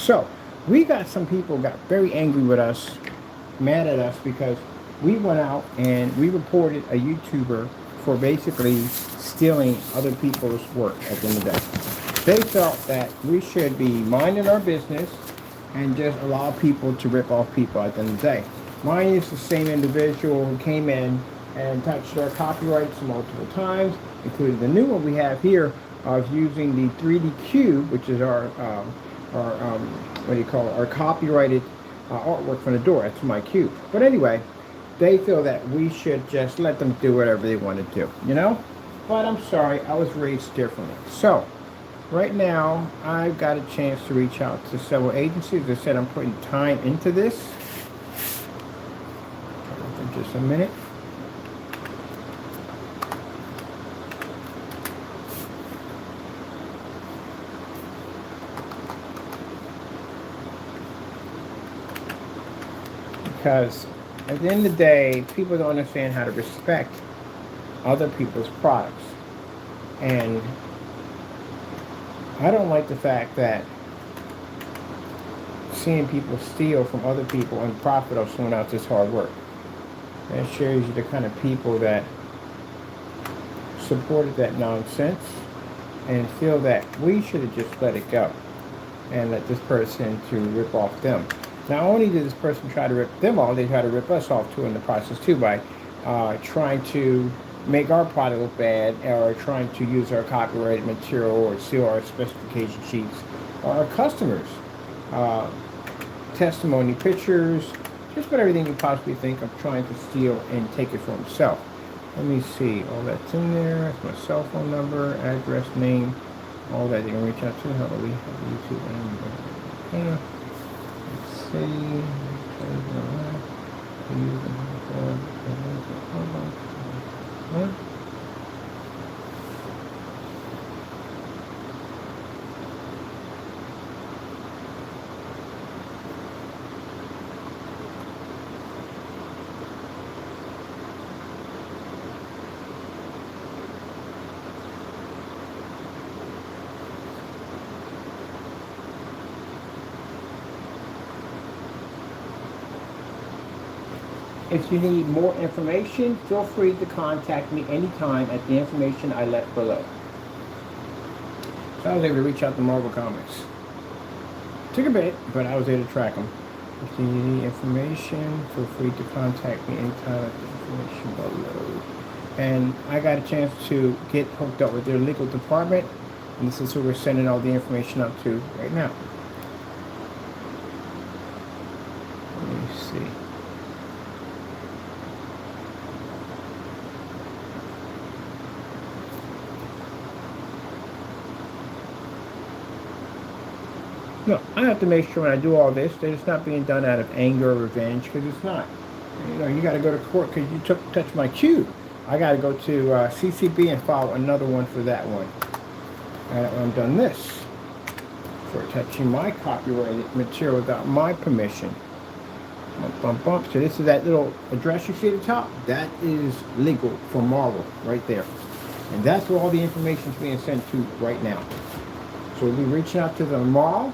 So we got some people got very angry with us, mad at us because we went out and we reported a YouTuber for basically stealing other people's work at the end of the day. They felt that we should be minding our business and just allow people to rip off people at the end of the day. Mine is the same individual who came in and touched our copyrights multiple times, including the new one we have here of using the 3D Cube, which is our what do you call it, our copyrighted artwork from the door. That's my cube. But anyway, they feel that we should just let them do whatever they want to do, you know? But I'm sorry, I was raised differently. So, right now, I've got a chance to reach out to several agencies. As I said, I'm putting time into this. For just a minute. Because at the end of the day, people don't understand how to respect other people's products. And I don't like the fact that seeing people steal from other people and profit off someone else's hard work. That shows you the kind of people that supported that nonsense and feel that we should have just let it go and let this person to rip off them. Not only did this person try to rip them off, they try to rip us off too in the process too by trying to make our product look bad or trying to use our copyrighted material or steal our specification sheets or our customers' testimony pictures, just about everything you possibly think of trying to steal and take it for himself. Let me see, all that's in there. That's my cell phone number, address, name, all that you can reach out to. How do we have YouTube? Okay. Let's see. If you need more information, feel free to contact me anytime at the information I left below. So I was able to reach out to Marvel Comics. Took a bit, but I was able to track them. If you need information, feel free to contact me anytime at the information below. And I got a chance to get hooked up with their legal department, and this is who we're sending all the information up to right now. Let me see. No, I have to make sure when I do all this that it's not being done out of anger or revenge, because it's not. You know, you got to go to court because you touched my cube. I got to go to CCB and file another one for that one. I've done this for touching my copyrighted material without my permission. Bump, bump, bump. So this is that little address you see at the top. That is legal for Marvel right there. And that's where all the information is being sent to right now. So we'll be reaching out to them tomorrow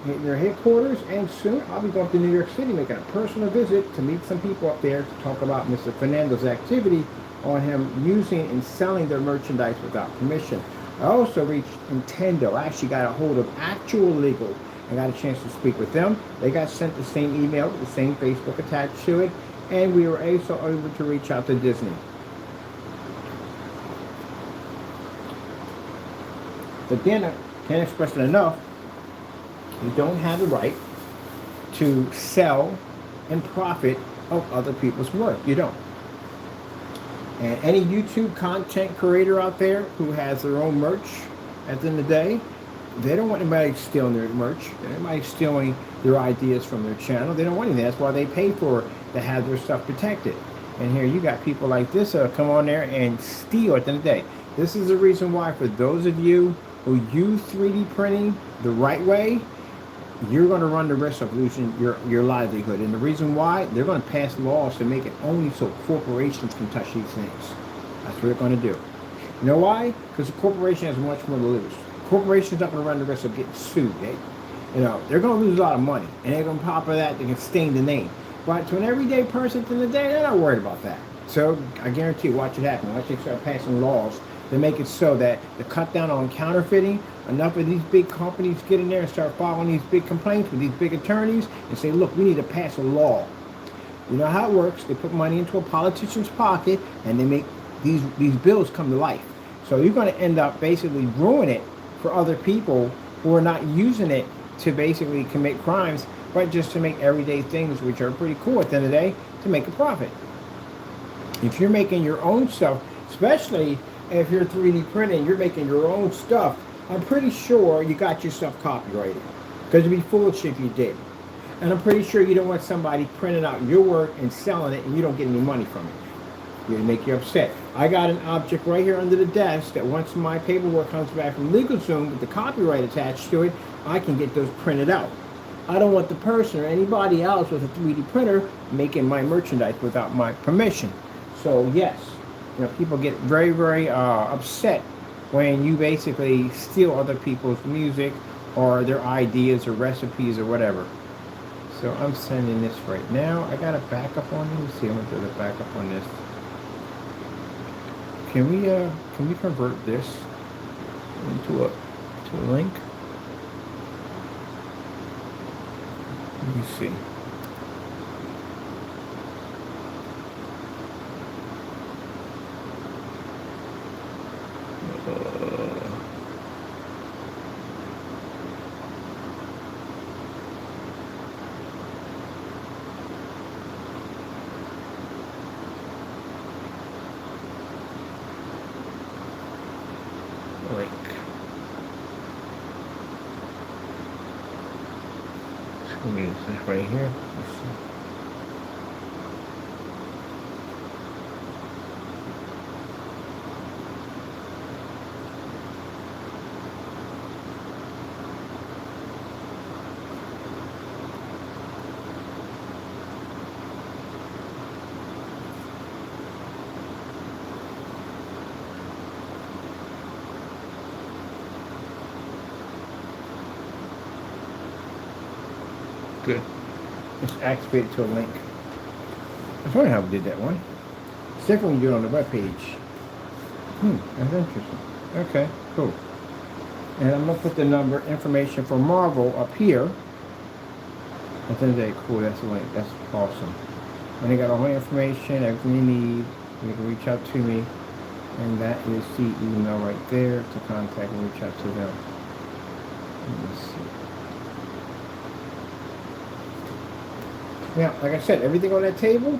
at their headquarters, and soon I'll be going to New York City making a personal visit to meet some people up there to talk about Mr. Fernando's activity on him using and selling their merchandise without permission. I also reached Nintendo. I actually got a hold of Actual Legal and got a chance to speak with them. They got sent the same email with the same Facebook attached to it, and we were also able to reach out to Disney. But then I can't express it enough. You don't have the right to sell and profit of other people's work. You don't. And any YouTube content creator out there who has their own merch, at the end of the day, they don't want anybody stealing their merch. They don't want anybody stealing their ideas from their channel. They don't want anything. That's why they pay for to have their stuff protected. And here you got people like this come on there and steal at the end of the day. This is the reason why, for those of you who use 3D printing the right way, you're going to run the risk of losing your livelihood. And the reason why, they're going to pass laws to make it only so corporations can touch these things. That's what they're going to do. You know why? Because the corporation has much more to lose. The corporation's not going to run the risk of getting sued. they're going to lose a lot of money. And they're going to pop of that, they can stain the name. But to an everyday person at the end of the day, they're not worried about that. So I guarantee you, watch it happen. Watch it start passing laws to make it so that to cut down on counterfeiting, enough of these big companies get in there and start filing these big complaints with these big attorneys and say, look, we need to pass a law. You know how it works. They put money into a politician's pocket and they make these bills come to life. So you're going to end up basically ruining it for other people who are not using it to basically commit crimes, but just to make everyday things, which are pretty cool at the end of the day, to make a profit. If you're making your own stuff, especially if you're 3D printing, you're making your own stuff, I'm pretty sure you got your stuff copyrighted. Because it'd be foolish if you did. And I'm pretty sure you don't want somebody printing out your work and selling it and you don't get any money from it. It'll make you upset. I got an object right here under the desk that once my paperwork comes back from LegalZoom with the copyright attached to it, I can get those printed out. I don't want the person or anybody else with a 3D printer making my merchandise without my permission. So yes, people get very, very upset when you basically steal other people's music or their ideas or recipes or whatever. So I'm sending this right now. I got a backup on it. Let's see, I'm gonna do the backup on this. Can we convert this into a link? Let me see. Link. So we use this right here. Let's see. Good. Let's activate it to a link. I was wondering how we did that one. It's different when you do it on the web page. That's interesting. Okay, cool. And I'm gonna put the number information for Marvel up here. At the end of the day, cool, that's a link. That's awesome. And they got all my information, everything you need. You can reach out to me. And that is the email right there to contact and reach out to them. Let me see. Now, like I said, everything on that table,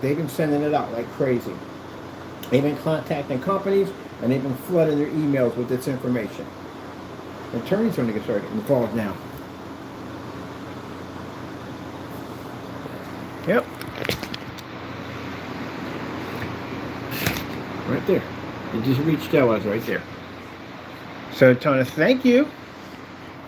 they've been sending it out like crazy. They've been contacting companies, and they've been flooding their emails with this information. The attorneys are going to get started getting involved now. Yep. Right there. It just reached out us right there. So, Tony, thank you.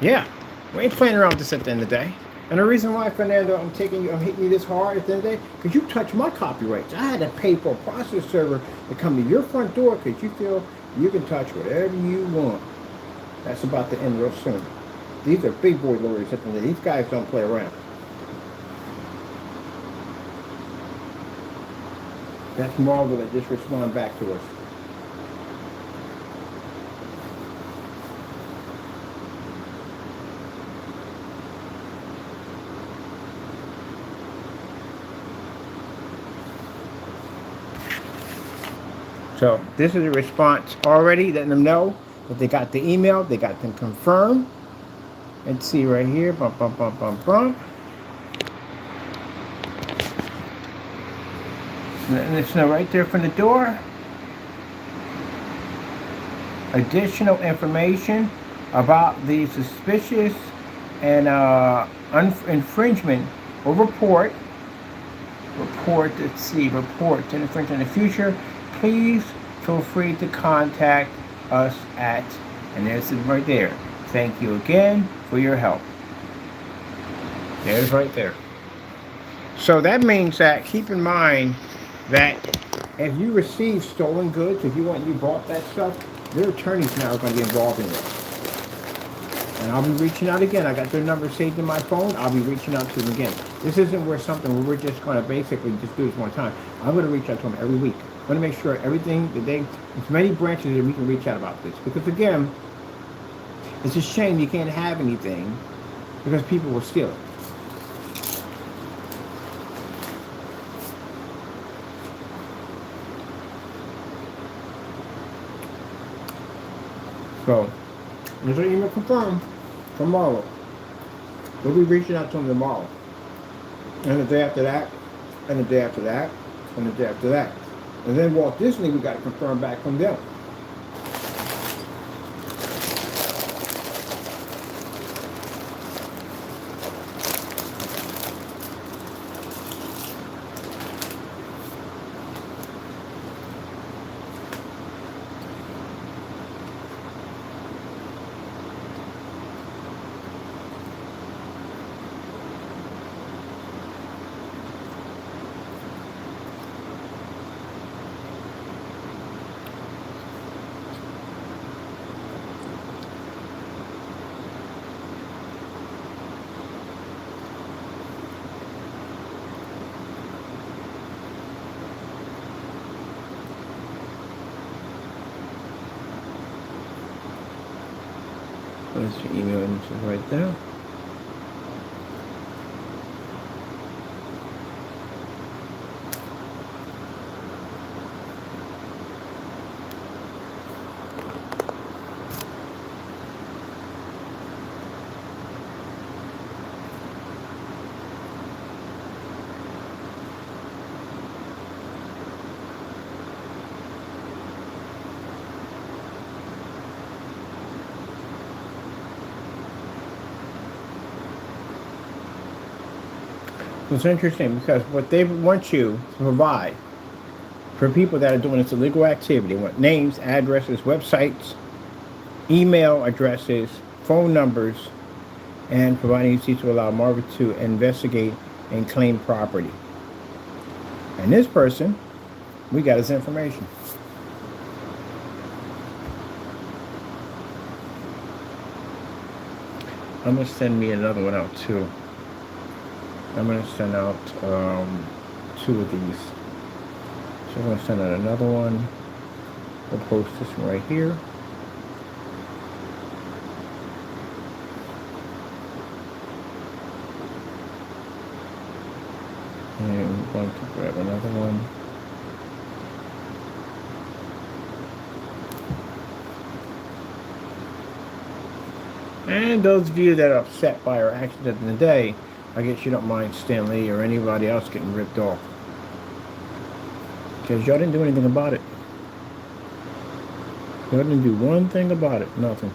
Yeah, we ain't playing around with this at the end of the day. And the reason why, Fernando, I'm hitting you this hard at the end of the day, because you touched my copyrights. I had to pay for a process server to come to your front door because you feel you can touch whatever you want. That's about to end real soon. These are big boy lawyers at the end of the day. These guys don't play around. That's Marvel that just responded back to us. So this is a response already, letting them know that they got the email, they got them confirmed. Let's see right here, bum, bum, bum, bum, bum. Letting us know right there from the door. Additional information about the suspicious and infringement or report, let's see, report to infringement in the future. Please feel free to contact us at, and there's it right there. Thank you again for your help. There's right there. So that means that, keep in mind that if you receive stolen goods, if you bought that stuff, their attorneys now are going to be involved in it. And I'll be reaching out again. I got their number saved in my phone. I'll be reaching out to them again. This isn't where something where we're just going to basically just do this one time. I'm going to reach out to them every week. I'm going to make sure everything that they, as many branches that we can reach out about this. Because again, it's a shame you can't have anything because people will steal it. So, there's an email confirmed tomorrow. We'll be reaching out to them tomorrow. And the day after that, and the day after that, and the day after that. And then Walt Disney, we got to confirm back from them. There's your email images right there. It's interesting because what they want you to provide for people that are doing this illegal activity, they want names, addresses, websites, email addresses, phone numbers, and providing you to allow Margaret to investigate and claim property. And this person, we got his information. I'm going to send me another one out too. I'm going to send out 2 of these. So I'm going to send out another one. We'll post this one right here. And I'm going to grab another one. And those of you that are upset by our actions at the end of the day, I guess you don't mind Stan Lee or anybody else getting ripped off. Because y'all didn't do anything about it. Y'all didn't do one thing about it. Nothing.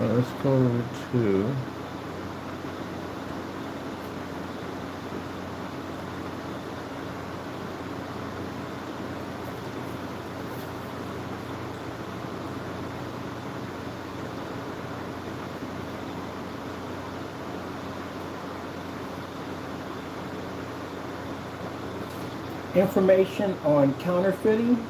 Let's go over to information on counterfeiting.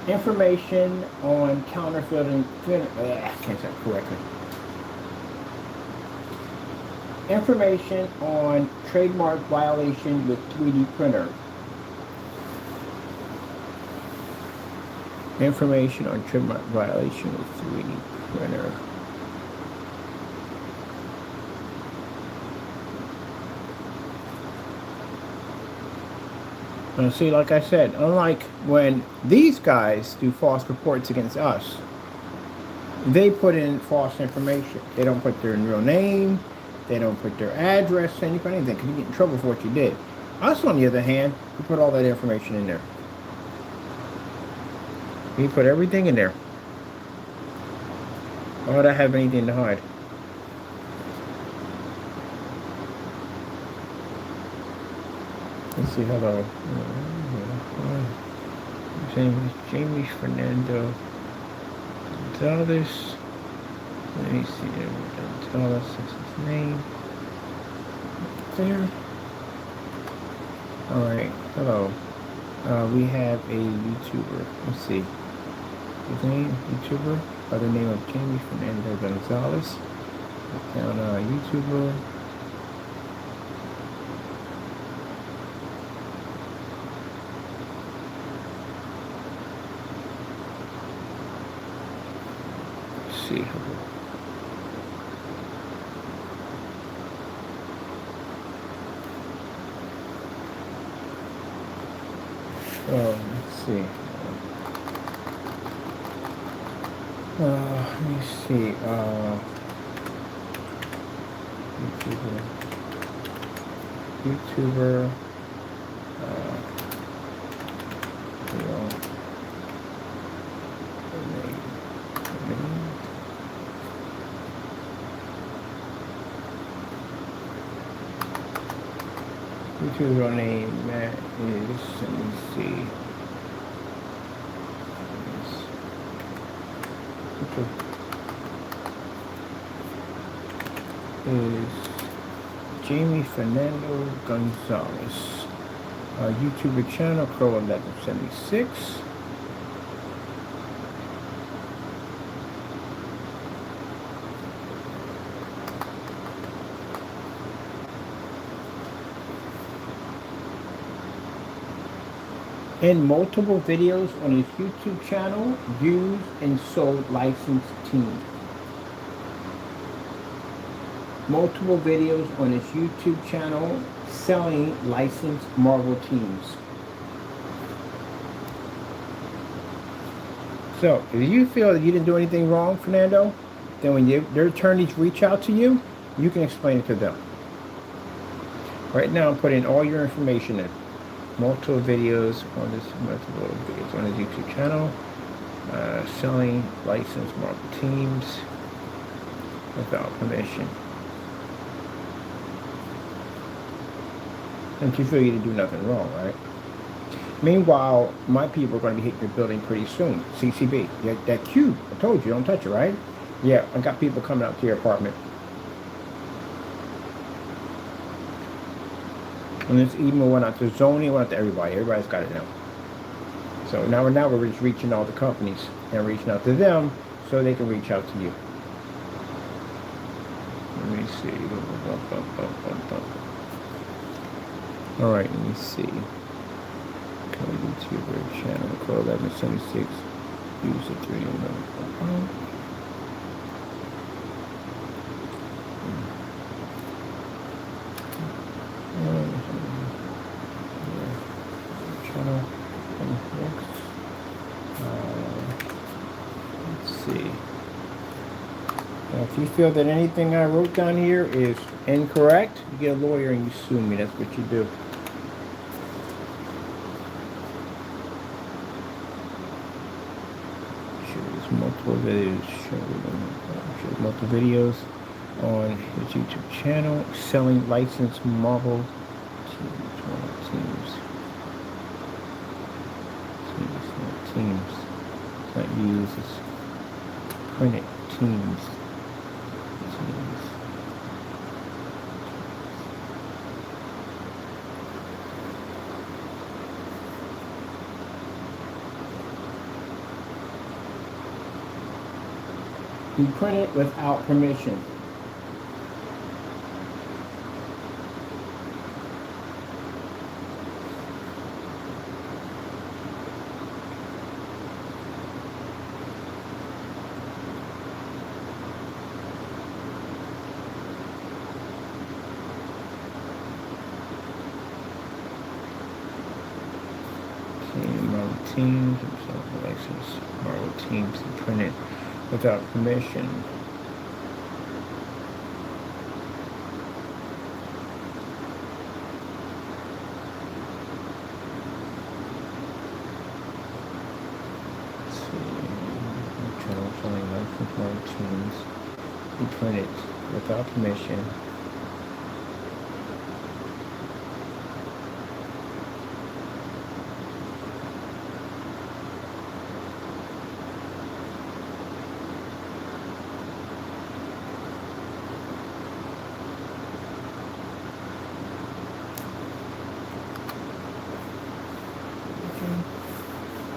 Information on counterfeiting. I can't say it correctly. Information on trademark violation with 3D printer. Information on trademark violation with 3D printer. Now see, like I said, unlike when these guys do false reports against us, they put in false information. They don't put their real name, they don't put their address, anything, because you get in trouble for what you did. Us, on the other hand, we put all that information in there. He put everything in there. Why would I have anything to hide? Let's see, hello. Jamie Fernando Gonzalez. Let me see. Gonzalez is his name. There. Alright, hello. We have a YouTuber. Let's see. His name, YouTuber, by the name of Jamie Fernando Gonzalez. Down YouTuber. Let's see. Let's see. Let me see. YouTuber. You know, YouTuber name Matt is. Let me see. Is Jamie Fernando Gonzalez. YouTuber channel, Crow 1176. In multiple videos on his YouTube channel, used and sold licensed teams. Multiple videos on his YouTube channel selling licensed Marvel teams. So, if you feel that you didn't do anything wrong, Fernando, then when their attorneys reach out to you, you can explain it to them. Right now, I'm putting all your information in. Multiple videos on his YouTube channel, selling licensed Marvel teams without permission. And you feel you didn't do nothing wrong, right? Meanwhile, my people are going to be hitting your building pretty soon. CCB, that cube, I told you, don't touch it, right? Yeah, I got people coming out to your apartment. And this email went out to zoning, went out to everybody. Everybody's got it now. So now we're just reaching all the companies and reaching out to them so they can reach out to you. Let me see. All right, let me see. YouTuber channel, code 1176. User 3. Channel. Let's see. Now, if you feel that anything I wrote down here is incorrect, you get a lawyer and you sue me. That's what you do. Multiple videos, multiple videos on his YouTube channel selling licensed Marvel teams. Not used as printed teams. He printed without permission. Marvel teams, license Marvel teams, he printed without permission. Let's see. Conform teams be printed without permission.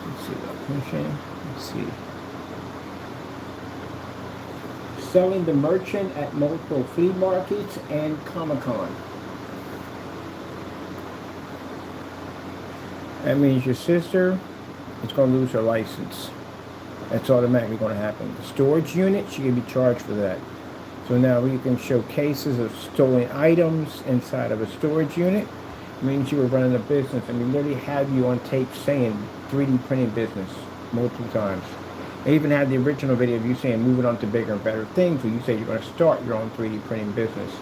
Let's see that permission. Let's see. Selling the merchant at multiple flea markets and Comic-Con. That means your sister is going to lose her license. That's automatically going to happen. The storage unit, she can be charged for that. So now we can show cases of stolen items inside of a storage unit. It means you were running a business, and we literally have you on tape saying 3D printing business multiple times. I even have the original video of you saying moving on to bigger and better things, where you say you're going to start your own 3D printing business.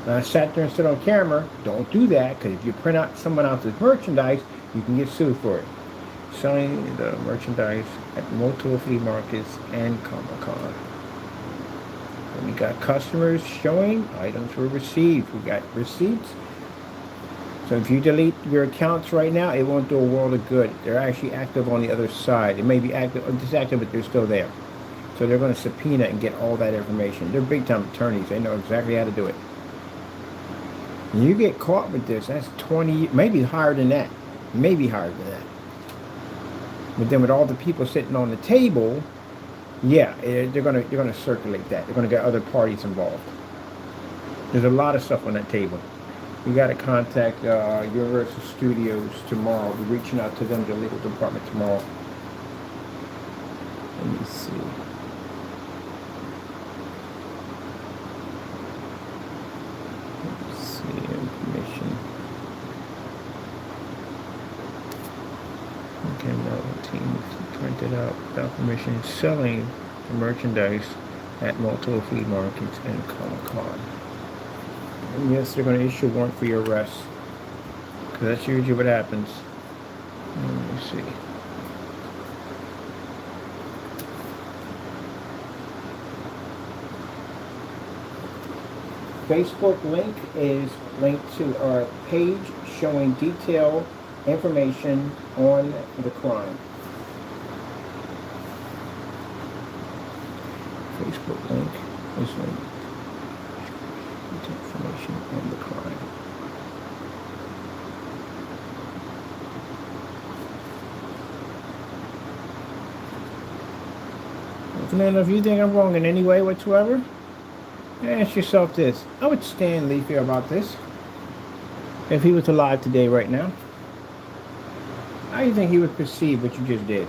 And I sat there and said on camera, don't do that, because if you print out someone else's merchandise, you can get sued for it. Selling the merchandise at multiple flea markets and Comic-Con. And we got customers showing items were received. We got receipts. So if you delete your accounts right now, it won't do a world of good. They're actually active on the other side. It may be active or disactive, but they're still there. So they're going to subpoena and get all that information. They're big time attorneys. They know exactly how to do it. When you get caught with this, that's 20, maybe higher than that. Maybe higher than that. But then with all the people sitting on the table, yeah, they're gonna circulate that. They're gonna get other parties involved. There's a lot of stuff on that table. We got to contact Universal Studios tomorrow. We're reaching out to them, the legal department tomorrow. Let me see. Let's see, information. Okay, no, team printed out without permission, selling the merchandise at multiple flea markets and Comic-Con. And yes, they're going to issue a warrant for your arrest, because that's usually what happens. Let me see. Facebook link is linked to our page showing detailed information on the crime. Facebook link is linked to information on the crime. And if you think I'm wrong in any way whatsoever, ask yourself this. I would stand Leafy about this if he was alive today right now. How do you think he would perceive what you just did?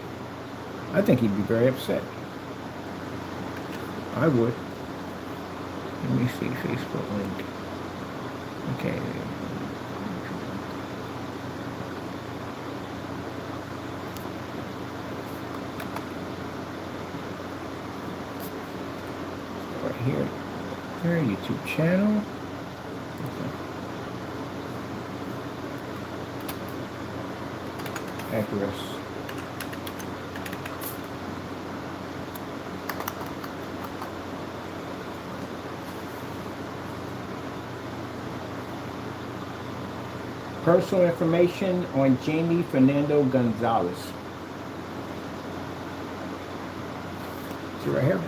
I think he'd be very upset. I would. Let me see, Facebook link. Okay. Right here. Here, YouTube channel. Accurate. Personal information on Jamie Fernando Gonzalez. See right here?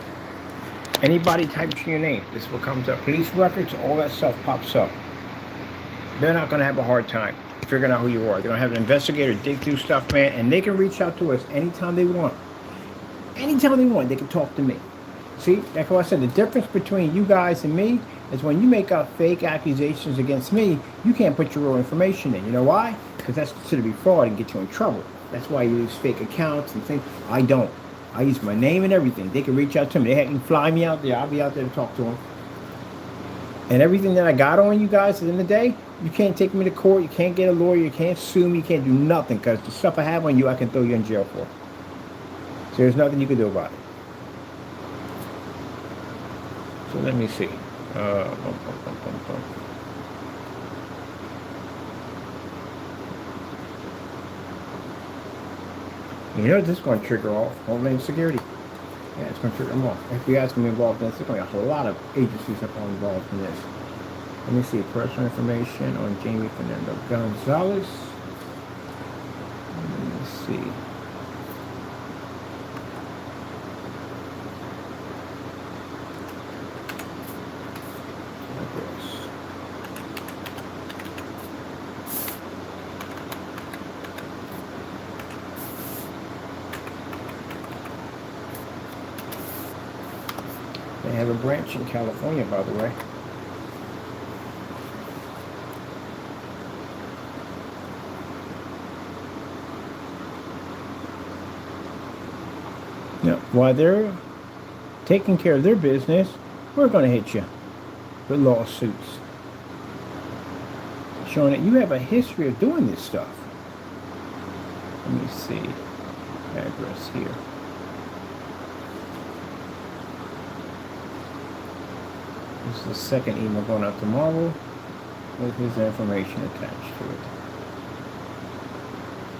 Anybody types in your name, this is what comes up. Police records, all that stuff pops up. They're not going to have a hard time figuring out who you are. They're going to have an investigator dig through stuff, man, and they can reach out to us anytime they want. Anytime they want, they can talk to me. See, that's what I said. The difference between you guys and me is when you make up fake accusations against me, you can't put your real information in. You know why? Because that's considered to be fraud and get you in trouble. That's why you use fake accounts and things. I don't. I use my name and everything. They can reach out to me. They can fly me out there. I'll be out there to talk to them. And everything that I got on you guys at the end of the day, you can't take me to court. You can't get a lawyer. You can't sue me. You can't do nothing, because the stuff I have on you, I can throw you in jail for. So there's nothing you can do about it. So let me see. You know this is going to trigger off Homeland Security. Yeah, it's going to trigger them off. FBI is going to be involved in this. There's going to be a lot of agencies that are involved in this. Let me see personal information on Jamie Fernando Gonzalez. Let me see. They have a branch in California, by the way. Now, while they're taking care of their business, we're going to hit you with lawsuits, showing that you have a history of doing this stuff. Let me see. Address here. This is the second email going out tomorrow with his information attached to it.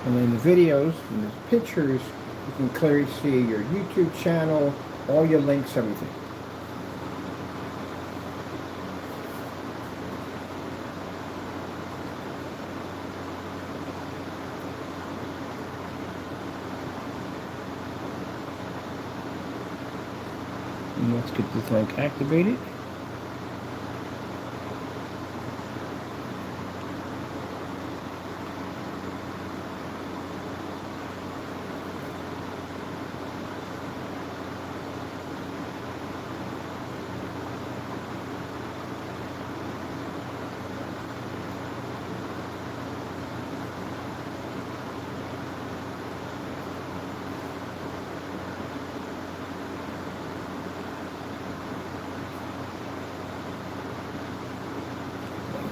And in the videos and the pictures, you can clearly see your YouTube channel, all your links, everything. And let's get this link activated.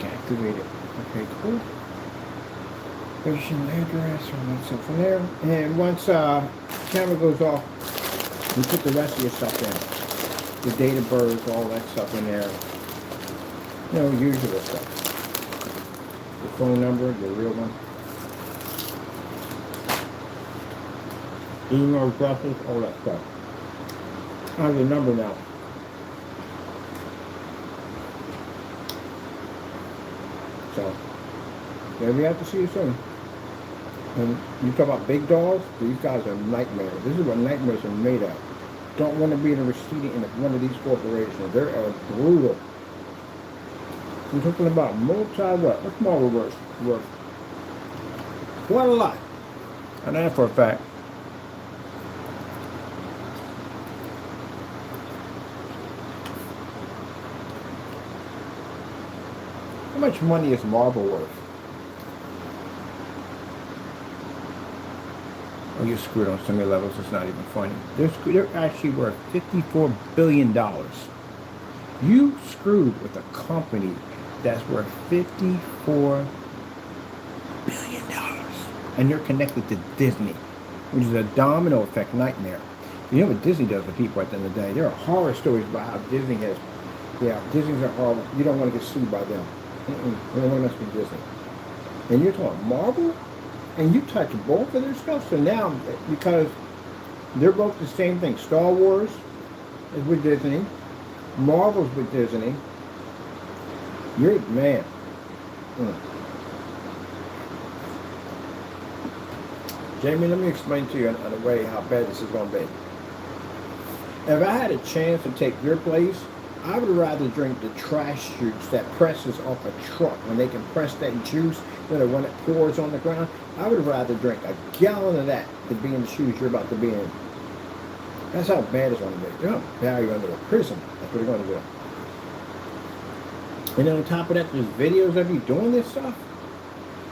Activated. Okay, cool. There's your address, or what's up from there. And once camera goes off, you put the rest of your stuff in. The date of birth, all that stuff in there. You know, usual stuff. The phone number, the real one. Email addresses, all that stuff. I have the number now. So, maybe we have to see you soon. And you talk about big dogs, these guys are nightmares. This is what nightmares are made of. Don't want to be in a receding in one of these corporations. They're brutal. I'm talking about multi-what? What's Marvel worth? Quite a lot. And that for a fact. How much money is Marvel worth? Oh, you're screwed on so many levels, it's not even funny. They're actually worth $54 billion. You screwed with a company that's worth $54 billion. And you're connected to Disney, which is a domino effect nightmare. You know what Disney does to people at the end of the day? There are horror stories about how Disney has, Disney's are horrible. You don't want to get sued by them. You don't want to mess with Disney. And you're talking Marvel? And you touch both of their stuff. So now, because they're both the same thing. Star Wars is with Disney. Marvel's with Disney. You're, man. Jamie, let me explain to you in a way how bad this is going to be. If I had a chance to take your place, I would rather drink the trash juice that presses off a truck when they can press that juice, when it pours on the ground. I would rather drink a gallon of that than be in the shoes you're about to be in. That's how bad it's going to be. They're going to bury you under a prison. That's what they're going to do. And then on top of that, there's videos of you doing this stuff.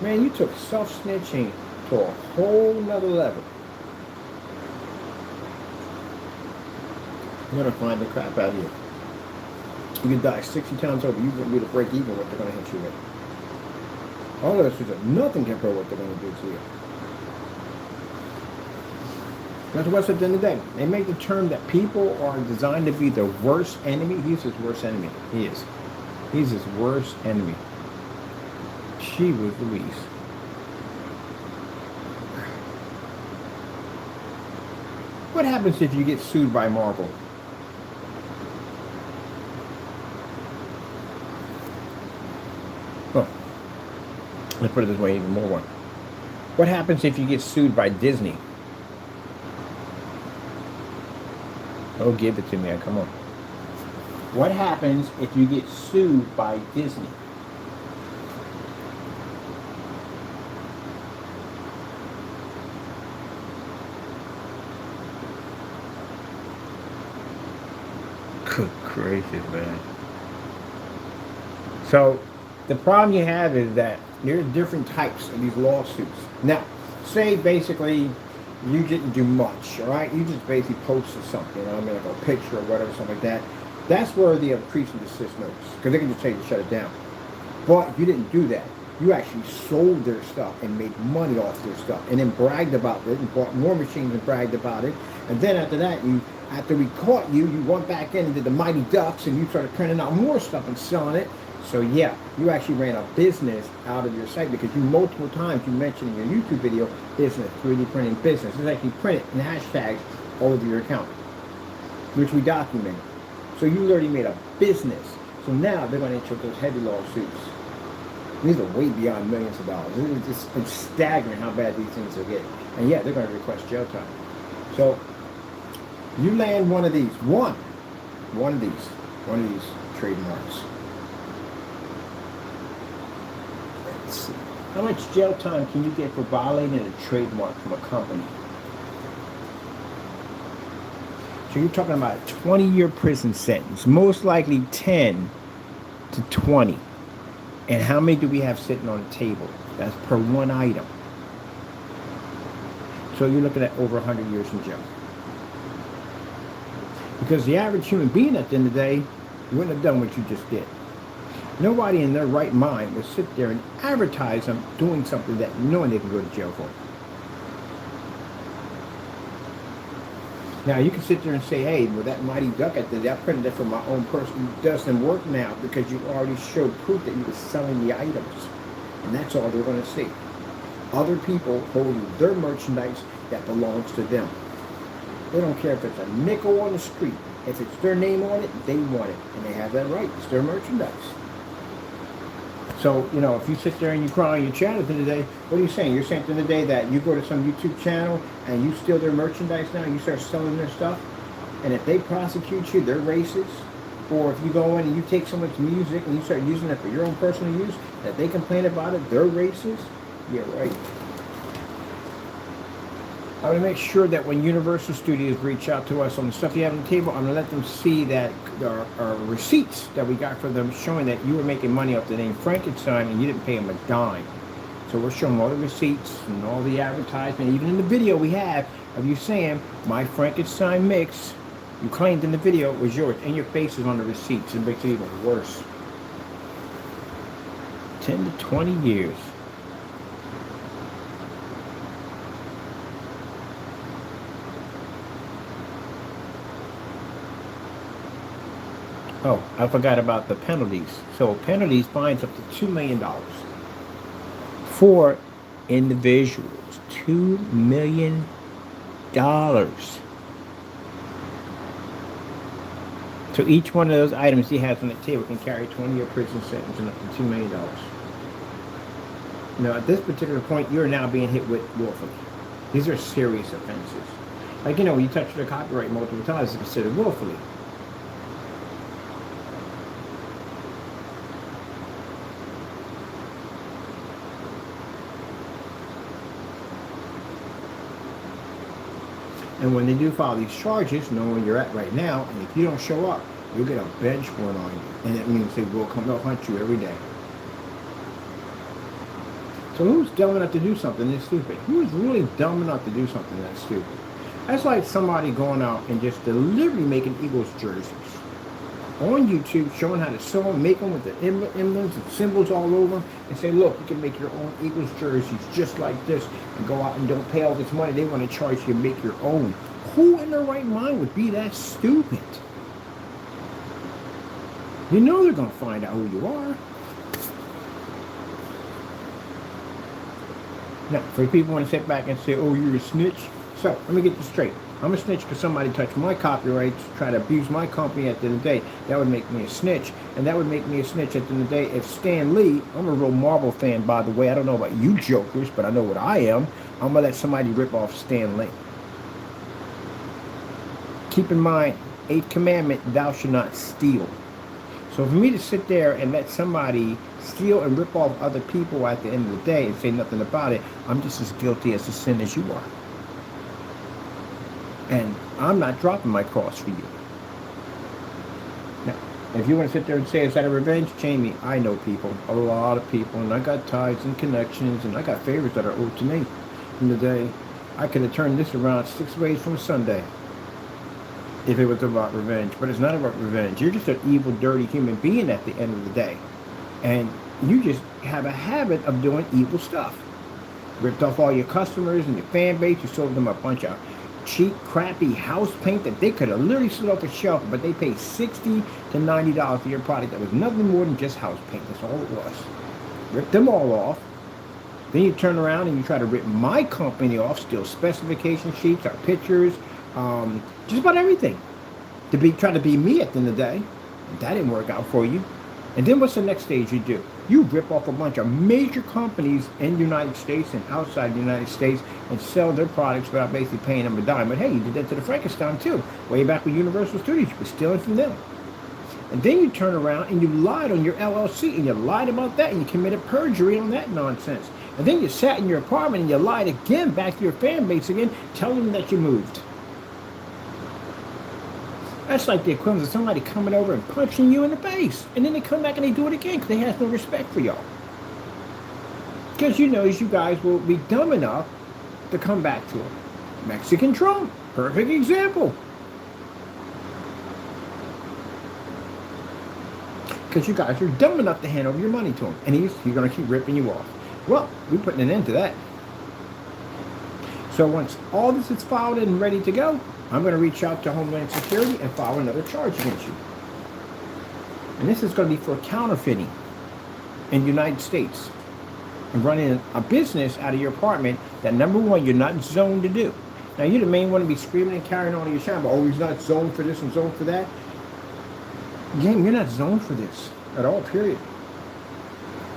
Man, you took self-snitching to a whole nother level. I'm going to find the crap out of you. You could die 60 times over. You wouldn't be able to break even what they're going to hit you with. All of this is nothing compared to what they're going to do to you. That's what's at the end of the day. They make the term that people are designed to be the worst enemy. He's his worst enemy. He is. He's his worst enemy. She was Louise. What happens if you get sued by Marvel? Oh, let's put it this way, even more one. What happens if you get sued by Disney? Oh, give it to me, come on. What happens if you get sued by Disney? Good gracious, man. So, the problem you have is that there's different types of these lawsuits. Now, say basically you didn't do much, all right? You just basically posted something, I mean, like a picture or whatever, something like that. That's where the cease and desist notice, because they can just tell you to shut it down. But if you didn't do that, you actually sold their stuff and made money off their stuff, and then bragged about it, and bought more machines and bragged about it. And then after that, after we caught you, you went back in and did the Mighty Ducks, and you started printing out more stuff and selling it. So yeah, you actually ran a business out of your site, because you multiple times you mentioned in your YouTube video business, 3D printing business. It's actually printed in hashtags all over your account, which we documented. So you literally made a business. So now they're going to enter those heavy lawsuits. These are way beyond millions of dollars. It's staggering how bad these things are getting. And yeah, they're going to request jail time. So you land one of these trademarks. Let's see. How much jail time can you get for violating a trademark from a company? So you're talking about a 20-year prison sentence, most likely 10 to 20. And how many do we have sitting on the table? That's per one item. So you're looking at over 100 years in jail. Because the average human being at the end of the day wouldn't have done what you just did. Nobody in their right mind would sit there and advertise them doing something that knowing they can go to jail for. Now, you can sit there and say, hey, well, that Mighty Duck I did, I printed it for my own person. It doesn't work now because you already showed proof that you were selling the items. And that's all they're going to see. Other people holding their merchandise that belongs to them. They don't care if it's a nickel on the street. If it's their name on it, they want it. And they have that right. It's their merchandise. So, you know, if you sit there and you cry on your channel today, what are you saying? You're saying today that you go to some YouTube channel and you steal their merchandise now, and you start selling their stuff, and if they prosecute you, they're racist. Or if you go in and you take someone's music and you start using it for your own personal use, that they complain about it, they're racist? Yeah, right. I'm going to make sure that when Universal Studios reach out to us on the stuff you have on the table, I'm going to let them see that our receipts that we got for them showing that you were making money off the name Frankenstein and you didn't pay them a dime. So we're showing all the receipts and all the advertisement, even in the video we have of you saying, my Frankenstein mix, you claimed in the video it was yours, and your face is on the receipts. It makes it even worse. 10 to 20 years. Oh, I forgot about the penalties. So penalties, fines up to $2 million for individuals. $2 million. So each one of those items he has on the table can carry a 20-year prison sentence and up to $2 million. Now, at this particular point, you're now being hit with willfully. These are serious offenses. Like, you know, when you touch the copyright multiple times, it's considered willfully. And when they do file these charges, knowing where you're at right now, and if you don't show up, you'll get a bench warrant on you. And that means they will come out hunt you every day. So who's dumb enough to do something this stupid? Who's really dumb enough to do something that stupid? That's like somebody going out and just deliberately making Eagles jerseys on YouTube, showing how to sew them, make them with the emblems and symbols all over them, and say, look, you can make your own Eagles jerseys just like this, and go out and don't pay all this money. They want to charge you to make your own. Who in their right mind would be that stupid? You know they're going to find out who you are. Now, for people who want to sit back and say, oh, you're a snitch. So, let me get this straight. I'm a snitch because somebody touched my copyrights, try to abuse my company at the end of the day. That would make me a snitch. And that would make me a snitch at the end of the day if Stan Lee, I'm a real Marvel fan, by the way. I don't know about you jokers, but I know what I am. I'm going to let somebody rip off Stan Lee. Keep in mind, 8th commandment, thou shalt not steal. So for me to sit there and let somebody steal and rip off other people at the end of the day and say nothing about it, I'm just as guilty as the sin as you are. And I'm not dropping my cross for you. Now, if you want to sit there and say, is that a revenge? Jamie, I know people, a lot of people, and I got ties and connections, and I got favors that are owed to me. In the day, I could have turned this around 6 ways from Sunday if it was about revenge. But it's not about revenge. You're just an evil, dirty human being at the end of the day. And you just have a habit of doing evil stuff. Ripped off all your customers and your fan base. You sold them a bunch of cheap, crappy house paint that they could have literally sold off a shelf, but they paid $60 to $90 for your product that was nothing more than just house paint. That's all it was. Ripped them all off. Then you turn around and you try to rip my company off, steal specification sheets, our pictures, just about everything. Try to be me at the end of the day. That didn't work out for you. And then what's the next stage you do? You rip off a bunch of major companies in the United States and outside the United States and sell their products without basically paying them a dime. But hey, you did that to the Frankenstein too. Way back with Universal Studios, you were stealing from them. And then you turn around and you lied on your LLC and you lied about that and you committed perjury on that nonsense. And then you sat in your apartment and you lied again back to your fan base again, telling them that you moved. That's like the equivalent of somebody coming over and punching you in the face. And then they come back and they do it again because they have no respect for y'all. Because you know you guys will be dumb enough to come back to them. Mexican Trump, perfect example. Because you guys are dumb enough to hand over your money to him. And he's going to keep ripping you off. Well, we're putting an end to that. So once all this is filed and ready to go, I'm going to reach out to Homeland Security and file another charge against you. And this is going to be for counterfeiting in the United States and running a business out of your apartment that, number one, you're not zoned to do. Now, you the main one to be screaming and carrying on in your channel, oh, he's not zoned for this and zoned for that. Gang, you're not zoned for this at all, period.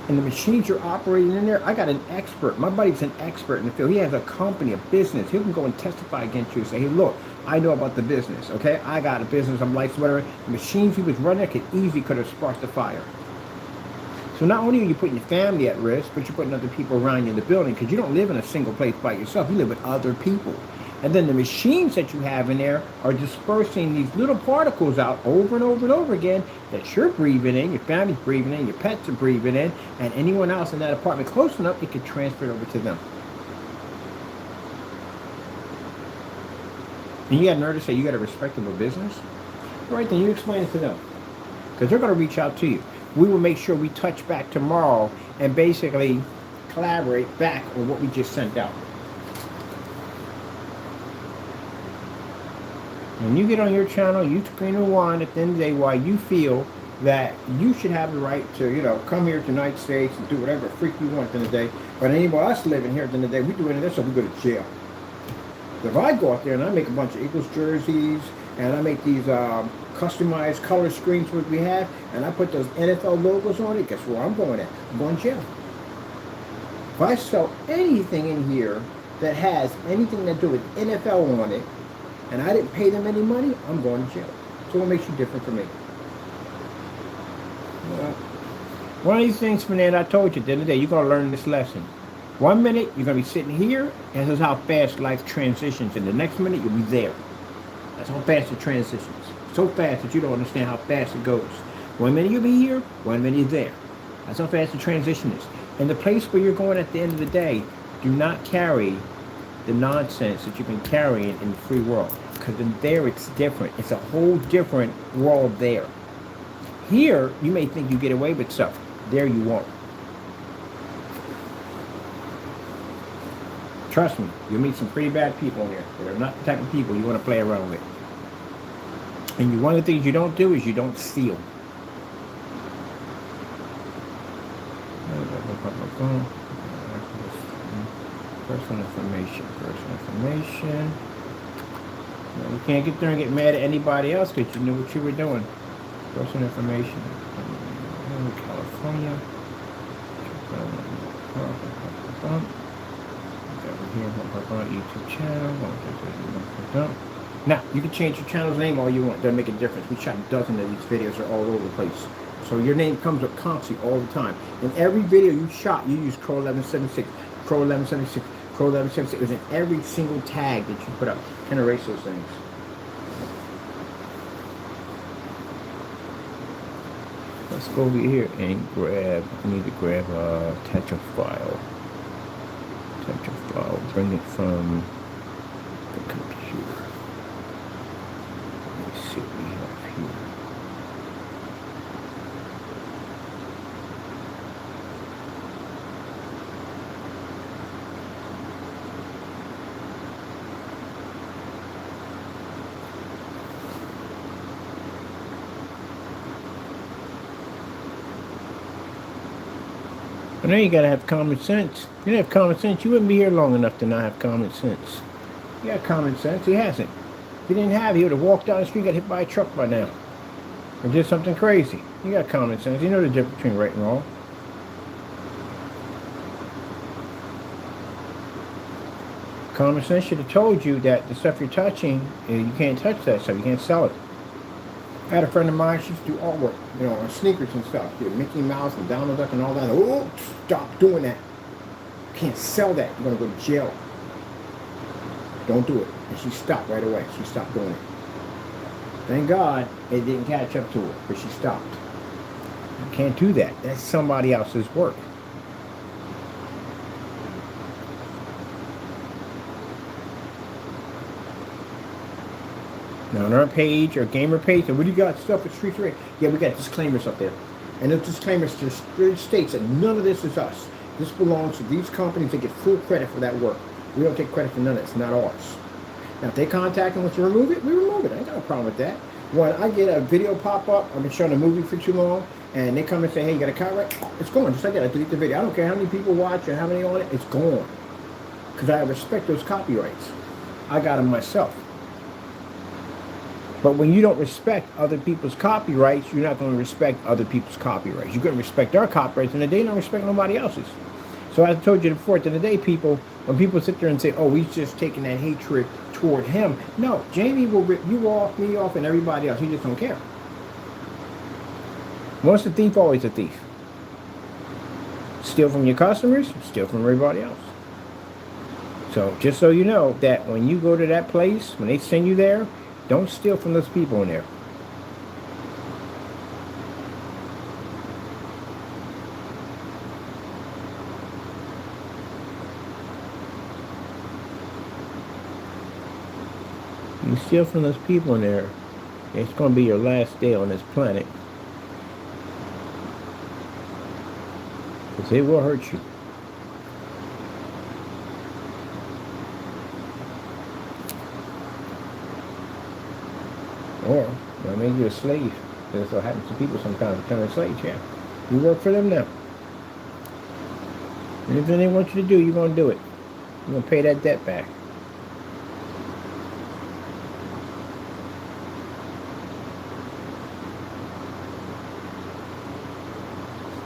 And the machines you're operating in there, I got an expert. My buddy's an expert in the field. He has a company, a business. He can go and testify against you and say, hey, look, I know about the business, okay? I got a business, I'm licensed, whatever. The machines he was running could have sparked the fire. So not only are you putting your family at risk, but you're putting other people around you in the building because you don't live in a single place by yourself. You live with other people. And then the machines that you have in there are dispersing these little particles out over and over and over again that you're breathing in, your family's breathing in, your pets are breathing in, and anyone else in that apartment close enough, it could transfer it over to them. And you got nerve to say you got a respectable business? All right, then you explain it to them. Because they're going to reach out to you. We will make sure we touch back tomorrow and basically collaborate back on what we just sent out. When you get on your channel, you scream and whine at the end of the day why you feel that you should have the right to, come here to the United States and do whatever freak you want at the end of the day. But anyone else living here at the end of the day, we do any of this, so we go to jail. If I go out there and I make a bunch of Eagles jerseys and I make these customized color screens what we have and I put those NFL logos on it, guess where I'm going at? I'm going to jail. If I sell anything in here that has anything to do with NFL on it and I didn't pay them any money, I'm going to jail. So what makes you different from me? One of these things, Fernando, I told you at the end of the day, you're going to learn this lesson. 1 minute, you're going to be sitting here, and this is how fast life transitions. And the next minute, you'll be there. That's how fast it transitions. So fast that you don't understand how fast it goes. 1 minute, you'll be here. 1 minute, you're there. That's how fast the transition is. And the place where you're going at the end of the day, do not carry the nonsense that you've been carrying in the free world. Because in there, it's different. It's a whole different world there. Here, you may think you get away with stuff. There, you won't. Trust me, you'll meet some pretty bad people in there. They're not the type of people you want to play around with. And one of the things you don't do is you don't steal. Personal information. You can't get there and get mad at anybody else because you knew what you were doing. Personal information. California. YouTube channel. Now, you can change your channel's name all you want. Doesn't make a difference. We shot dozens of these videos. They're all over the place. So your name comes up constantly all the time. In every video you shot, you use Crow 1176, Crow 1176, Crow 1176. It was in every single tag that you put up. Can erase those things. Let's go over here and grab, I need to grab a Tetra file. Bring it from the computer. Let me see what we have here. But now you gotta have common sense. You don't have common sense, you wouldn't be here long enough to not have common sense. He got common sense, he hasn't. If he didn't have it, he would have walked down the street, got hit by a truck by now. Or did something crazy. You got common sense, you know the difference between right and wrong. Common sense should have told you that the stuff you're touching, you can't touch that stuff, you can't sell it. I had a friend of mine, she used to do artwork, you know, on sneakers and stuff. Mickey Mouse and Donald Duck and all that. Oh, stop doing that. You can't sell that. You're going to go to jail. Don't do it. And she stopped right away. She stopped doing it. Thank God it didn't catch up to her, but she stopped. You can't do that. That's somebody else's work. Now on our page, our gamer page, and what do you got stuff at Streets Rate? Yeah, we got disclaimers up there. And the disclaimers just states that none of this is us. This belongs to these companies that get full credit for that work. We don't take credit for none of it. It's not ours. Now if they contact us to remove it, we remove it. I ain't got no problem with that. When I get a video pop up, I've been showing a movie for too long, and they come and say, hey, you got a copyright? It's gone. Just like that. I delete the video. I don't care how many people watch or how many on it. It's gone. Because I respect those copyrights. I got them myself. But when you don't respect other people's copyrights, you're not going to respect other people's copyrights. You're going to respect our copyrights, and they don't respect nobody else's. So as I told you before, at the end of the day, people, when people sit there and say, oh, he's just taking that hatred toward him. No, Jamie will rip you off, me off, and everybody else. He just don't care. Once a thief, always a thief. Steal from your customers, steal from everybody else. So just so you know that when you go to that place, when they send you there, don't steal from those people in there. You steal from those people in there, it's going to be your last day on this planet. Because it will hurt you. Or they'll make you a slave. That's what happens to people sometimes, becoming slaves, yeah. You work for them now. And if they want you to do, you're going to do it. You're going to pay that debt back.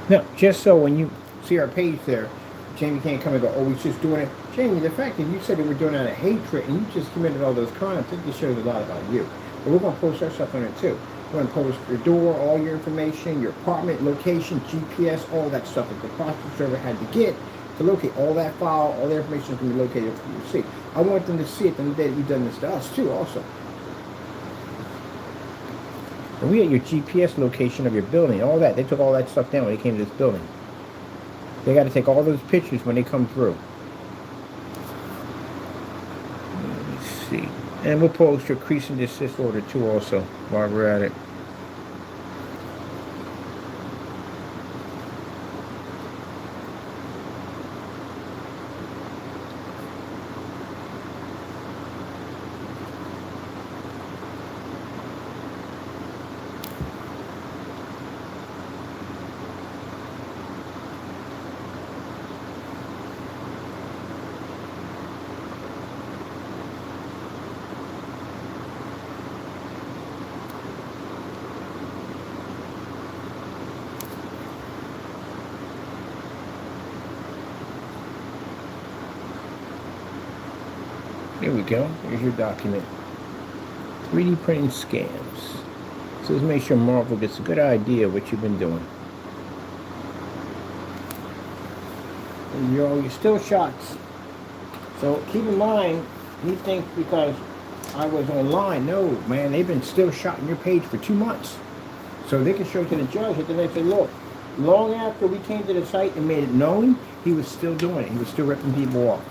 Now, just so when you see our page there, Jamie can't come and go, oh, he's just doing it. Jamie, the fact that you said that we're doing it out of hatred and you just committed all those crimes, I think this shows a lot about you. But we're going to post our stuff on it too. We're going to post your door, all your information, your apartment, location, GPS, all that stuff that the postal server had to get to locate all that file, all the information is going to be located for you to see. I want them to see at the end of the day that you've done this to us too also. And we had your GPS location of your building, all that. They took all that stuff down when they came to this building. They got to take all those pictures when they come through. Let me see. And we'll post your cease and desist order too also while we're at it. There we go. Here's your document. 3D printing scams. So let's make sure Marvel gets a good idea of what you've been doing. And you're still shots. So keep in mind, he thinks because I was online. No, man, they've been still shotting your page for 2 months. So they can show to the judge that they say, look, long after we came to the site and made it known, he was still doing it. He was still ripping people off.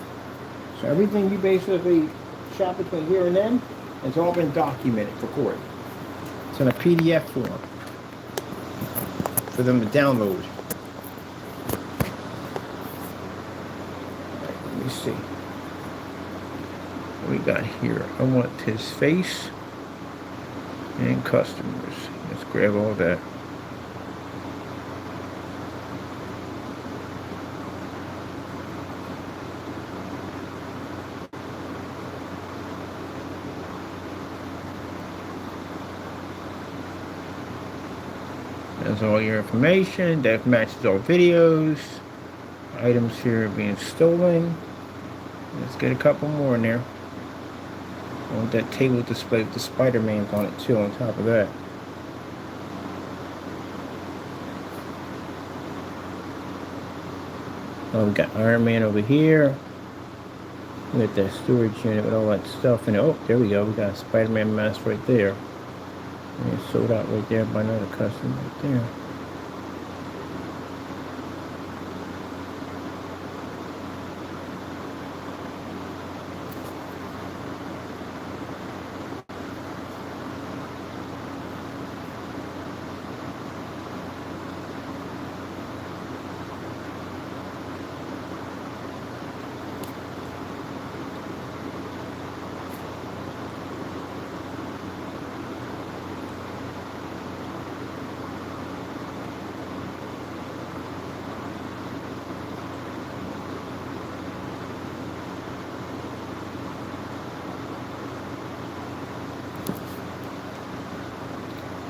So everything you basically shot between here and then, it's all been documented for court. It's in a PDF form for them to download. Right, let me see. What we got here? I want his face and customers. Let's grab all that. That's all your information. That matches all videos. Items here are being stolen. Let's get a couple more in there. I want that table display with the Spider-Man's on it too, on top of that. Oh, we got Iron Man over here. We got that storage unit with all that stuff in it. Oh, there we go. We got a Spider-Man mask right there. And it's sold out right there by another customer right there.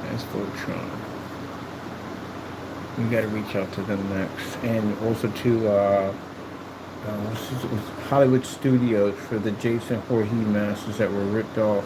That's Voltron. We got to reach out to them next, and also to Hollywood Studios for the Jason Voorhees masks that were ripped off.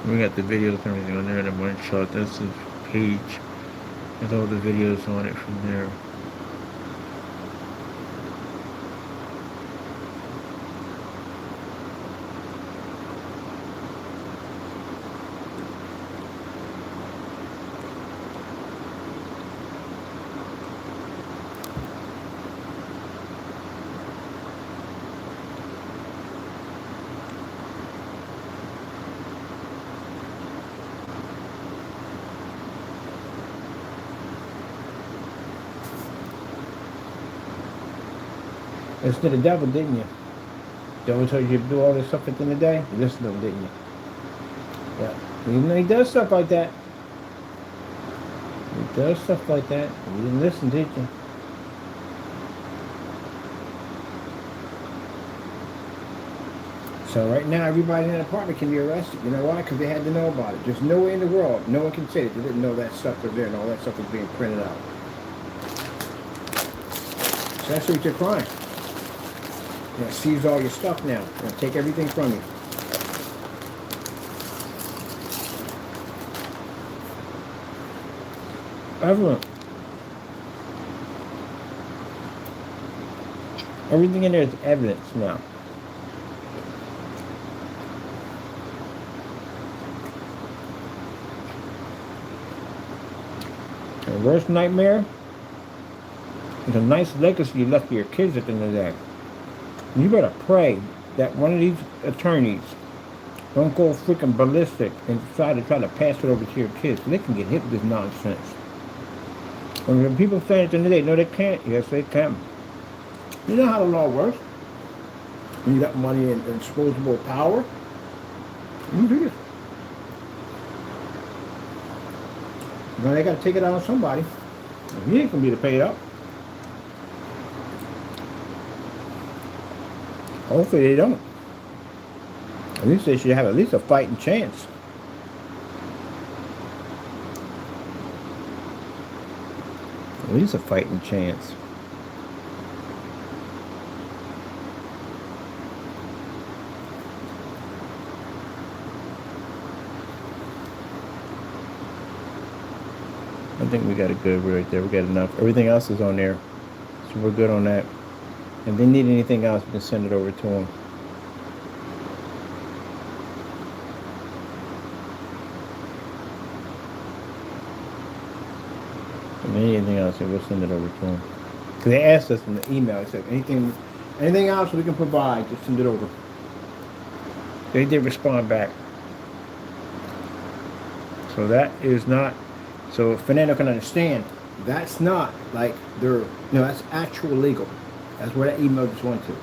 We got the videos and everything on there in one shot. That's the page with all the videos on it from there. Listen to the devil, didn't you? The devil told you to do all this stuff at the end of the day? You listened to him, didn't you? Yeah. Even though he does stuff like that. He does stuff like that. You didn't listen, did you? So right now, everybody in that apartment can be arrested. You know why? Because they had to know about it. There's no way in the world, no one can say that they didn't know that stuff was there and all that stuff was being printed out. So that's what you're crime. You're going to seize all your stuff now. You're going to take everything from you. Everything in there is evidence now. Your worst nightmare is a nice legacy you left for your kids at the end of the day. You better pray that one of these attorneys don't go freaking ballistic and decide to try to pass it over to your kids. They can get hit with this nonsense. When people say at the end of the day, no, they can't. Yes, they can. You know how the law works. When you got money and disposable power, you do this. Now they got to take it out on somebody. He ain't gonna be to pay it up. Hopefully they don't. At least they should have at least a fighting chance. At least a fighting chance. I think we got it good right there. We got enough. Everything else is on there. So we're good on that. If they need anything else, we can send it over to them. If they need anything else, we'll send it over to them. Because they asked us in the email, they said, anything else we can provide, just send it over. They did respond back. So that is not... So Fernando can understand, that's not like they're, that's actual legal. That's where that email just went to.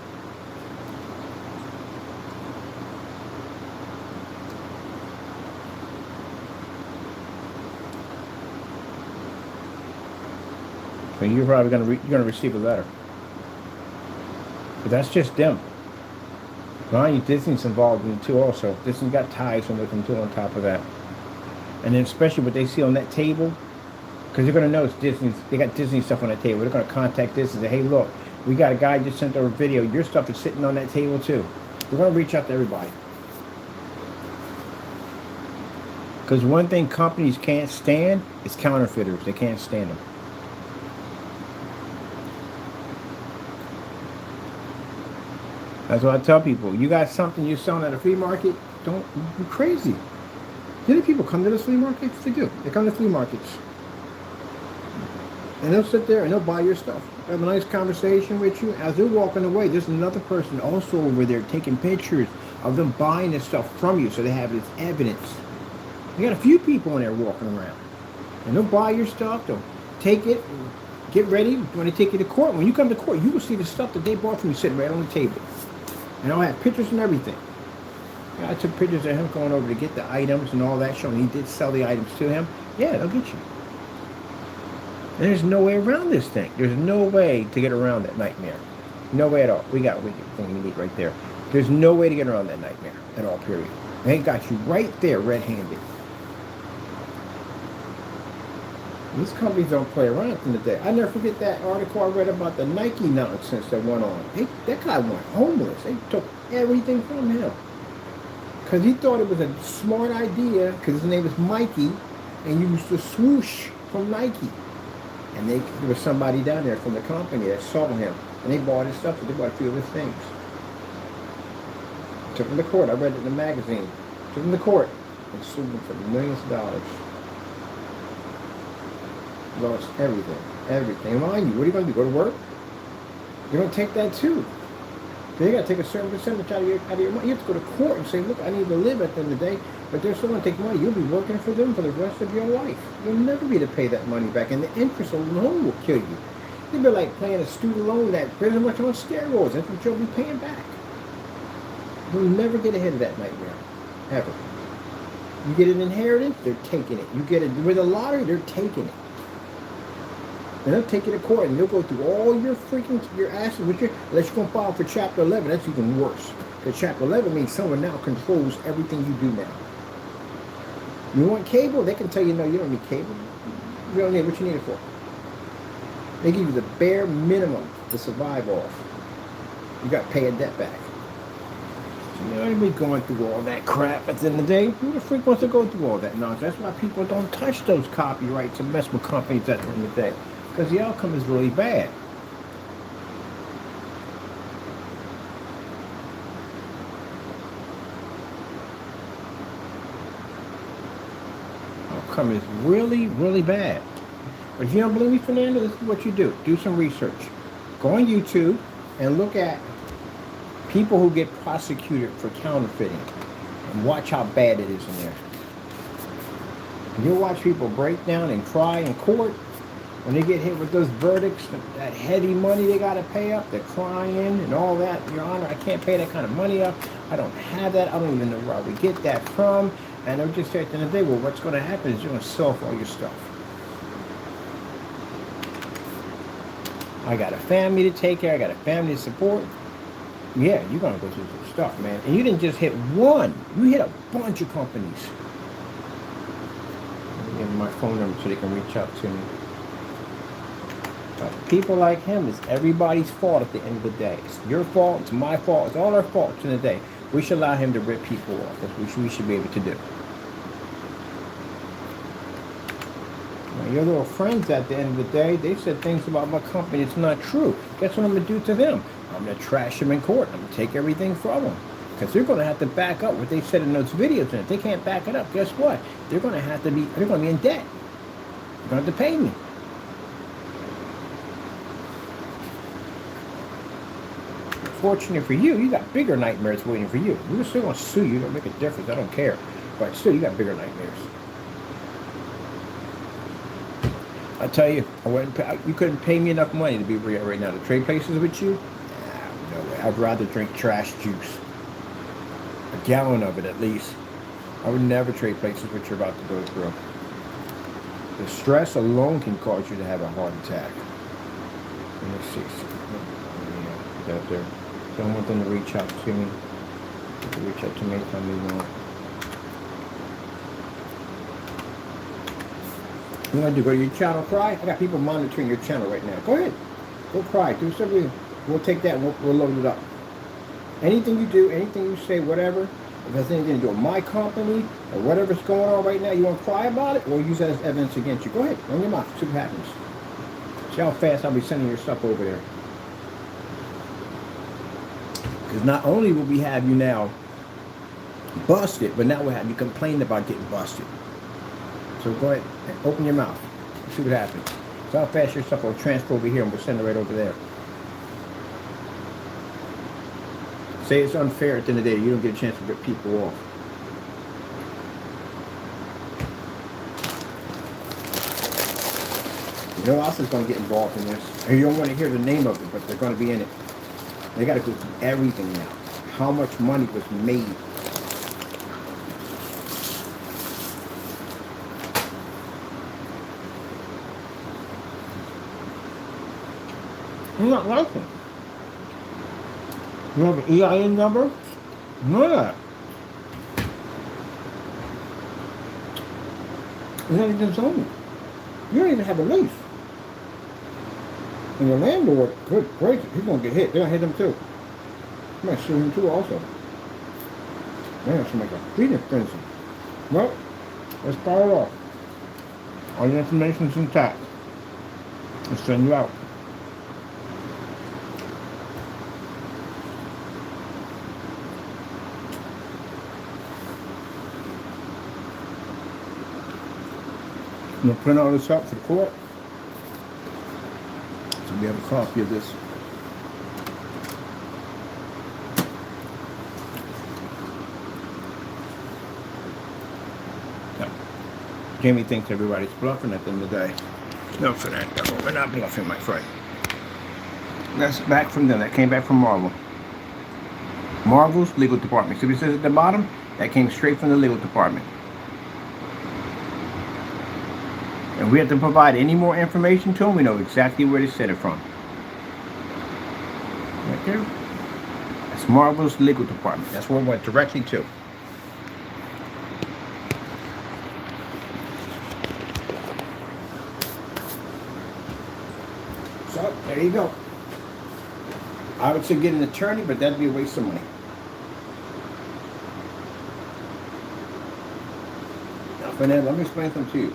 So you're probably gonna receive a letter. But that's just them. Mind you, Disney's involved in it too also. Disney got ties with them too on top of that. And then especially what they see on that table, because they're going to notice they got Disney stuff on that table. They're going to contact this and say, hey, look, we got a guy just sent over a video. Your stuff is sitting on that table too. We're going to reach out to everybody. Because one thing companies can't stand is counterfeiters. They can't stand them. That's what I tell people. You got something you're selling at a flea market, don't be crazy. Do people come to the flea markets? They do. They come to flea markets. And they'll sit there and they'll buy your stuff. Have a nice conversation with you. As they're walking away, there's another person also over there taking pictures of them buying this stuff from you, so they have this evidence. You got a few people in there walking around. And they'll buy your stuff, they'll take it, get ready. When they take you to court, when you come to court, you will see the stuff that they bought from you sitting right on the table. And I'll have pictures and everything. I took pictures of him going over to get the items and all that, showing he did sell the items to him. Yeah, they'll get you. And there's no way around this thing. There's no way to get around that nightmare. No way at all. We got everything we need right there. There's no way to get around that nightmare at all, period. They got you right there, red-handed. These companies don't play around in the day. I never forget that article I read about the Nike nonsense that went on. That guy went homeless. They took everything from him. Because he thought it was a smart idea, because his name was Mikey, and used the swoosh from Nike. And there was somebody down there from the company that saw him, and they bought his stuff, but they bought a few of his things. Took him to court. I read it in the magazine. Took him to court and sued him for millions of dollars. Lost everything. Everything. Mind you, what are you going to do? Go to work? You're going to take that too. They got to take a certain percentage out of your money. You have to go to court and say, look, I need to live at the end of the day, but they're still going to take money. You'll be working for them for the rest of your life. You'll never be able to pay that money back, and the interest alone will kill you. It'd be like paying a student loan that pretty much on steroids. That's what you'll be paying back. You'll never get ahead of that nightmare, ever. You get an inheritance, they're taking it. You get it with a lottery, they're taking it. And they'll take you to court, and they'll go through all your assets with unless you're going to file for Chapter 11. That's even worse. Because Chapter 11 means someone now controls everything you do now. You want cable? They can tell you, no, you don't need cable. You don't need what you need it for. They give you the bare minimum to survive off. You got to pay a debt back. So you know, anybody going through all that crap at the end of the day? Who the freak wants to go through all that nonsense? That's why people don't touch those copyrights and mess with companies at the end of the day. Because the outcome is really bad. Outcome is really, really bad. But if you don't believe me, Fernando, this is what you do. Do some research. Go on YouTube and look at People who get prosecuted for counterfeiting, and watch how bad it is in there. You'll watch people break down and cry in court when they get hit with those verdicts, that heavy money they got to pay up, they're crying and all that. Your Honor, I can't pay that kind of money up. I don't have that. I don't even know where we get that from. And they'll just say at the end of the day, well, what's going to happen is you're going to sell off all your stuff. I got a family to take care. I got a family to support. Yeah, you're going to go through some stuff, man. And you didn't just hit one. You hit a bunch of companies. Let me give them my phone number so they can reach out to me. People like him, it's everybody's fault at the end of the day. It's your fault, it's my fault, it's all our faults in the day. We should allow him to rip people off. That's what we should be able to do. Now, your little friends at the end of the day, they said things about my company that's not true. Guess what I'm going to do to them? I'm going to trash them in court. I'm going to take everything from them. Because they're going to have to back up what they said in those videos. And if they can't back it up, guess what? They're going to be in debt. They're going to have to pay me. Fortunate for you, you got bigger nightmares waiting for you. We're still going to sue you. Don't make a difference. I don't care. But still, you got bigger nightmares. I tell you, you couldn't pay me enough money to be real right now. To trade places with you? Nah, no way. I'd rather drink trash juice. A gallon of it at least. I would never trade places what you're about to go through. The stress alone can cause you to have a heart attack. Let me see. Put that there. So I want them to reach out to me. Reach out to me anytime they want. You want to go to your channel, cry? I got people monitoring your channel right now. Go ahead. Go cry. Do something. We'll take that and we'll load it up. Anything you do, anything you say, whatever, if it has anything to do with my company or whatever's going on right now, you want to cry about it or use that as evidence against you, go ahead. Run your mouth. See what happens. See how fast I'll be sending your stuff over there. Because not only will we have you now busted, but now we'll have you complain about getting busted. So go ahead, open your mouth. See what happens. So how fast your stuff will transfer over here and we'll send it right over there. Say it's unfair at the end of the day. You don't get a chance to rip people off. You know who else is going to get involved in this? And you don't want to hear the name of it, but they're going to be in it. They got to go through everything now. How much money was made? I'm not licensed. You have an EIN number? None of that. It's not even zoning. You don't even have a lease. And the landlord, good gracious, he's going to get hit. They're going to hit him too. I'm going to sue him too also. Man, that's like a feeding frenzy. Well, let's fire it off. All your information's intact. Let's send you out. I'm going to print all this out for the court. So we have a copy of this. Yeah. Jamie thinks everybody's bluffing at the end of the day. No, for that. No, we're not bluffing, my friend. That's back from them. That came back from Marvel. Marvel's legal department. See what it says at the bottom? That came straight from the legal department. And we have to provide any more information to them, we know exactly where they sent it from. Right there. That's Marvel's legal department. That's where it went directly to. So, there you go. I would say get an attorney, but that'd be a waste of money. Now, Fernando, let me explain something to you.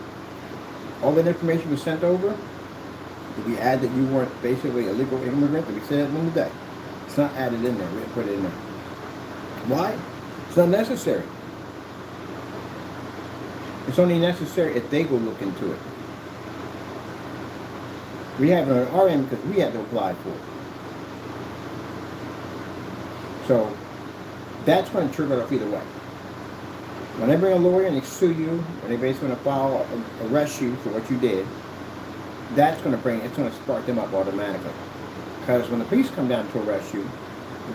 All that information was sent over. Did we add that you weren't basically a legal immigrant? Did we say that in the day? It's not added in there. We didn't put it in there. Why? It's not necessary. It's only necessary if they go look into it. We have it on our end because we had to apply for it. So that's going to trigger it off either way. When they bring a lawyer and they sue you, when they basically going to file, arrest you for what you did, that's going to it's going to spark them up automatically. Because when the police come down to arrest you,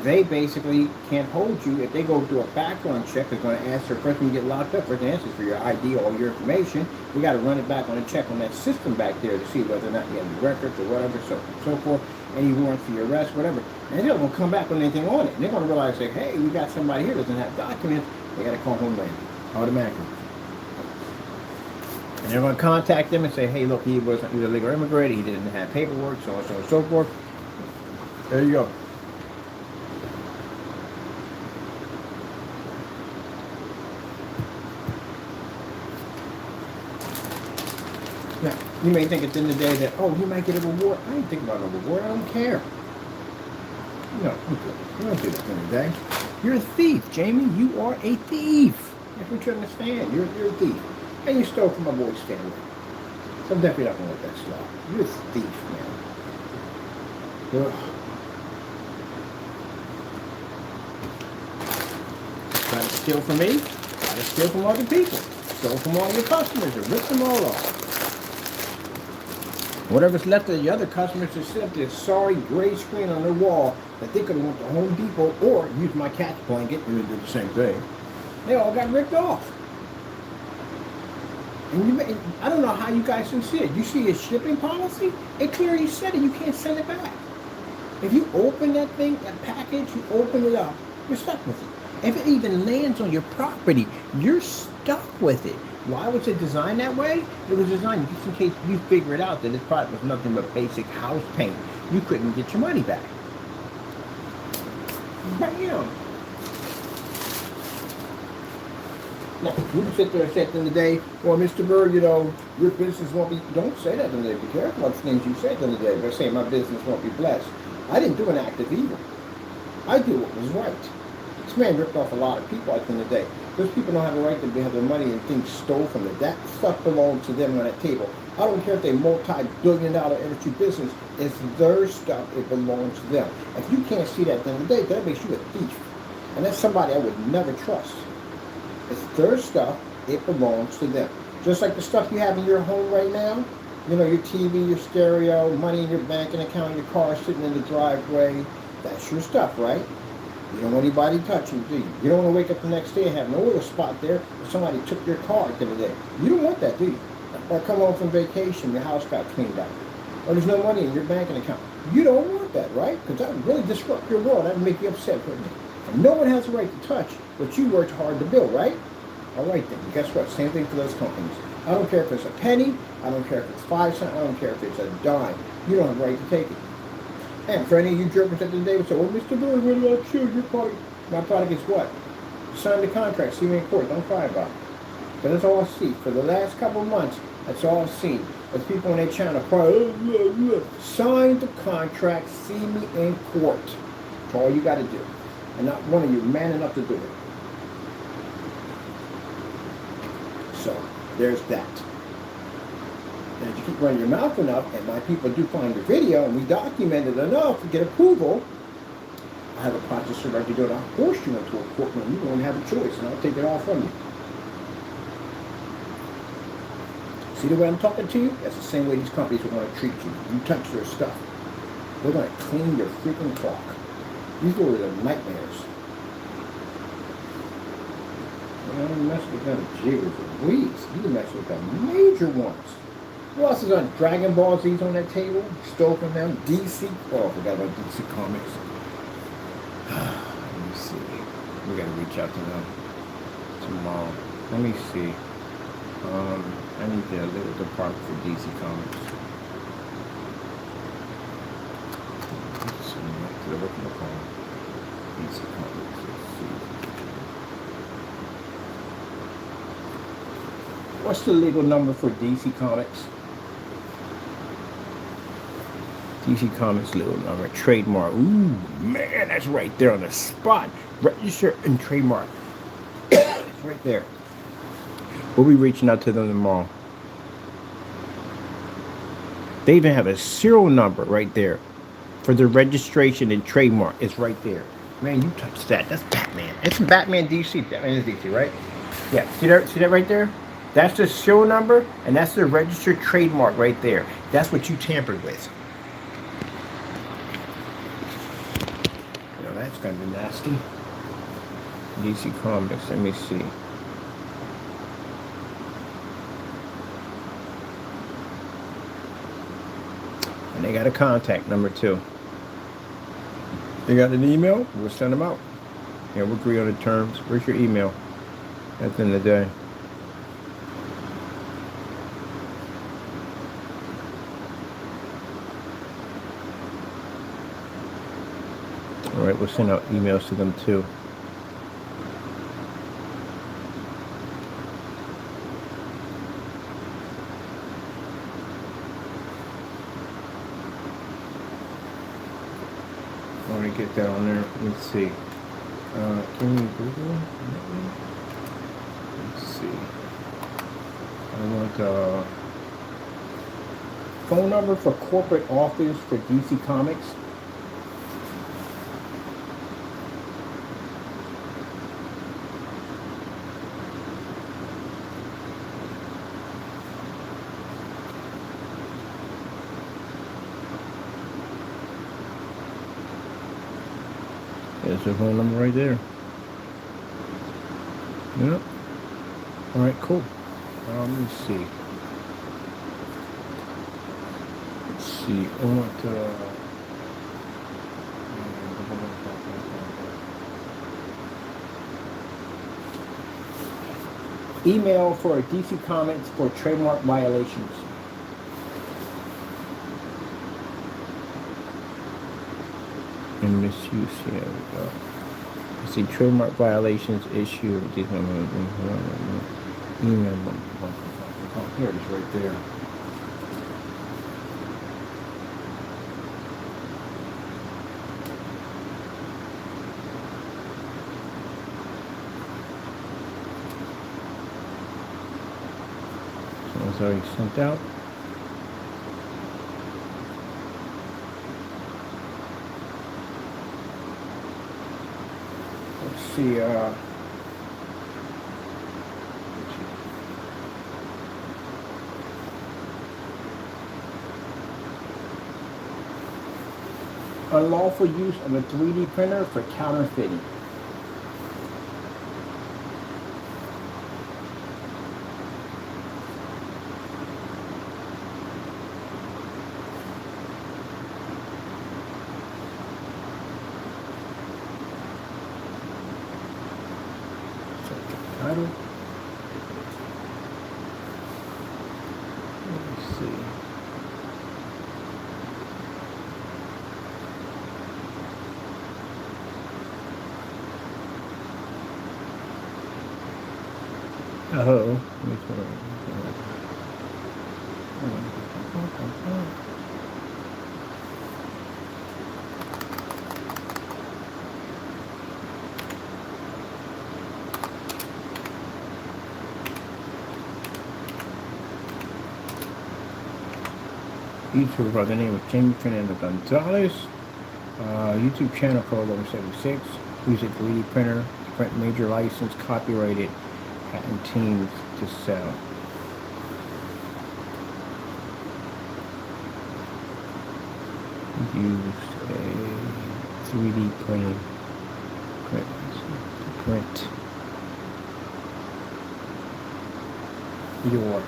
they basically can't hold you. If they go do a background check, they're going to ask for a person to get locked up. First answers for your ID, all your information. We got to run it back on a check on that system back there to see whether or not you have the records or whatever, so on and so forth, any warrants for your arrest, whatever. And they're going to come back with anything on it. And they're going to realize, like, hey, we got somebody here that doesn't have documents. They got to call Homeland automatically. And they're going to contact them and say, hey, look, he was a legal immigrant. He didn't have paperwork, so on and so forth. There you go. Now, you may think at the end of the day that, oh, he might get a reward. I ain't thinking about no reward. I don't care. No, you don't do that at the end of the day. You're a thief, Jamie. You are a thief. That's what you understand. You're a thief. And you stole from my boy Stanley. So I'm definitely not going to let that slide. You're a thief, man. Ugh. Try to steal from me. Try to steal from other people. Steal from all your customers and rip them all off. Whatever's left of the other customers to sit up this sorry gray screen on their wall that they could have went to Home Depot or used my cat's blanket and they did the same thing. They all got ripped off. And I don't know how you guys can see it. You see a shipping policy? It clearly said it. You can't send it back. If you open that thing, that package, you open it up, you're stuck with it. If it even lands on your property, you're stuck with it. Why was it designed that way? It was designed just in case you figured out that this product was nothing but basic house paint. You couldn't get your money back. But, you know. Now, you can sit there and say at the end of the day, well, Mr. Bird, you know, your business won't be, don't say that at the end of the day. Be careful of things you say at the end of the day. By saying my business won't be blessed. I didn't do an act of evil. I did what was right. This man ripped off a lot of people at the end of the day. Those people don't have a right to have their money and things stole from them. That stuff belongs to them on that table. I don't care if they're multi-billion-dollar industry business. It's their stuff. It belongs to them. If you can't see that at the end of the day, that makes you a thief. And that's somebody I would never trust. It's their stuff. It belongs to them. Just like the stuff you have in your home right now. You know, your TV, your stereo, money in your banking account, your car sitting in the driveway. That's your stuff, right? You don't want anybody touching, do you? You don't want to wake up the next day and have no little spot there where somebody took your car at the end of the day. You don't want that, do you? Or come home from vacation, your house got cleaned out. Or there's no money in your banking account. You don't want that, right? Because that would really disrupt your world. That would make you upset, wouldn't it? And no one has a right to touch what you worked hard to build, right? All right, then. Guess what? Same thing for those companies. I don't care if it's a penny. I don't care if it's 5 cents. I don't care if it's a dime. You don't have a right to take it. And for any of you jerkers at the day would say, well, Mr. Bird, what about you? Your product. My product is what? Sign the contract. See me in court. Don't cry about it. But that's all I see. For the last couple of months, that's all I've seen. There's people on their channel crying, sign the contract. See me in court. That's all you got to do. And not one of you man enough to do it. So, there's that. And if you keep running your mouth enough, and my people do find your video, and we document it enough to get approval, I have a process right to go to force you into a courtroom. You don't have a choice, and I'll take it all from you. See the way I'm talking to you? That's the same way these companies are going to treat you. You touch their stuff. They're going to clean your freaking clock. These are the nightmares. You don't mess with them jiggers and weeds. You can mess with the major ones. Who else is on Dragon Ball Z's on that table? Stole from them. DC. Oh, I forgot about DC Comics. Let me see. We gotta reach out to them tomorrow. Let me see. I need to little department for DC Comics. Let's see. They're looking upon DC Comics. Let's see. What's the legal number for DC Comics? DC Comics legal number, trademark. Ooh, man, that's right there on the spot. Register and trademark. It's right there. We'll be reaching out to them tomorrow. They even have a serial number right there for the registration and trademark. It's right there. Man, you touched that. That's Batman. It's Batman DC. Batman is DC, right? Yeah. See that right there? That's the show number, and that's the registered trademark right there. That's what you tampered with. You know, that's gonna be nasty. DC Comics. Let me see. And they got a contact number too. They got an email. We'll send them out. Yeah, we'll agree on the terms. Where's your email? At the end of the day. All right, we'll send out emails to them too. I want to get that on there. Let's see. Can you Google? Let's see. I want phone number for corporate office for DC Comics. There's the phone number right there. Yep. All right, cool. Let me see. Let's see. I want email for DC Comics for trademark violations. And misuse, here we go. See, trademark violations issue. Email. Oh, here it is right there. So it's already sent out. See, unlawful use of a 3D printer for counterfeiting. Title. Let's see. Oh. YouTuber by the name of Jamie Fernando Gonzalez. YouTube channel code 1176. Use a 3D printer to print major license, copyrighted, patent teams to sell. Used a 3D printing print your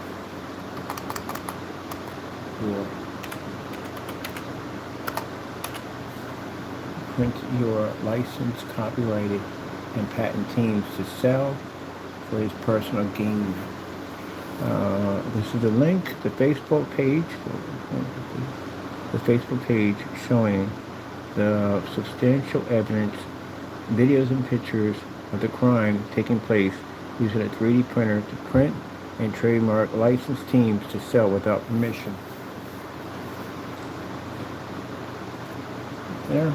print your licensed, copyrighted, and patent teams to sell for his personal gain. This is the link, the Facebook page showing the substantial evidence, videos and pictures of the crime taking place using a 3D printer to print and trademark licensed teams to sell without permission. There.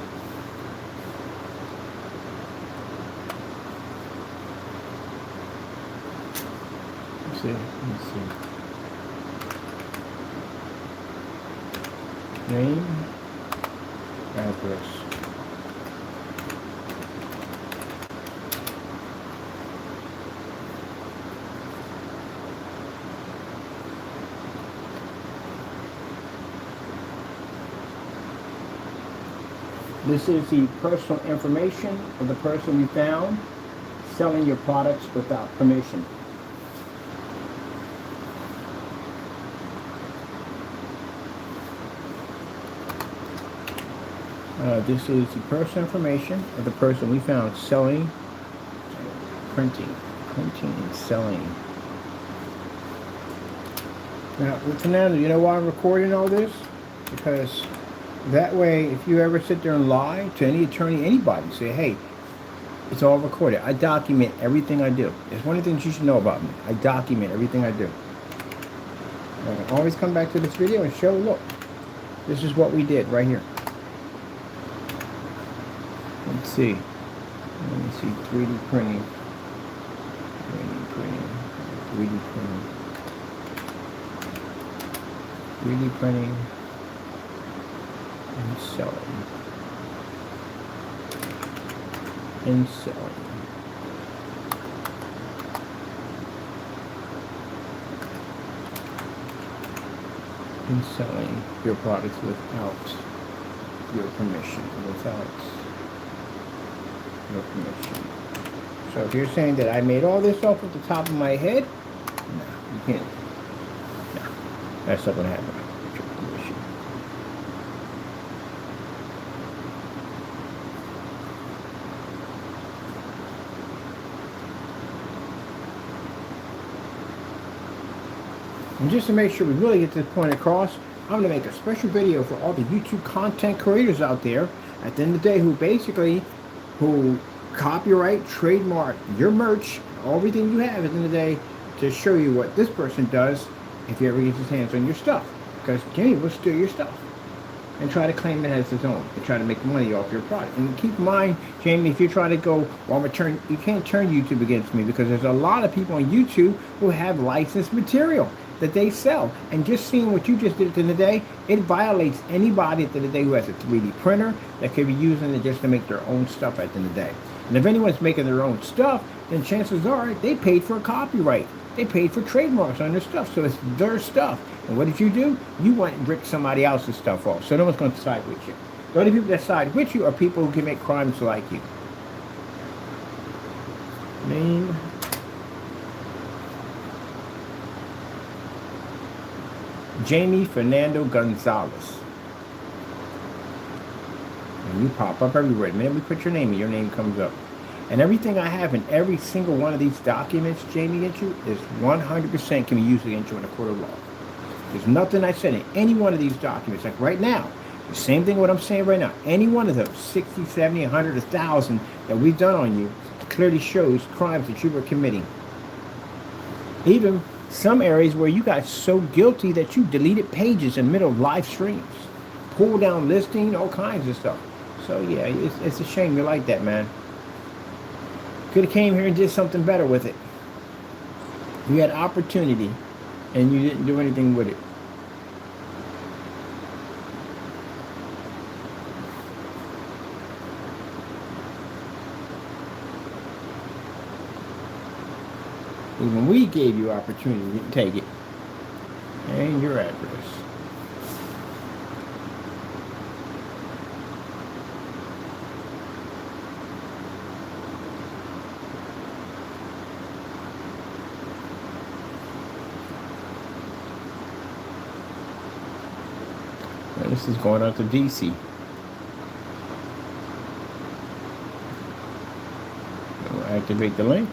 Let's see. Name, address. This is the personal information of the person we found selling your products without permission. This is the personal information of the person we found selling, printing and selling. Now, Fernando, you know why I'm recording all this? Because that way, if you ever sit there and lie to any attorney, anybody, say, hey, it's all recorded. I document everything I do. It's one of the things you should know about me. I document everything I do. I can always come back to this video and show, look, this is what we did right here. Let's see. Let me see 3D printing. 3D printing. 3D printing. 3D printing and selling. And selling. And selling your products without your permission. Without your permission. So if you're saying that I made all this off at the top of my head, no, you can't. No, that's not going to happen with your permission. And just to make sure we really get this point across, I'm going to make a special video for all the YouTube content creators out there at the end of the day who copyright, trademark your merch, everything you have at the end of the day, to show you what this person does if he ever gets his hands on your stuff. Because Jamie will steal your stuff and try to claim it as his own and try to make money off your product. And keep in mind, Jamie, if you try to go, well, you can't turn YouTube against me, because there's a lot of people on YouTube who have licensed material that they sell. And just seeing what you just did at the end of the day, it violates anybody at the end of the day who has a 3D printer that could be using it just to make their own stuff at the end of the day. And if anyone's making their own stuff, then chances are they paid for a copyright. They paid for trademarks on their stuff, so it's their stuff. And what did you do? You went and ripped somebody else's stuff off. So no one's going to side with you. The only people that side with you are people who commit crimes like you. Name. Jamie Fernando Gonzalez. And you pop up everywhere. The minute we put your name comes up. And everything I have in every single one of these documents, Jamie, against you, is 100% can be used against you in a court of law. There's nothing I said in any one of these documents. Like right now, the same thing what I'm saying right now. Any one of those, 60, 70, 100, 1,000 that we've done on you, clearly shows crimes that you were committing. Even some areas where you got so guilty that you deleted pages in the middle of live streams, pulled down listing, all kinds of stuff. So yeah, it's a shame you're like that, man. Could have came here and did something better with it. You had opportunity and you didn't do anything with it. Even we gave you opportunity, you didn't take it. And your address. Now this is going out to DC. We'll activate the link.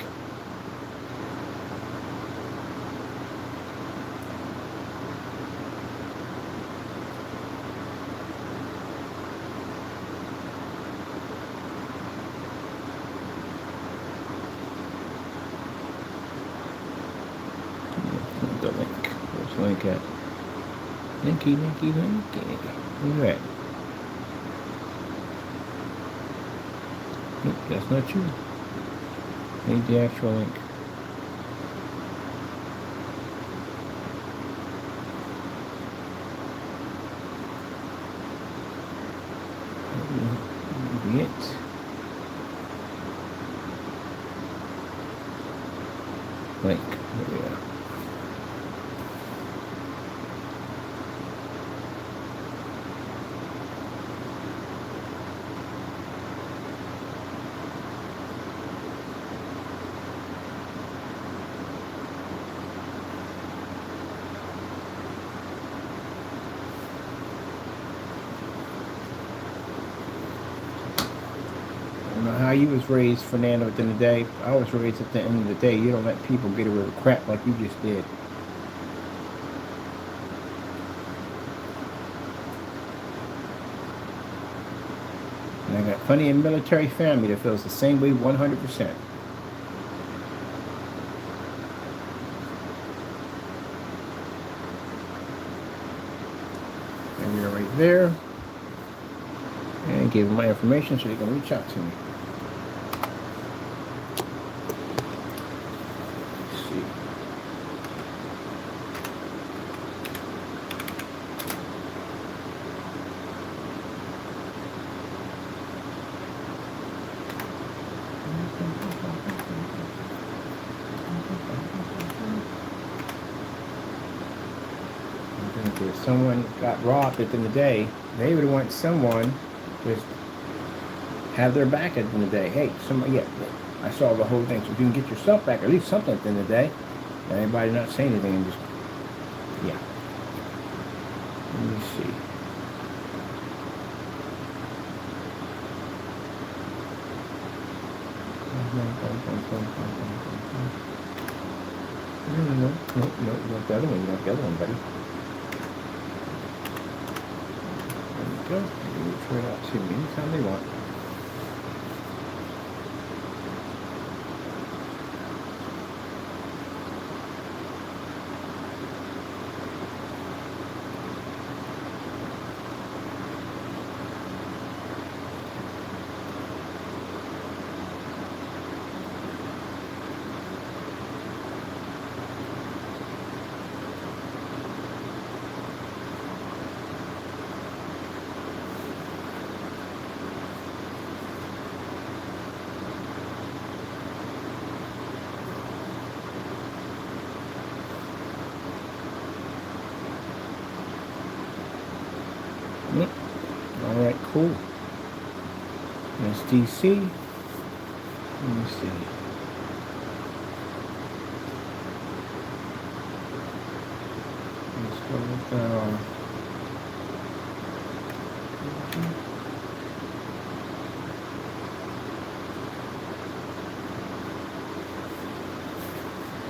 The link. Where's the link at? Linky. Where's that? Nope, that's not you. Need the actual link. It. Link. There we are. know how you was raised, Fernando, at the end of the day. I was raised at the end of the day. You don't let people get away with crap like you just did. And I got plenty of military family that feels the same way 100%. And you're right there. And give them my information so they can reach out to me. Let's see. If someone got robbed at the end of the day, they would want someone to have their back at the end of the day. Hey, somebody, yeah, I saw the whole thing. So if you can get yourself back, or at least something at the end of the day, everybody not saying anything and just, yeah. Let me see. No, you want the other one. You want the other one, buddy. There you go. You can try it out to me anytime they want. Yep. All right, cool. That's DC. Let me see. Let's go with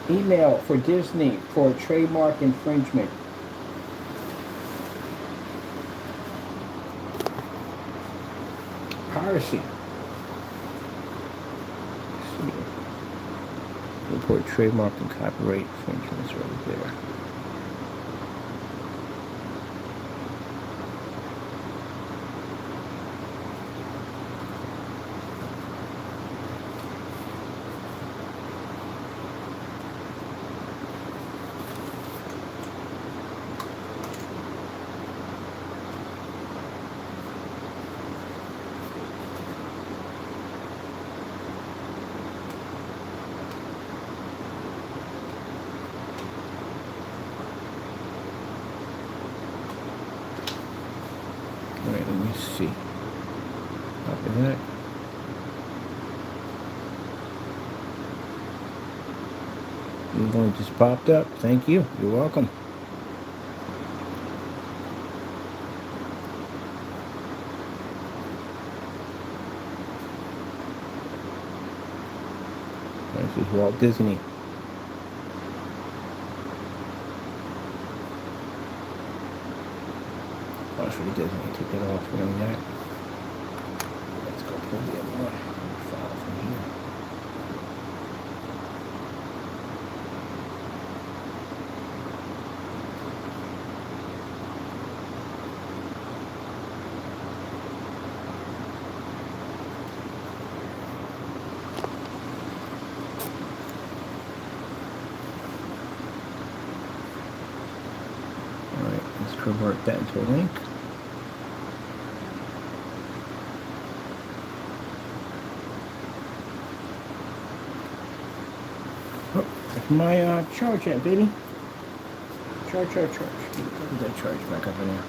email for Disney for trademark infringement. Piracy. Report trademark and copyright infringements right there. Alright, let me see. Copy that. Your one just popped up. Thank you. You're welcome. This is Walt Disney. Oh, for the Disney. Take that off. We don't need that. Let's go pull the other one. File from here. Alright, let's convert that into a link. My charge at, baby. Charge. Put that charge back up in there.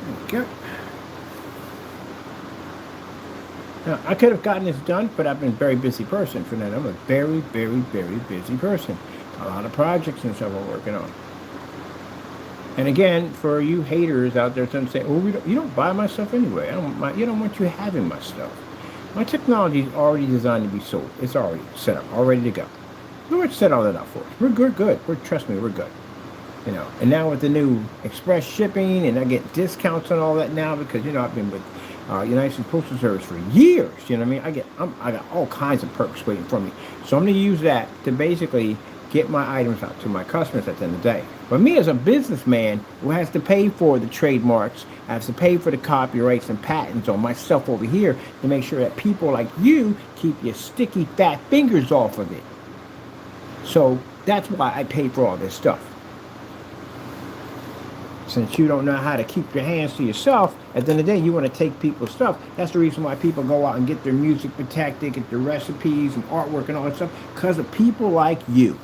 There we go. Now, I could have gotten this done, but I've been a very busy person for that. I'm a very, very, very busy person. A lot of projects and stuff I'm working on. And again, for you haters out there, some say, "Oh, you don't buy my stuff anyway. You don't want you having my stuff." My technology is already designed to be sold. It's already set up, all ready to go. Lord set all that up for us. We're good. Trust me, we're good. And now with the new express shipping, and I get discounts on all that now because I've been with United States Postal Service for years. You know what I mean? I got all kinds of perks waiting for me. So I'm going to use that to basically get my items out to my customers at the end of the day. But me as a businessman who has to pay for the trademarks, has to pay for the copyrights and patents on myself over here to make sure that people like you keep your sticky fat fingers off of it. So that's why I pay for all this stuff. Since you don't know how to keep your hands to yourself, at the end of the day, you want to take people's stuff. That's the reason why people go out and get their music protected, get their recipes and artwork and all that stuff, because of people like you.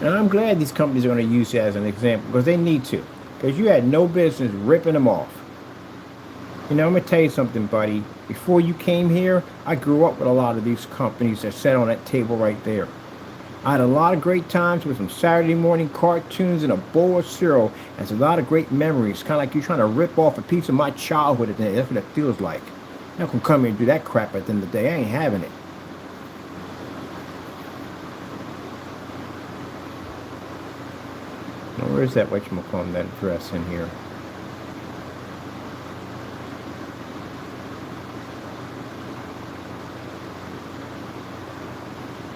And I'm glad these companies are going to use it as an example, because they need to. Because you had no business ripping them off. I'm going to tell you something, buddy. Before you came here, I grew up with a lot of these companies that sat on that table right there. I had a lot of great times with some Saturday morning cartoons and a bowl of cereal. And it's a lot of great memories. Kind of like you're trying to rip off a piece of my childhood at the end. That's what it feels like. You're not going to come here and do that crap at the end of the day. I ain't having it. Now, where's that whatchamacallit, that address in here?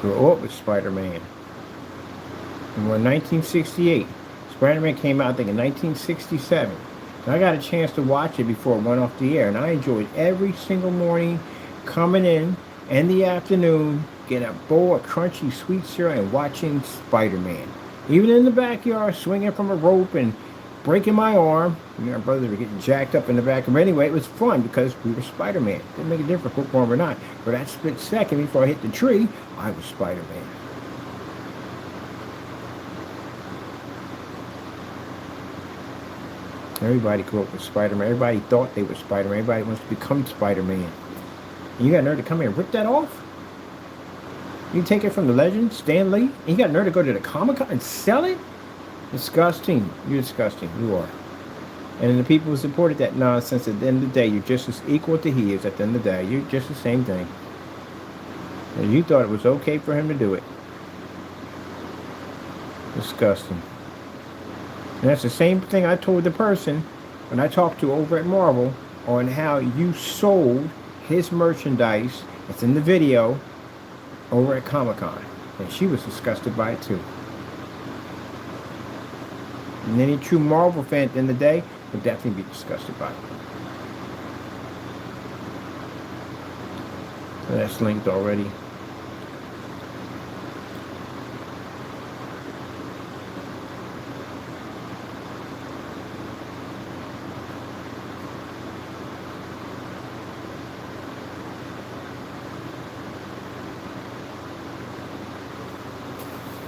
Grew up with Spider-Man. And when 1968, Spider-Man came out, I think in 1967. And I got a chance to watch it before it went off the air. And I enjoyed every single morning coming in the afternoon, getting a bowl of crunchy sweet cereal and watching Spider-Man. Even in the backyard, swinging from a rope and breaking my arm. My brothers were getting jacked up in the back. But anyway, it was fun because we were Spider-Man. Didn't make a difference, hookworm or not. For that split second before I hit the tree, I was Spider-Man. Everybody grew up with Spider-Man. Everybody thought they were Spider-Man. Everybody wants to become Spider-Man. And you got a nerve to come here and rip that off? You take it from the legend, Stan Lee, and you got a nerve to go to the Comic-Con and sell it? Disgusting. You're disgusting. You are. And then the people who supported that nonsense, at the end of the day, you're just as equal to he is at the end of the day. You're just the same thing. And you thought it was okay for him to do it. Disgusting. And that's the same thing I told the person when I talked to over at Marvel on how you sold his merchandise. It's in the video over at Comic-Con. And she was disgusted by it too. And any true Marvel fan at the end of the day would definitely be disgusted by it. So that's linked already.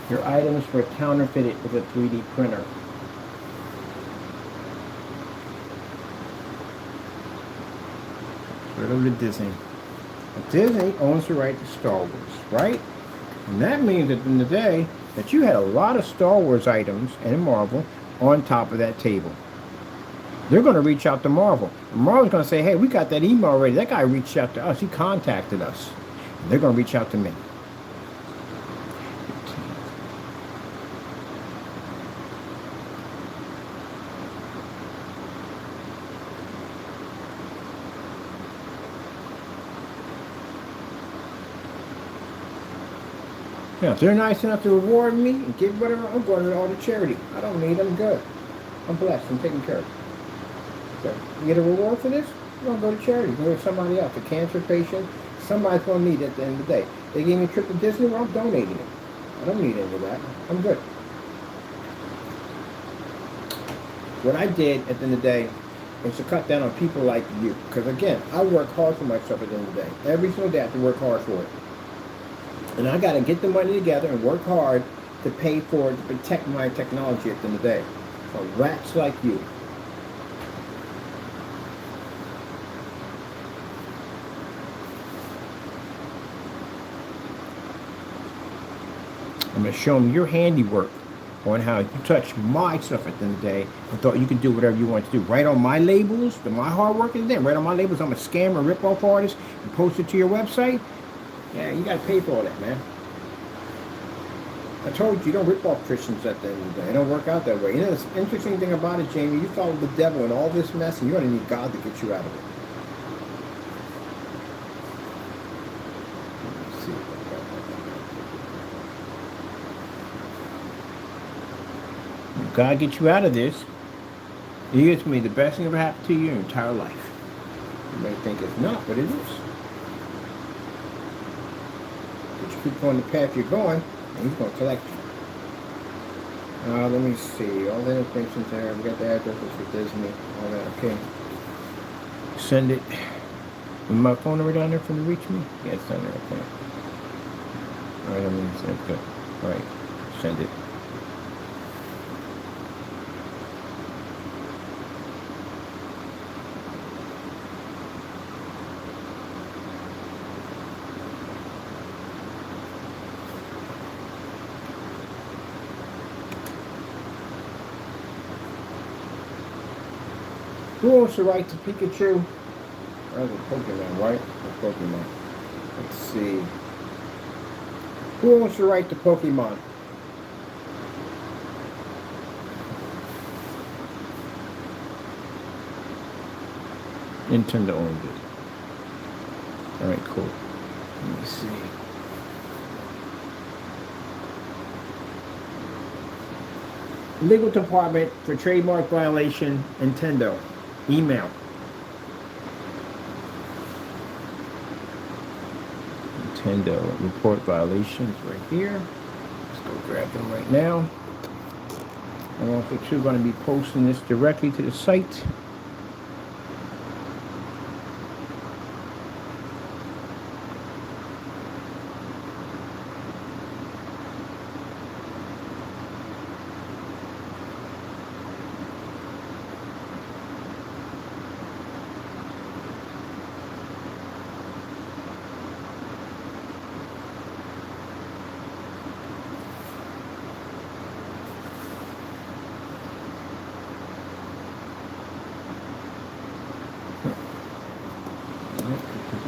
Your items were counterfeited with a 3D printer. Right over to Disney. Disney owns the right to Star Wars, right? And that means that in the day that you had a lot of Star Wars items and Marvel on top of that table. They're going to reach out to Marvel. And Marvel's going to say, hey, we got that email already. That guy reached out to us. He contacted us. And they're going to reach out to me. Now, if they're nice enough to reward me and give whatever, I'm going to all the charity. I don't need them. Good. I'm blessed. I'm taken care of. So, you get a reward for this? You're going to go to charity. Go to somebody else, a cancer patient. Somebody's going to need it at the end of the day. They gave me a trip to Disney, well, I'm donating it. I don't need any of that. I'm good. What I did at the end of the day is to cut down on people like you. Because, again, I work hard for myself at the end of the day. Every single day I have to work hard for it. And I got to get the money together and work hard to pay for it, to protect my technology at the end of the day. For rats like you. I'm going to show them your handiwork. on how you touched my stuff at the end of the day and thought you could do whatever you want to do. Write on my labels, my hard work is there. Write on my labels, I'm a scam or rip-off artist, and post it to your website. Yeah, you got to pay for all that, man. I told you, don't rip off Christians at the end of the day. It don't work out that way. You know, the interesting thing about it, Jamie, you follow the devil in all this mess, and you're going to need God to get you out of it. Let's see. If God gets you out of this, it's going to be the best thing ever happened to you in your entire life. You may think it's not, but it is. But you keep going the path you're going, and he's going to collect you. Let me see. All the information's there. We got the addresses for Disney. All that. Okay. Send it. Is my phone number down there for you to reach me? Yeah, it's down there. Okay. All right. I'm going to send it. Good. All right. Send it. Who owns the right to Pikachu? That's a Pokemon, right? A Pokemon. Let's see. Who owns the right to Pokemon? Nintendo owns it. Alright, cool. Let me see. Legal department for trademark violation, Nintendo. Email. Nintendo report violations right here. Let's go grab them right now. I'm also too going to be posting this directly to the site.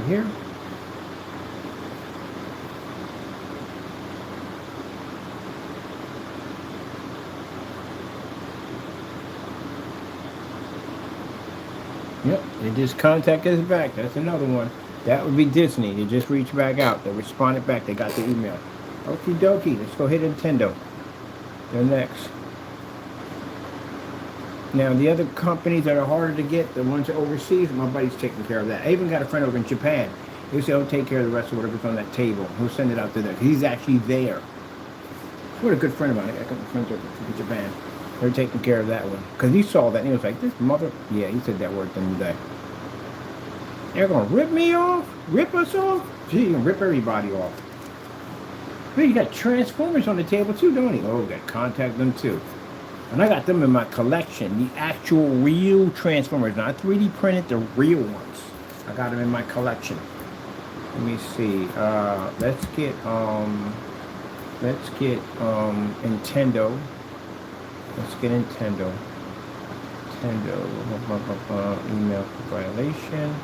Here. Yep, they just contacted us back. That's another one. That would be Disney. They just reached back out. They responded back. They got the email. Okie dokie. Let's go hit Nintendo. They're next. Now, the other companies that are harder to get, the ones that overseas, my buddy's taking care of that. I even got a friend over in Japan. He'll say, he'll take care of the rest of whatever's on that table. He'll send it out to them. He's actually there. What a good friend of mine. I got a couple friends over in Japan. They're taking care of that one. Because he saw that and he was like, this mother... Yeah, he said that word the other day. They're going to rip me off? Rip us off? Gee, you can rip everybody off. Hey, you got Transformers on the table too, don't you? Oh, got to contact them too. And I got them in my collection. The actual real Transformers. Not 3D printed, the real ones. I got them in my collection. Let me see. Let's get Nintendo. Let's get Nintendo. Email for violation.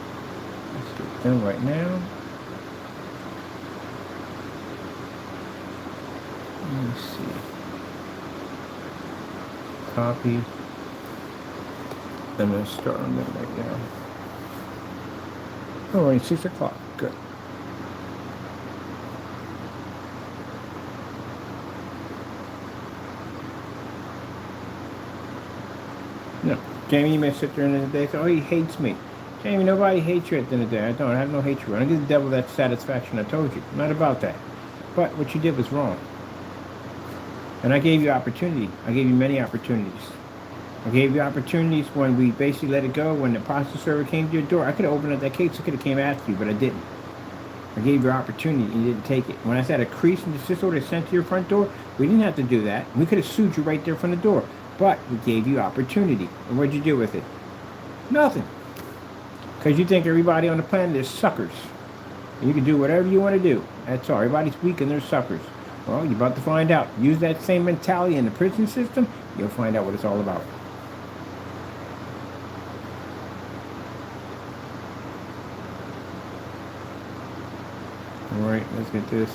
Let's get them right now. Let me see. Copy. I'm going to start on that right now. Oh, it's 6 o'clock. Good. No. Jamie, you may sit there in the day and say, oh, he hates me. Jamie, nobody hates you at the end of the day. I don't. I have no hatred. I don't give the devil that satisfaction. I told you. I'm not about that. But what you did was wrong. And I gave you opportunity. I gave you many opportunities. I gave you opportunities when we basically let it go, when the postal server came to your door. I could have opened up that case. I could have came after you, but I didn't. I gave you opportunity and you didn't take it. When I said a crease and desist order sent to your front door, we didn't have to do that. We could have sued you right there from the door. But we gave you opportunity. And what'd you do with it? Nothing. Because you think everybody on the planet is suckers. And you can do whatever you want to do. That's all. Everybody's weak and they're suckers. Well, you're about to find out. Use that same mentality in the prison system, you'll find out what it's all about. All right, let's get this.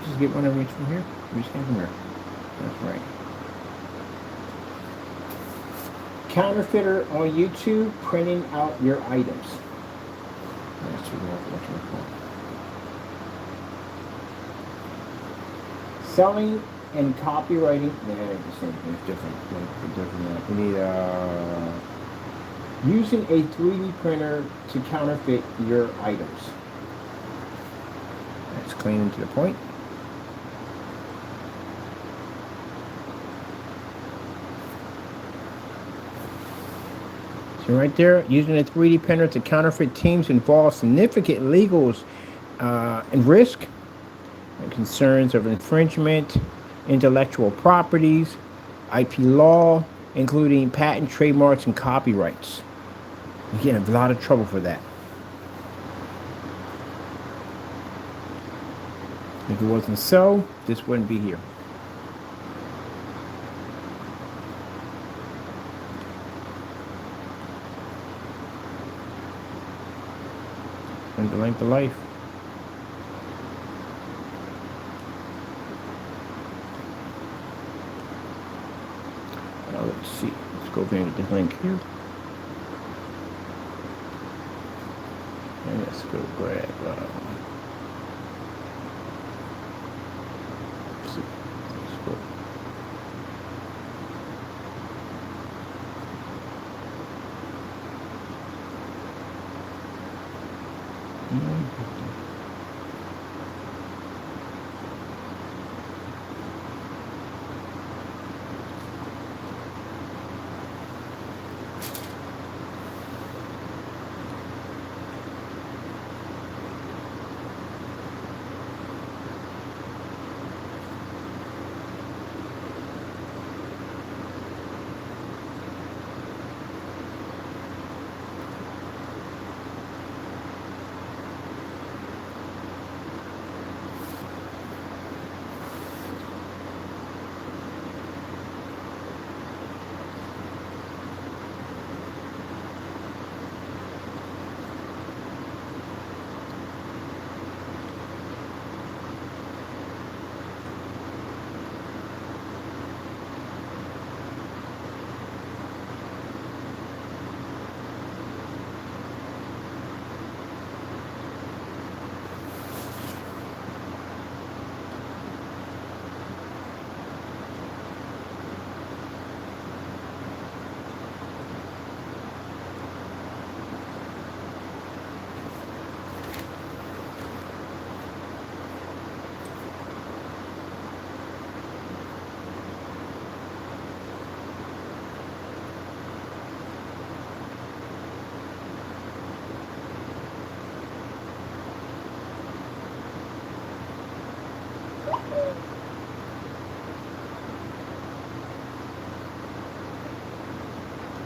Just get one of each from here. We just came from here. That's right. Counterfeiter on YouTube printing out your items. That's what we're called. Selling and copywriting. Yeah, the same thing. It's different. We need using a 3D printer to counterfeit your items. That's clean and to the point. So right there, using a 3D printer to counterfeit teams involves significant legals and risk and concerns of infringement, intellectual properties, IP law, including patent, trademarks, and copyrights. You get in a lot of trouble for that. If it wasn't so, this wouldn't be here. And the length of life. Now let's see. Let's go over and get the link here. And let's go grab. Let's go.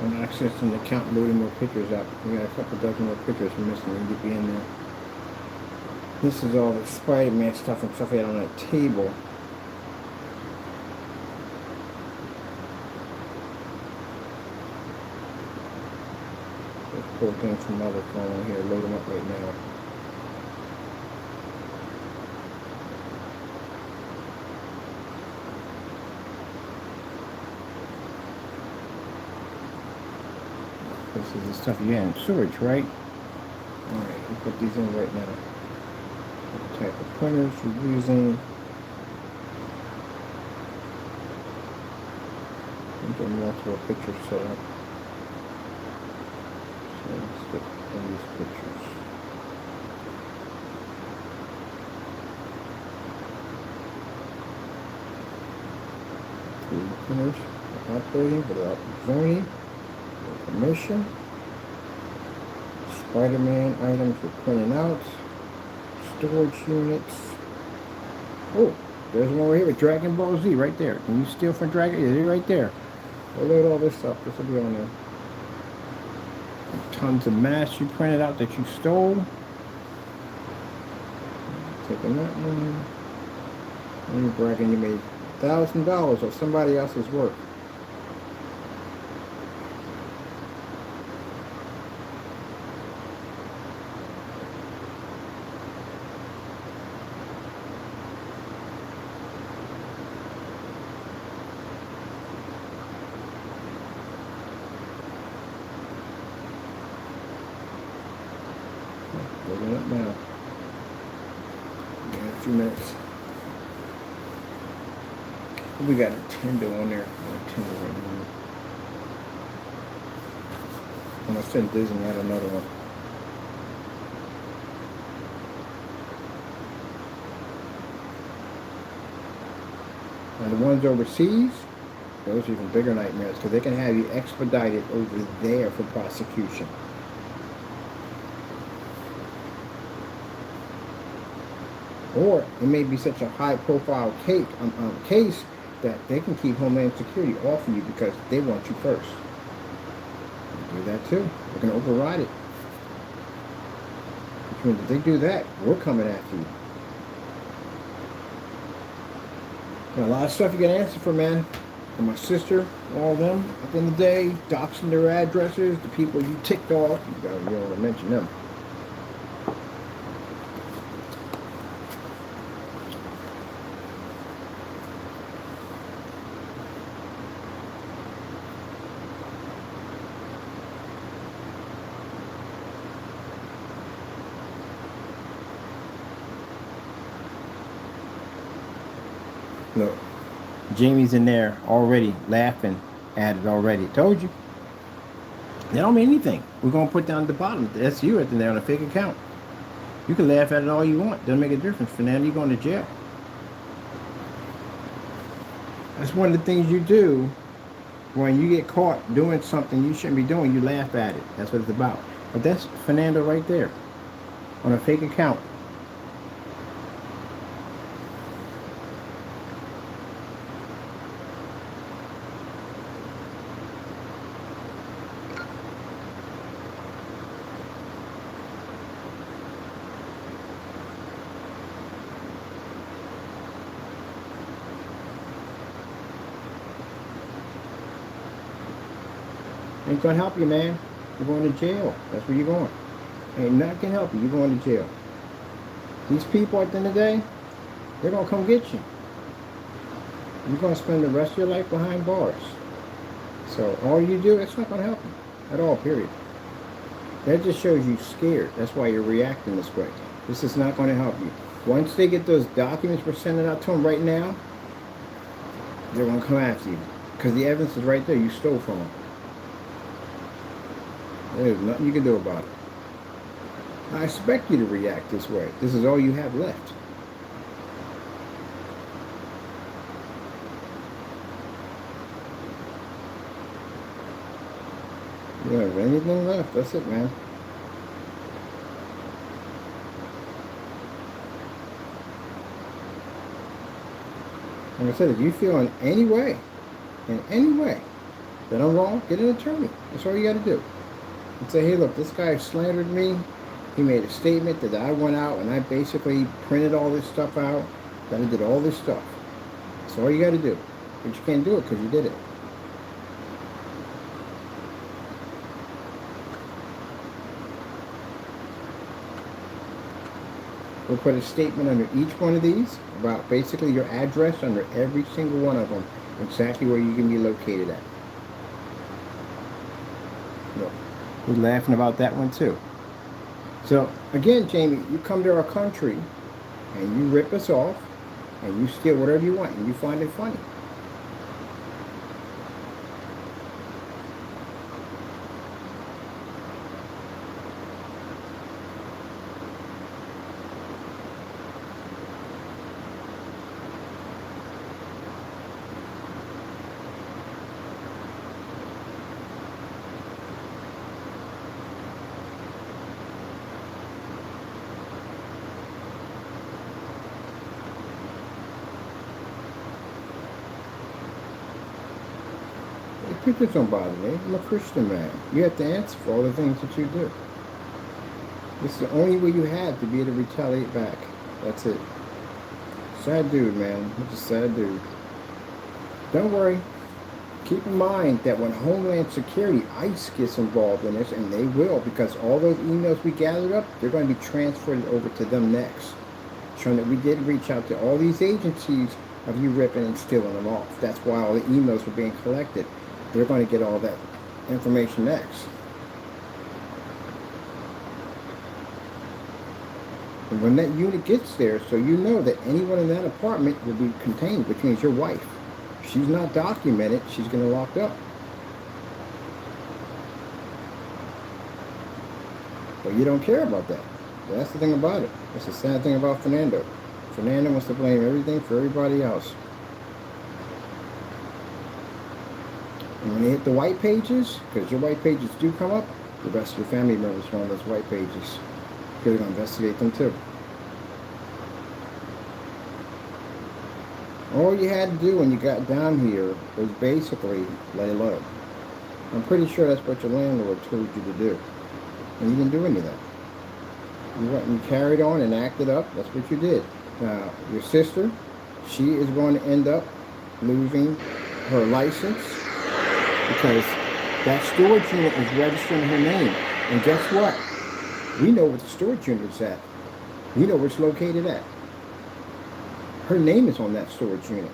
I'm accessing the account, loading more pictures up. We got a couple dozen more pictures we're missing. We get in there. This is all the Spider-Man stuff and stuff I had on that table. Let's pull things from other phone here, load them up right now. This is the stuff you had in storage, right? Alright, we put these in right now. What type of printers we're using. And get multiple pictures set up. So let's get all these pictures. Three printers operating without zoning. Permission. Spider-Man items we're printing out. Storage units. Oh, there's one over here with Dragon Ball Z right there. Can you steal from Dragon? Yeah, right there. We'll load all this up. This will be on there. Tons of masks you printed out that you stole. Taking that one. And you're bragging you made $1,000 of somebody else's work. Looking up now. In a few minutes. We got a Nintendo on there. Nintendo right now. I'm gonna send Disney out another one. And the ones overseas, those are even bigger nightmares because they can have you expedited over there for prosecution. Or it may be such a high-profile case that they can keep Homeland Security off of you because they want you first. They do that too. They're going to override it. Which means if they do that, we're coming after you. Got a lot of stuff you got to answer for, man. For my sister, all of them, at the end of the day, doxing their addresses, the people you ticked off, you don't want to mention them. Look, Jamie's in there already laughing at it already. Told you. That don't mean anything. We're going to put down at the bottom. That's you right there on a fake account. You can laugh at it all you want. Doesn't make a difference. For now, you're going to jail. That's one of the things you do when you get caught doing something you shouldn't be doing. You laugh at it. That's what it's about. But that's Fernando right there on a fake account. Ain't gonna help you, man. You're going to jail. That's where you're going. Ain't nothing can help you. You're going to jail. These people at the end of the day, they're gonna come get you. You're gonna spend the rest of your life behind bars. So all you do, it's not gonna help you at all, period. That just shows you scared. That's why you're reacting this way. This is not gonna help you. Once they get those documents we're sending out to them right now, they're gonna come after you. Because the evidence is right there. You stole from them. There's nothing you can do about it. I expect you to react this way. This is all you have left. You don't have anything left. That's it, man. Like I said, if you feel in any way, that I'm wrong, get an attorney. That's all you got to do. And say, hey, look, this guy slandered me. He made a statement that I went out and I basically printed all this stuff out, that I did all this stuff. That's all you got to do. But you can't do it because you did it. We'll put a statement under each one of these about basically your address under every single one of them, exactly where you can be located at. Look, we're laughing about that one too. So again, Jamie, you come to our country and you rip us off and you steal whatever you want and you find it funny. Pictures don't bother me. I'm a Christian man. You have to answer for all the things that you do. This is the only way you have to be able to retaliate back. That's it. Sad dude, man. He's a sad dude. Don't worry. Keep in mind that when Homeland Security, ICE gets involved in this, and they will, because all those emails we gathered up, they're going to be transferred over to them next. Showing that we did reach out to all these agencies of you ripping and stealing them off. That's why all the emails were being collected. They're going to get all that information next. And when that unit gets there, so you know that anyone in that apartment will be contained, which means your wife. If she's not documented, she's going to lock up. But you don't care about that. That's the thing about it. That's the sad thing about Fernando. Fernando wants to blame everything for everybody else. And when they hit the white pages, because your white pages do come up, the rest of your family members are on those white pages. You're going to investigate them too. All you had to do when you got down here was basically lay low. I'm pretty sure that's what your landlord told you to do. And you didn't do any of that. You went and carried on and acted up. That's what you did. Now, your sister, she is going to end up losing her license because that storage unit is registered in her name. And guess what? We know what the storage unit is at. We know where it's located at. Her name is on that storage unit.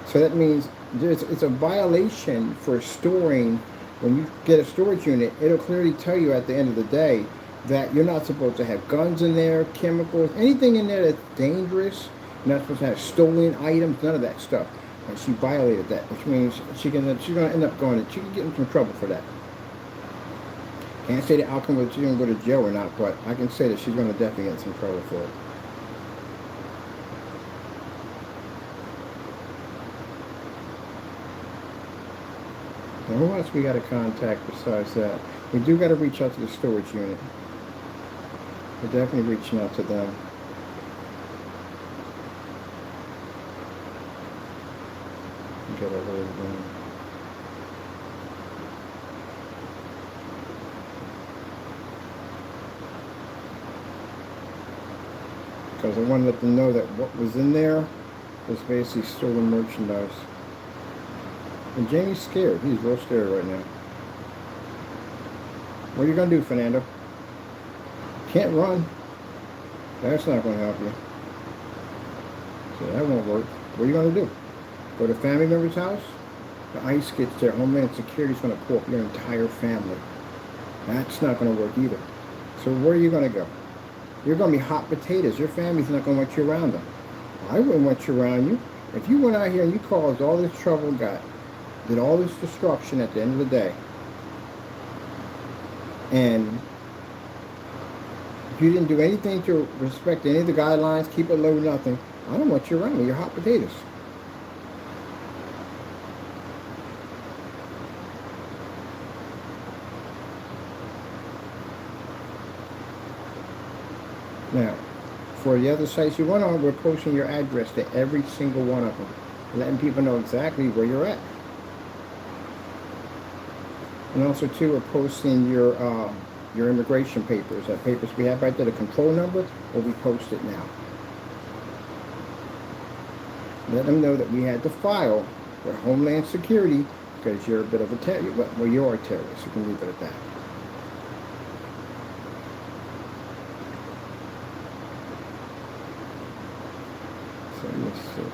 So that means it's a violation for storing. When you get a storage unit, it'll clearly tell you at the end of the day that you're not supposed to have guns in there, chemicals, anything in there that's dangerous. You're not supposed to have stolen items, none of that stuff. And she violated that, which means she's going to end up she can get in some trouble for that. Can't say the outcome whether she's going to go to jail or not, but I can say that she's going to definitely get in some trouble for it. Now, who else we got to contact besides that? We do got to reach out to the storage unit. We're definitely reaching out to them. Get a hold of them. Because I wanted to let them know that what was in there was basically stolen merchandise. And Jamie's scared. He's real scared right now. What are you going to do, Fernando? Can't run. That's not going to help you. So that won't work. What are you going to do? Go to family member's house? The ICE gets there. Homeland Security is going to pull up your entire family. That's not going to work either. So where are you going to go? You're going to be hot potatoes. Your family's not going to want you around them. I wouldn't want you around you. If you went out here and you caused all this trouble, did all this destruction at the end of the day, and if you didn't do anything to respect any of the guidelines, keep it low, nothing, I don't want you around me. You're hot potatoes. Now, for the other sites you went on, we're posting your address to every single one of them, letting people know exactly where you're at. And also, too, we're posting your immigration papers. That papers we have right there, the control number, will be posted now. Let them know that we had to file with Homeland Security because you're a bit of a terrorist. Well, you're a terrorist. You can leave it at that. So let's see.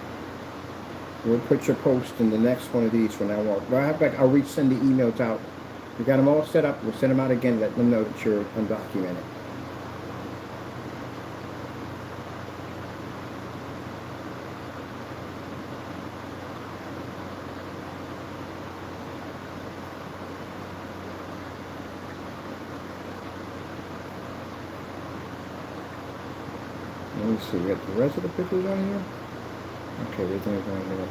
We'll put your post in the next one of these from now on. I'll resend the emails out. We got them all set up. We'll send them out again, let them know that you're undocumented. Let me see. We got the rest of the pictures on here. Okay, everything's on here.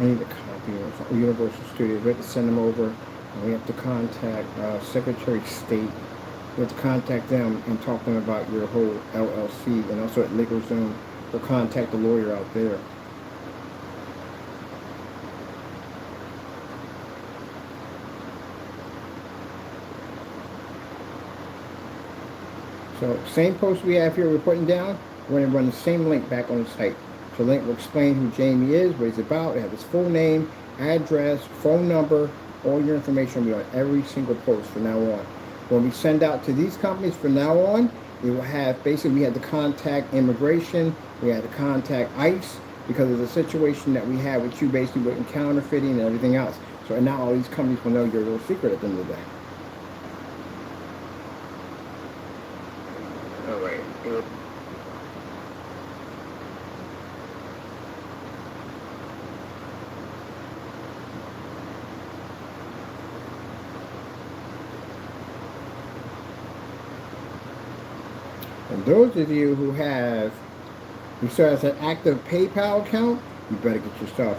I need a copy of Universal Studios. We have to send them over, and we have to contact Secretary of State You have to contact them and talk to them about your whole LLC, and also at LegalZoom, or contact the lawyer out there. So same post we have here we're putting down, we're going to run the same link back on the site. So the link will explain who Jamie is, what he's about, it has his full name, address, phone number, all your information will be on every single post from now on. When we send out to these companies from now on, it will have, basically we had to contact immigration, we had to contact ICE, because of the situation that we had with you basically with counterfeiting and everything else. So now all these companies will know your little secret at the end of the day. All right. And those of you who still have an active PayPal account, you better get yourself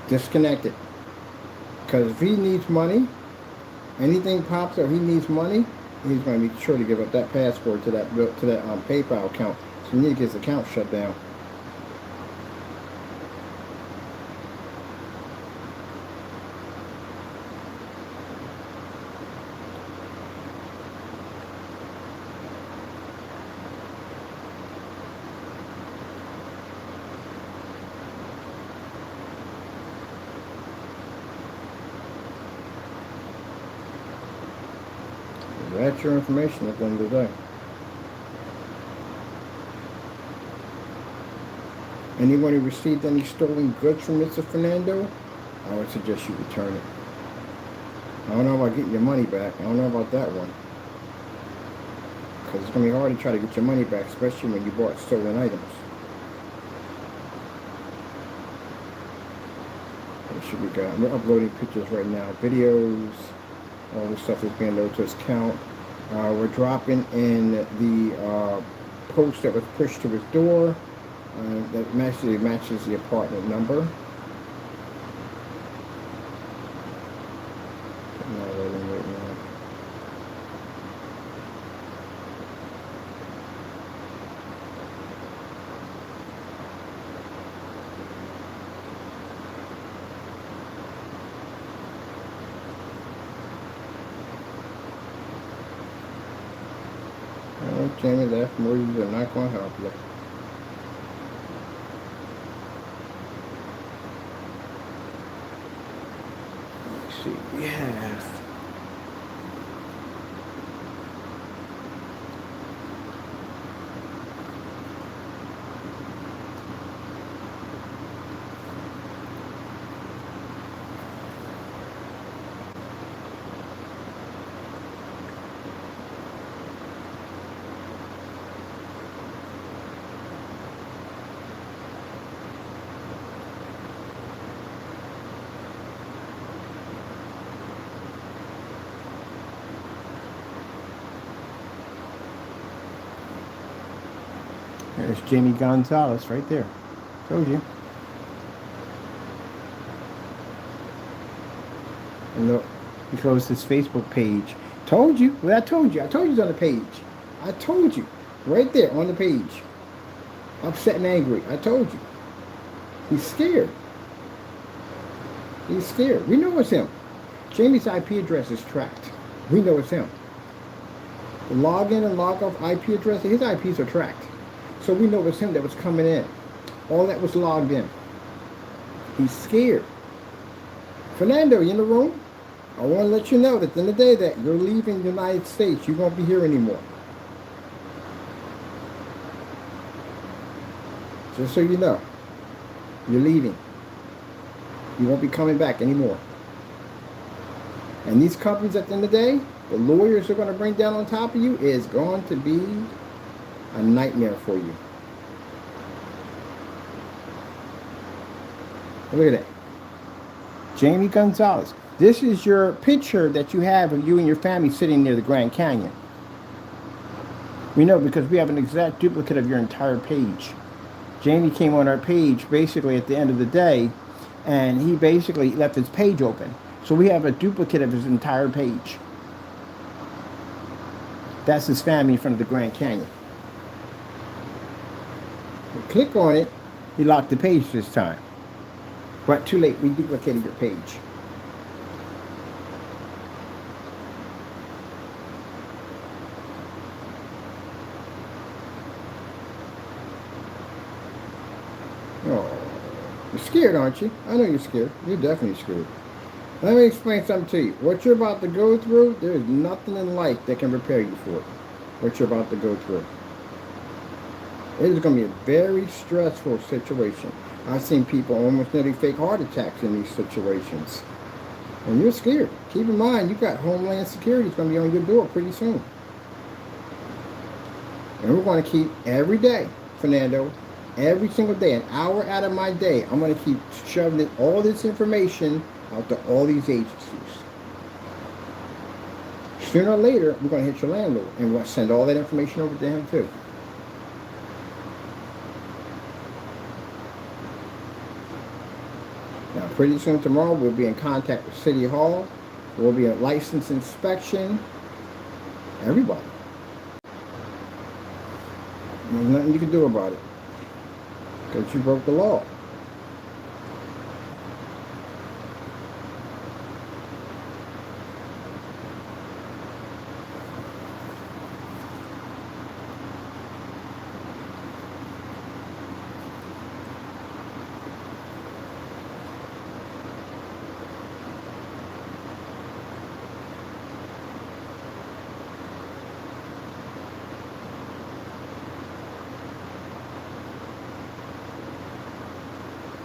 disconnected. Because if he needs money, anything pops up, he needs money, he's going to be sure to give up that password to that PayPal account. So you need to get his account shut down. That's your information at the end of the day. Anyone who received any stolen goods from Mr. Fernando, I would suggest you return it. I don't know about getting your money back. I don't know about that one. Because it's going to be hard to try to get your money back, especially when you bought stolen items. What should we got? We're uploading pictures right now, videos, all this stuff is being loaded to his account. We're dropping in the post that was pushed to his door that matches the apartment number. Jamie, that emojis are not going to help you. Let's see, we have there's Jamie Gonzalez right there. Told you. And look, he closed his Facebook page. Told you. Well, I told you. I told you it's on the page. I told you. Right there on the page. Upset and angry. I told you. He's scared. He's scared. We know it's him. Jamie's IP address is tracked. We know it's him. The login and log off IP address, his IPs are tracked. So we know it was him that was coming in. All that was logged in. He's scared. Fernando, you in the room? I want to let you know that at the end of the day that you're leaving the United States. You won't be here anymore. Just so you know. You're leaving. You won't be coming back anymore. And these companies at the end of the day, the lawyers are going to bring down on top of you is going to be a nightmare for you. Look at that. Jamie Gonzalez. This is your picture that you have of you and your family sitting near the Grand Canyon. We know because we have an exact duplicate of your entire page. Jamie came on our page basically at the end of the day, and he basically left his page open. So we have a duplicate of his entire page. That's his family in front of the Grand Canyon. You click on it, he locked the page this time. But too late, we duplicated your page. Oh, you're scared, aren't you? I know you're scared. You're definitely scared. Let me explain something to you. What you're about to go through, there is nothing in life that can prepare you for it. What you're about to go through. It is going to be a very stressful situation. I've seen people almost nearly fake heart attacks in these situations. And you're scared. Keep in mind, you got Homeland Security is going to be on your door pretty soon. And we're going to keep every day, Fernando, every single day, an hour out of my day, I'm going to keep shoving all this information out to all these agencies. Sooner or later, we're going to hit your landlord and we'll send all that information over to him too. Now, pretty soon tomorrow, we'll be in contact with City Hall. We'll be at license inspection. Everybody. There's nothing you can do about it because you broke the law.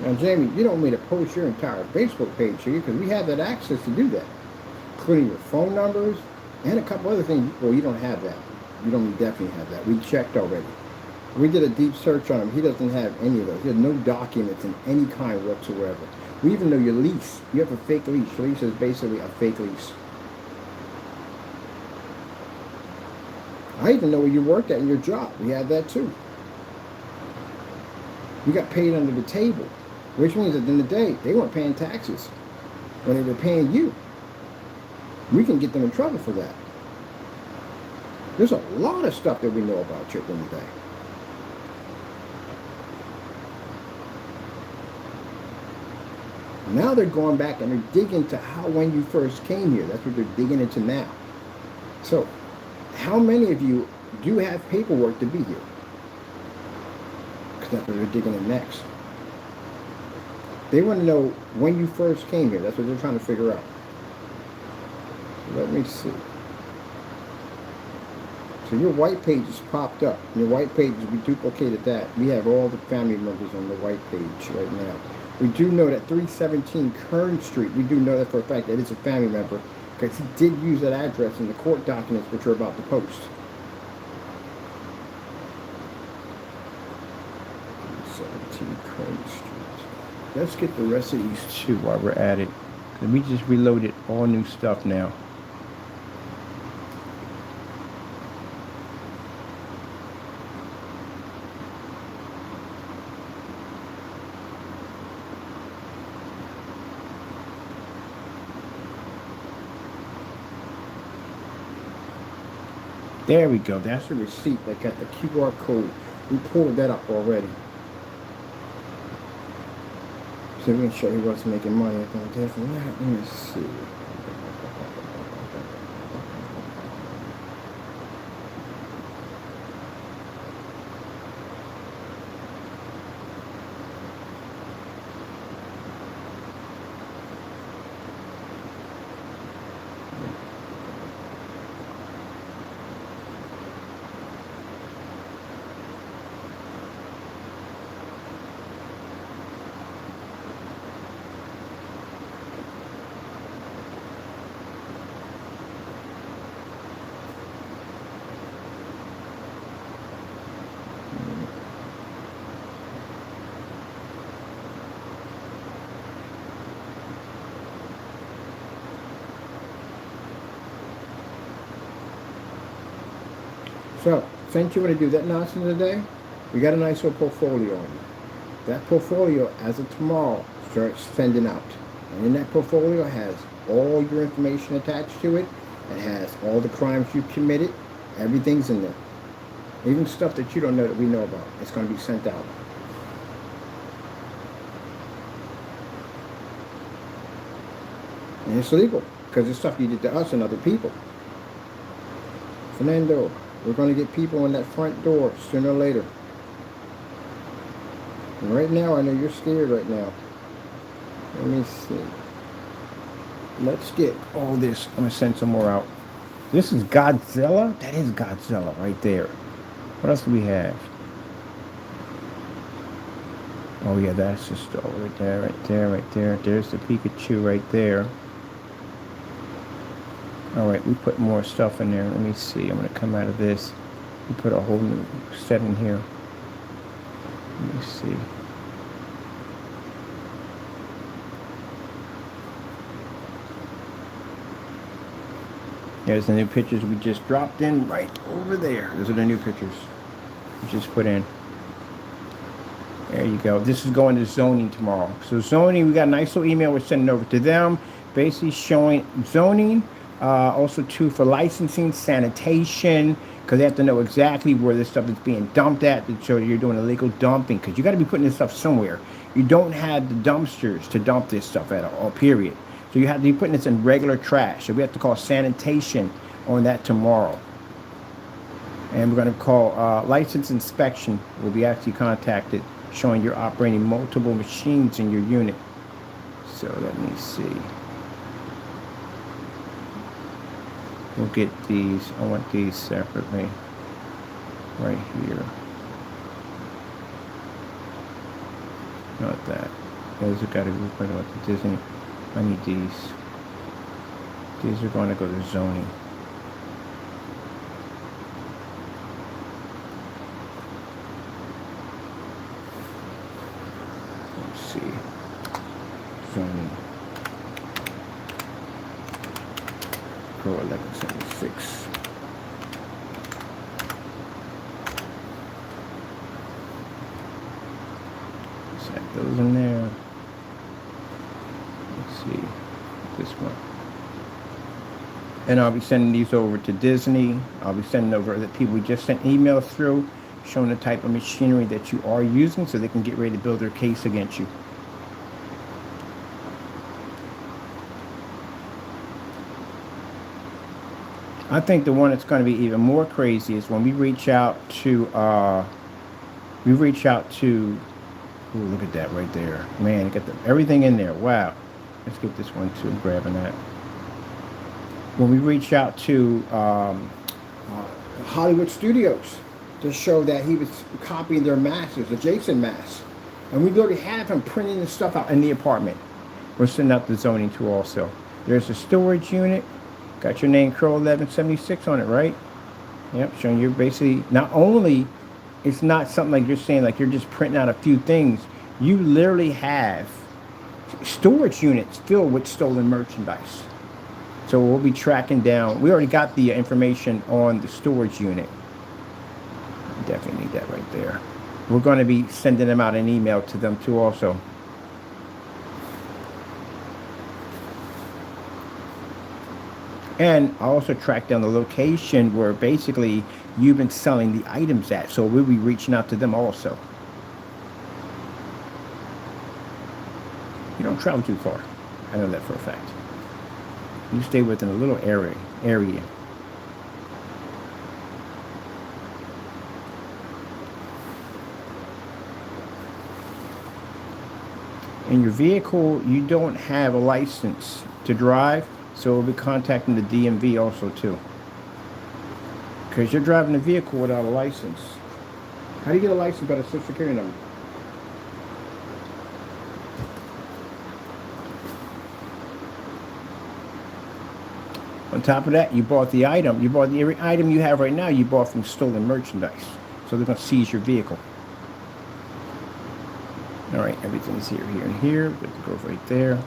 Now, Jamie, you don't need to post your entire Facebook page here because we have that access to do that, including your phone numbers and a couple other things. Well, you don't have that. You don't definitely have that. We checked already. We did a deep search on him. He doesn't have any of those. He has no documents in any kind whatsoever. We even know your lease. You have a fake lease. Your lease is basically a fake lease. I even know where you worked at in your job. We had that too. You got paid under the table. Which means at the end of the day, they weren't paying taxes when they were paying you. We can get them in trouble for that. There's a lot of stuff that we know about you at the end of the day. Now they're going back and they're digging into how when you first came here. That's what they're digging into now. So, how many of you do have paperwork to be here? Because that's what they're digging in next. They want to know when you first came here. That's what they're trying to figure out. Let me see. So your white page has popped up. Your white page, we duplicated that. We have all the family members on the white page right now. We do know that 317 Kern Street, we do know that for a fact that it's a family member because he did use that address in the court documents which we're about to post. 317 Kern Street. Let's get the rest of these two while we're at it. We just reloaded all new stuff now. There we go. That's the receipt that got the QR code. We pulled that up already. So we can show you what's making money. I think definitely. Let me see. So, since you want to do that nonsense today, we got a nice little portfolio on you. That portfolio, as of tomorrow, starts sending out. And in that portfolio has all your information attached to it. It has all the crimes you committed. Everything's in there. Even stuff that you don't know that we know about. It's going to be sent out. And it's legal because it's stuff you did to us and other people. Fernando, we're going to get people in that front door sooner or later. And right now, I know you're scared right now. Let me see. Let's get all this. I'm going to send some more out. This is Godzilla? That is Godzilla right there. What else do we have? Oh yeah, that's just right there, right there, right there. There's the Pikachu right there. Alright, we put more stuff in there. Let me see. I'm going to come out of this. We put a whole new set in here. Let me see. There's the new pictures we just dropped in right over there. Those are the new pictures we just put in. There you go. This is going to zoning tomorrow. So zoning, we got a nice little email we're sending over to them, basically showing zoning, also too for licensing, sanitation, because they have to know exactly where this stuff is being dumped at, so you're doing illegal dumping, because you got to be putting this stuff somewhere. You don't have the dumpsters to dump this stuff at all, period. So you have to be putting this in regular trash. So we have to call sanitation on that tomorrow. And we're going to call license inspection will be actually contacted, showing you're operating multiple machines in your unit. So let me see. We'll get these. I want these separately. Right here. Not that. Those have got to be put about the Disney. I need these. These are going to go to zoning. Let's see. Zoning. Pro 1176. Set those in there. Let's see. This one. And I'll be sending these over to Disney. I'll be sending over the people we just sent emails through, showing the type of machinery that you are using so they can get ready to build their case against you. I think the one that's going to be even more crazy is when we reach out to, ooh, look at that right there. Man, got everything in there. Wow. Let's get this one too, I'm grabbing that. When we reach out to Hollywood Studios to show that he was copying their masters, the Jason mask. And we literally have him printing the stuff out in the apartment. We're sending out the zoning too also. There's a storage unit. Got your name, Crow 1176 on it, right? Yep, showing you basically, not only, it's not something like you're saying, like you're just printing out a few things. You literally have storage units filled with stolen merchandise. So we'll be tracking down. We already got the information on the storage unit. Definitely need that right there. We're going to be sending them out an email to them too also. And I also tracked down the location where basically you've been selling the items at. So we'll be reaching out to them also. You don't travel too far. I know that for a fact. You stay within a little area. In your vehicle, you don't have a license to drive. So we'll be contacting the DMV also too. Because you're driving a vehicle without a license. How do you get a license without a social security number? On top of that, you bought the item. You bought every item you have right now, you bought from stolen merchandise. So they're going to seize your vehicle. All right, everything's here, here, and here. Good to go right there.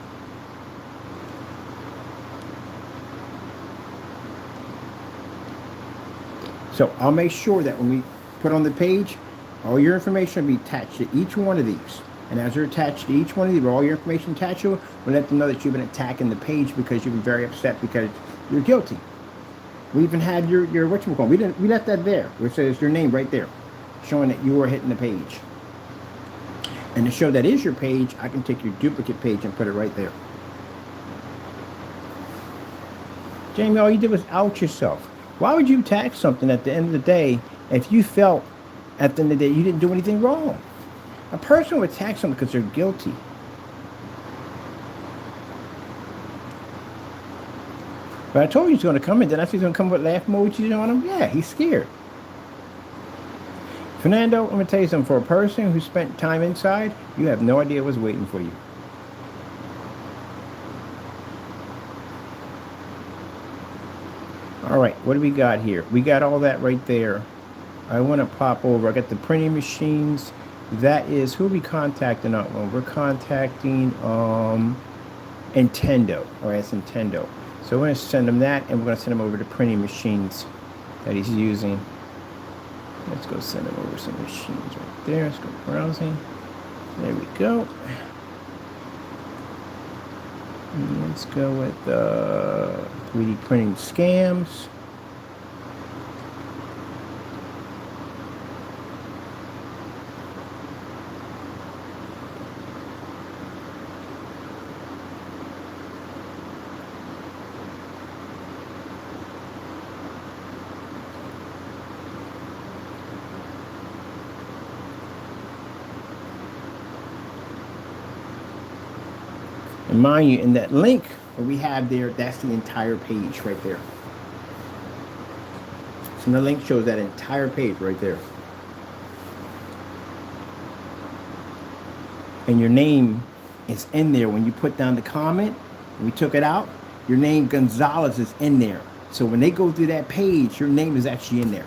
So I'll make sure that when we put on the page, all your information will be attached to each one of these. And as they're attached to each one of these, with all your information attached to it, we'll let them know that you've been attacking the page because you've been very upset because you're guilty. We even had your whatchamacallit. We left that there, where it says your name right there, showing that you were hitting the page. And to show that is your page, I can take your duplicate page and put it right there. Jamie, all you did was out yourself. Why would you tag something at the end of the day if you felt at the end of the day you didn't do anything wrong? A person would tag something because they're guilty. But I told you he's going to come in. Then I see he's going to come with laugh emojis on him. Yeah, he's scared. Fernando, I'm going to tell you something. For a person who spent time inside, you have no idea what's waiting for you. All right, what do we got here? We got all that right there. I want to pop over. I got the printing machines. That is, who are we contacting on one? We're contacting Nintendo. All right, it's Nintendo. So we're going to send him that, and we're going to send him over to printing machines that he's using. Let's go send him over some machines right there. Let's go browsing. There we go. And let's go with 3D printing scams. And mind you, in that link that we have there, that's the entire page right there. So the link shows that entire page right there. And your name is in there. When you put down the comment, we took it out, your name Gonzalez is in there. So when they go through that page, your name is actually in there.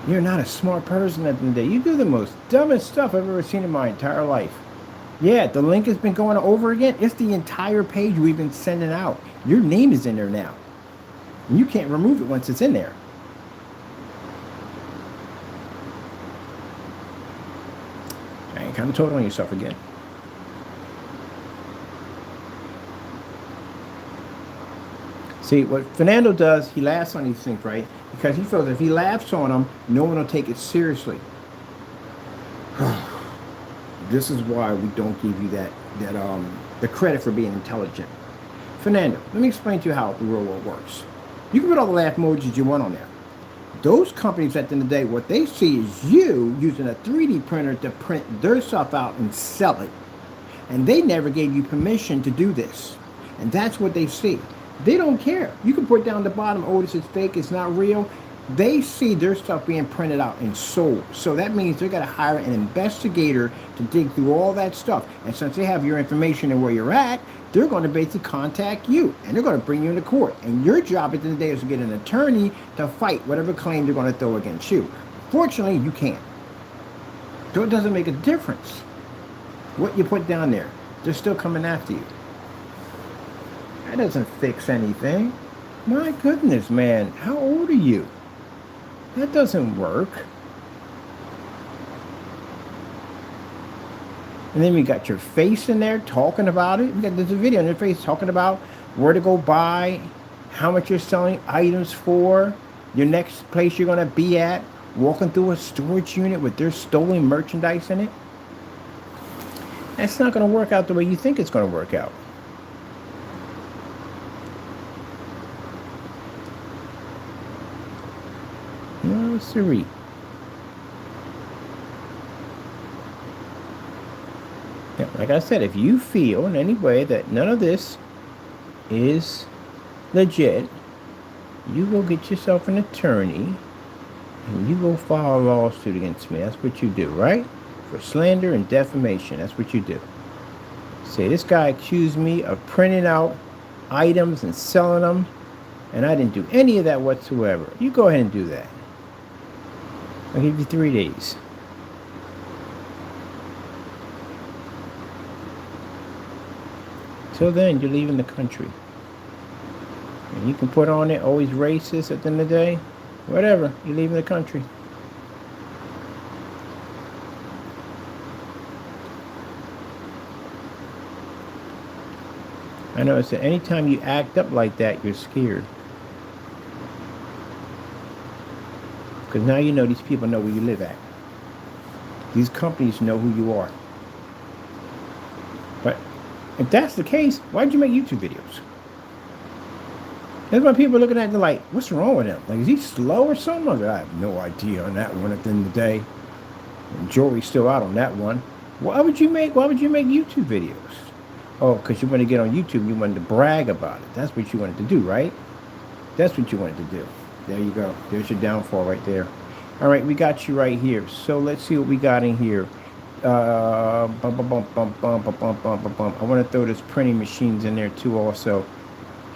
You're not a smart person at the end of the day. You do the most dumbest stuff I've ever seen in my entire life. Yeah, the link has been going over again. It's the entire page we've been sending out. Your name is in there now. And you can't remove it once it's in there. And kind of told on yourself again. See, what Fernando does, he laughs on these things, right? Because he feels if he laughs on them, no one will take it seriously. This is why we don't give you the credit for being intelligent. Fernando, let me explain to you how the real world works. You can put all the laugh emojis you want on there. Those companies at the end of the day, what they see is you using a 3D printer to print their stuff out and sell it. And they never gave you permission to do this. And that's what they see. They don't care. You can put down the bottom, oh, this is fake, it's not real. They see their stuff being printed out and sold. So that means they're going to hire an investigator to dig through all that stuff. And since they have your information and where you're at, they're going to basically contact you. And they're going to bring you into court. And your job at the end of the day is to get an attorney to fight whatever claim they're going to throw against you. Fortunately, you can't. So it doesn't make a difference what you put down there. They're still coming after you. That doesn't fix anything. My goodness, man. How old are you? That doesn't work. And then we got your face in there talking about it. We got this video in your face talking about where to go buy, how much you're selling items for, your next place you're going to be at, walking through a storage unit with their stolen merchandise in it. That's not going to work out the way you think it's going to work out. No, siree. Yeah, like I said, if you feel in any way that none of this is legit, you go get yourself an attorney and you go file a lawsuit against me. That's what you do, right? For slander and defamation. That's what you do. Say, this guy accused me of printing out items and selling them, and I didn't do any of that whatsoever. You go ahead and do that. I'll give you 3 days. Till then, you're leaving the country. And you can put on it, always racist at the end of the day. Whatever, you're leaving the country. I notice that anytime you act up like that, you're scared. Because now you know these people know where you live at. These companies know who you are. But if that's the case, why'd you make YouTube videos? That's why people are looking at it like, what's wrong with him? Like, is he slow or something? I have no idea on that one at the end of the day. And jury's still out on that one. Why would you make YouTube videos? Oh, because you want to get on YouTube, you wanted to brag about it. That's what you wanted to do, right? That's what you wanted to do. There you go. There's your downfall right there. All right, we got you right here. So let's see what we got in here. I want to throw this printing machines in there too also.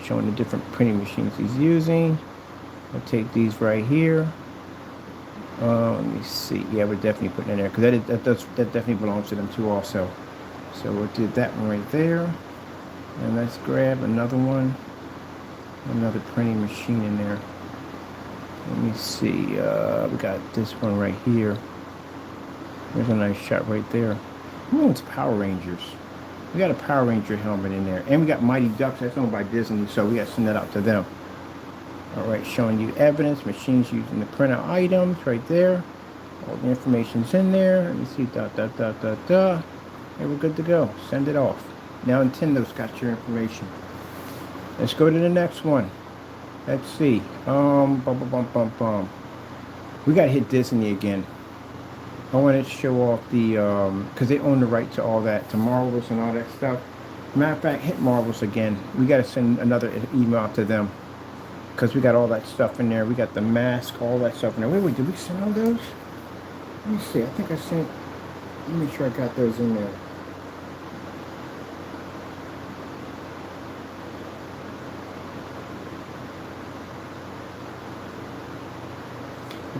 Showing the different printing machines he's using. I'll take these right here. Let me see. Yeah, we're definitely putting in there because that definitely belongs to them too also. So we'll do that one right there. And let's grab another one. Another printing machine in there. Let me see. We got this one right here. There's a nice shot right there. Who owns Power Rangers? We got a Power Ranger helmet in there. And we got Mighty Ducks. That's owned by Disney. So we got to send that out to them. All right. Showing you evidence. Machines using the printer items right there. All the information's in there. Let me see. Hey, we're good to go. Send it off. Now Nintendo's got your information. Let's go to the next one. Let's see. We got to hit Disney again. I want to show off the, because they own the right to all that, to Marvelous and all that stuff. Matter of fact, hit Marvelous again. We got to send another email out to them. Because we got all that stuff in there. We got the mask, all that stuff in there. Wait, did we send all those? Let me see. I think I sent, let me make sure I got those in there.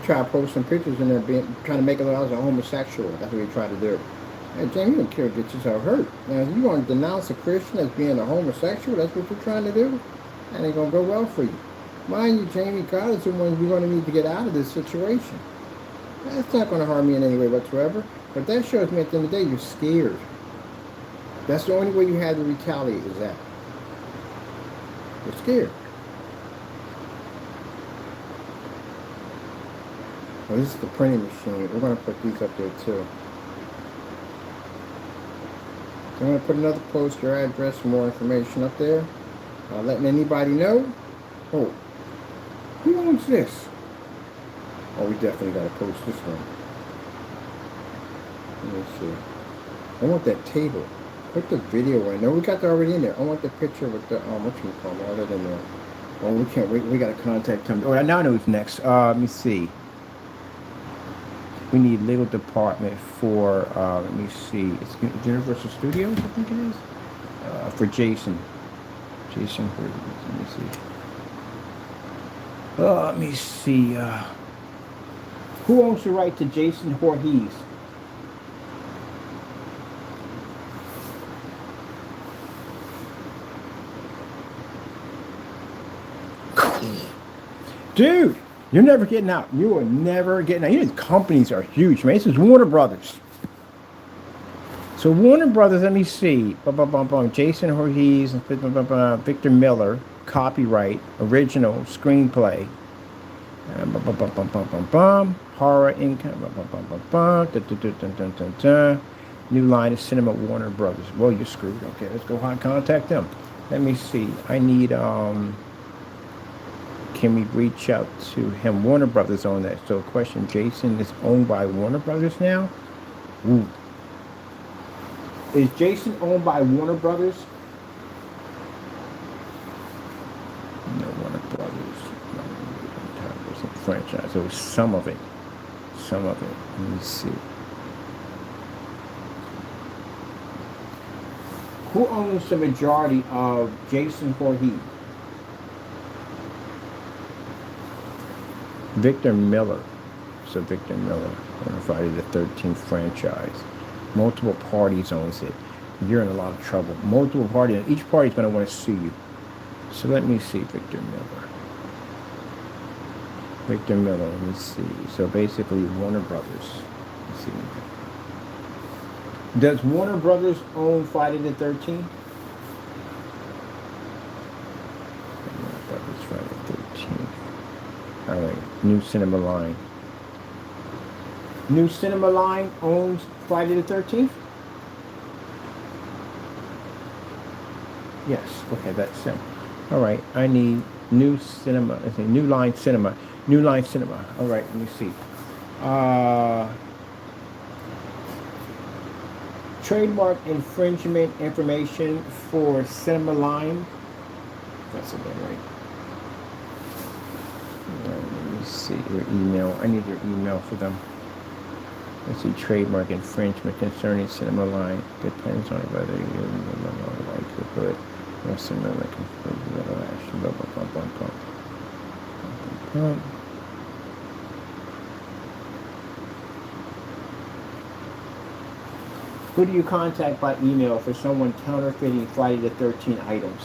Try to post some pictures in there, trying to make it look like I was a homosexual. That's what we try to do. Hey, Jamie, you don't care to get yourself hurt. Now, if you want to denounce a Christian as being a homosexual, that's what you're trying to do? That ain't going to go well for you. Mind you, Jamie, God is the one you're going to need to get out of this situation. That's not going to harm you in any way whatsoever. But that shows me at the end of the day, you're scared. That's the only way you have to retaliate is that. You're scared. Well, this is the printing machine. We're going to put these up there too. I'm going to put another post, your address, more information up there. Letting anybody know. Oh, who owns this? Oh, we definitely got to post this one. Let me see. I want that table. Put the video in. No, we got that already in there. I want the picture with the, what you call all that in there. Oh, we can't wait. We got to contact him. Oh, now I know who's next. Let me see. We need legal department for, let me see, it's Universal Studios, I think it is, for Jason. Jason, let me see. Let me see. Who owns the right to Jason Voorhees? Dude! You're never getting out. You are never getting out. You know, these companies are huge, man. This is Warner Brothers. So Warner Brothers, let me see. Jason Voorhees, Victor Miller, copyright, original, screenplay. Horror income. New line of cinema, Warner Brothers. Well, you're screwed. Okay, let's go contact them. Let me see. I need, can we reach out to him? Warner Brothers own that. So question, Jason is owned by Warner Brothers now? Ooh. Is Jason owned by Warner Brothers? No, Warner Brothers. No, franchise. So some of it. Some of it. Let me see. Who owns the majority of Jason Voorhees? Victor Miller. So Victor Miller on Friday the 13th franchise. Multiple parties owns it. You're in a lot of trouble. Multiple parties. Each party's going to want to sue you. So let me see Victor Miller. Victor Miller, let me see. So basically Warner Brothers. Let's see. Does Warner Brothers own Friday the 13th? Warner Brothers Friday the 13th. All right, new cinema line. New Cinema Line owns Friday the 13th? Yes. Okay, that's him. All right. I need New Cinema. I say New Line Cinema. New Line Cinema. All right. Let me see. Trademark infringement information for Cinema Line. That's again right. Let me see your email. I need your email for them. Let's see, trademark infringement concerning Cinema Line. Depends on whether you like to put or cinema action. Who do you contact by email for someone counterfeiting Friday the 13th items?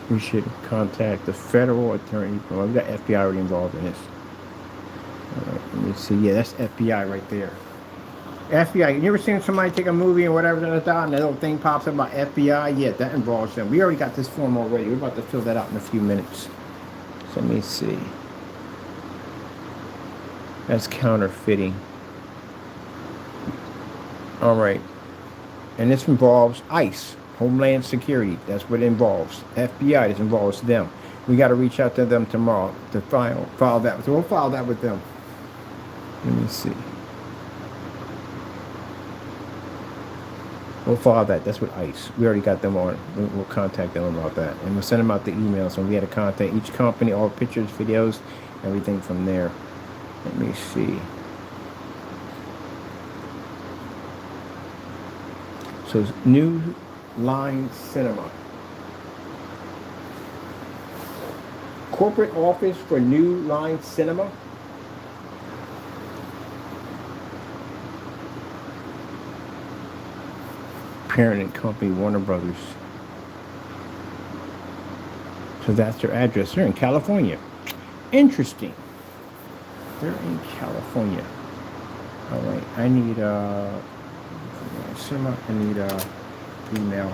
We should contact the federal attorney. Well, we've got FBI already involved in this. All right, let me see. Yeah, that's FBI right there. FBI. You ever seen somebody take a movie and whatever and that little thing pops up about FBI? Yeah, that involves them. We already got this form already. We're about to fill that out in a few minutes. So let me see. That's counterfeiting. All right. And this involves ICE. Homeland Security, that's what it involves. FBI, this involves them. We got to reach out to them tomorrow to file that. So we'll file that with them. Let me see. We'll file that. That's with ICE. We already got them on. We'll contact them about that. And we'll send them out the emails. And we had to contact each company, all pictures, videos, everything from there. Let me see. So it's New Line Cinema. Corporate office for New Line Cinema. Parent company Warner Brothers. So that's their address. They're in California. Interesting. They're in California. All right. I need cinema. I need email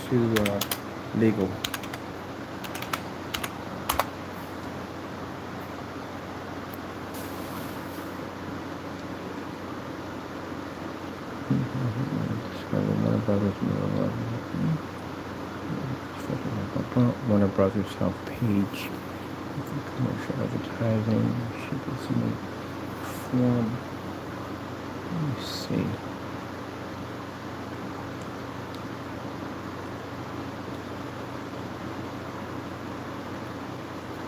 to legal. Warner Brothers Health page. Commercial advertising. Should be some form. Let me see.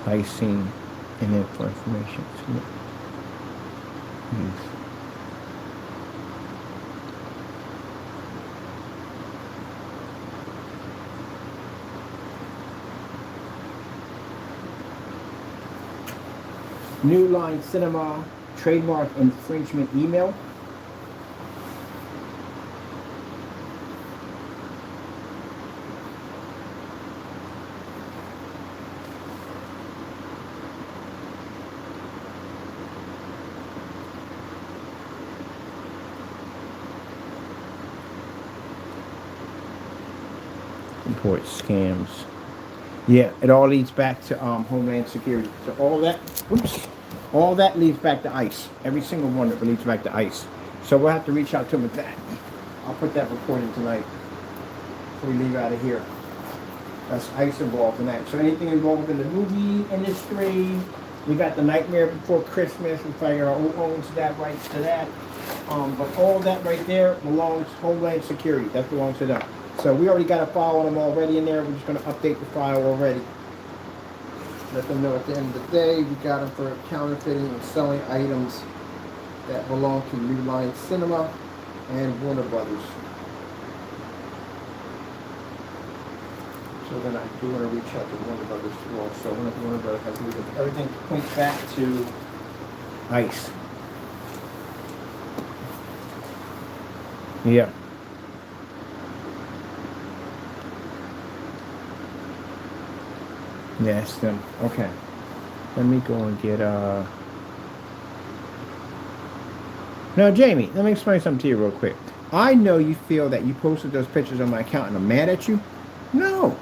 Icing and info information. Yes. New Line Cinema trademark infringement email. Report scams. Yeah, it all leads back to Homeland Security. So all that leads back to ICE. Every single one that leads back to ICE. So we'll have to reach out to them with that. I'll put that report in tonight before we leave out of here. That's ICE involved in that. So anything involved in the movie industry, we got the Nightmare Before Christmas. We figure out who owns that rights to that. But all that right there belongs to Homeland Security. That belongs to them. So we already got a file on them already in there. We're just going to update the file already. Let them know at the end of the day we got them for counterfeiting and selling items that belong to New Line Cinema and Warner Brothers. So then I do want to reach out to Warner Brothers too also. Warner Brothers has moved everything points back to ICE. Yeah. Yes, them. Okay. Let me go and get Now, Jamie, let me explain something to you real quick. I know you feel that you posted those pictures on my account and I'm mad at you. No,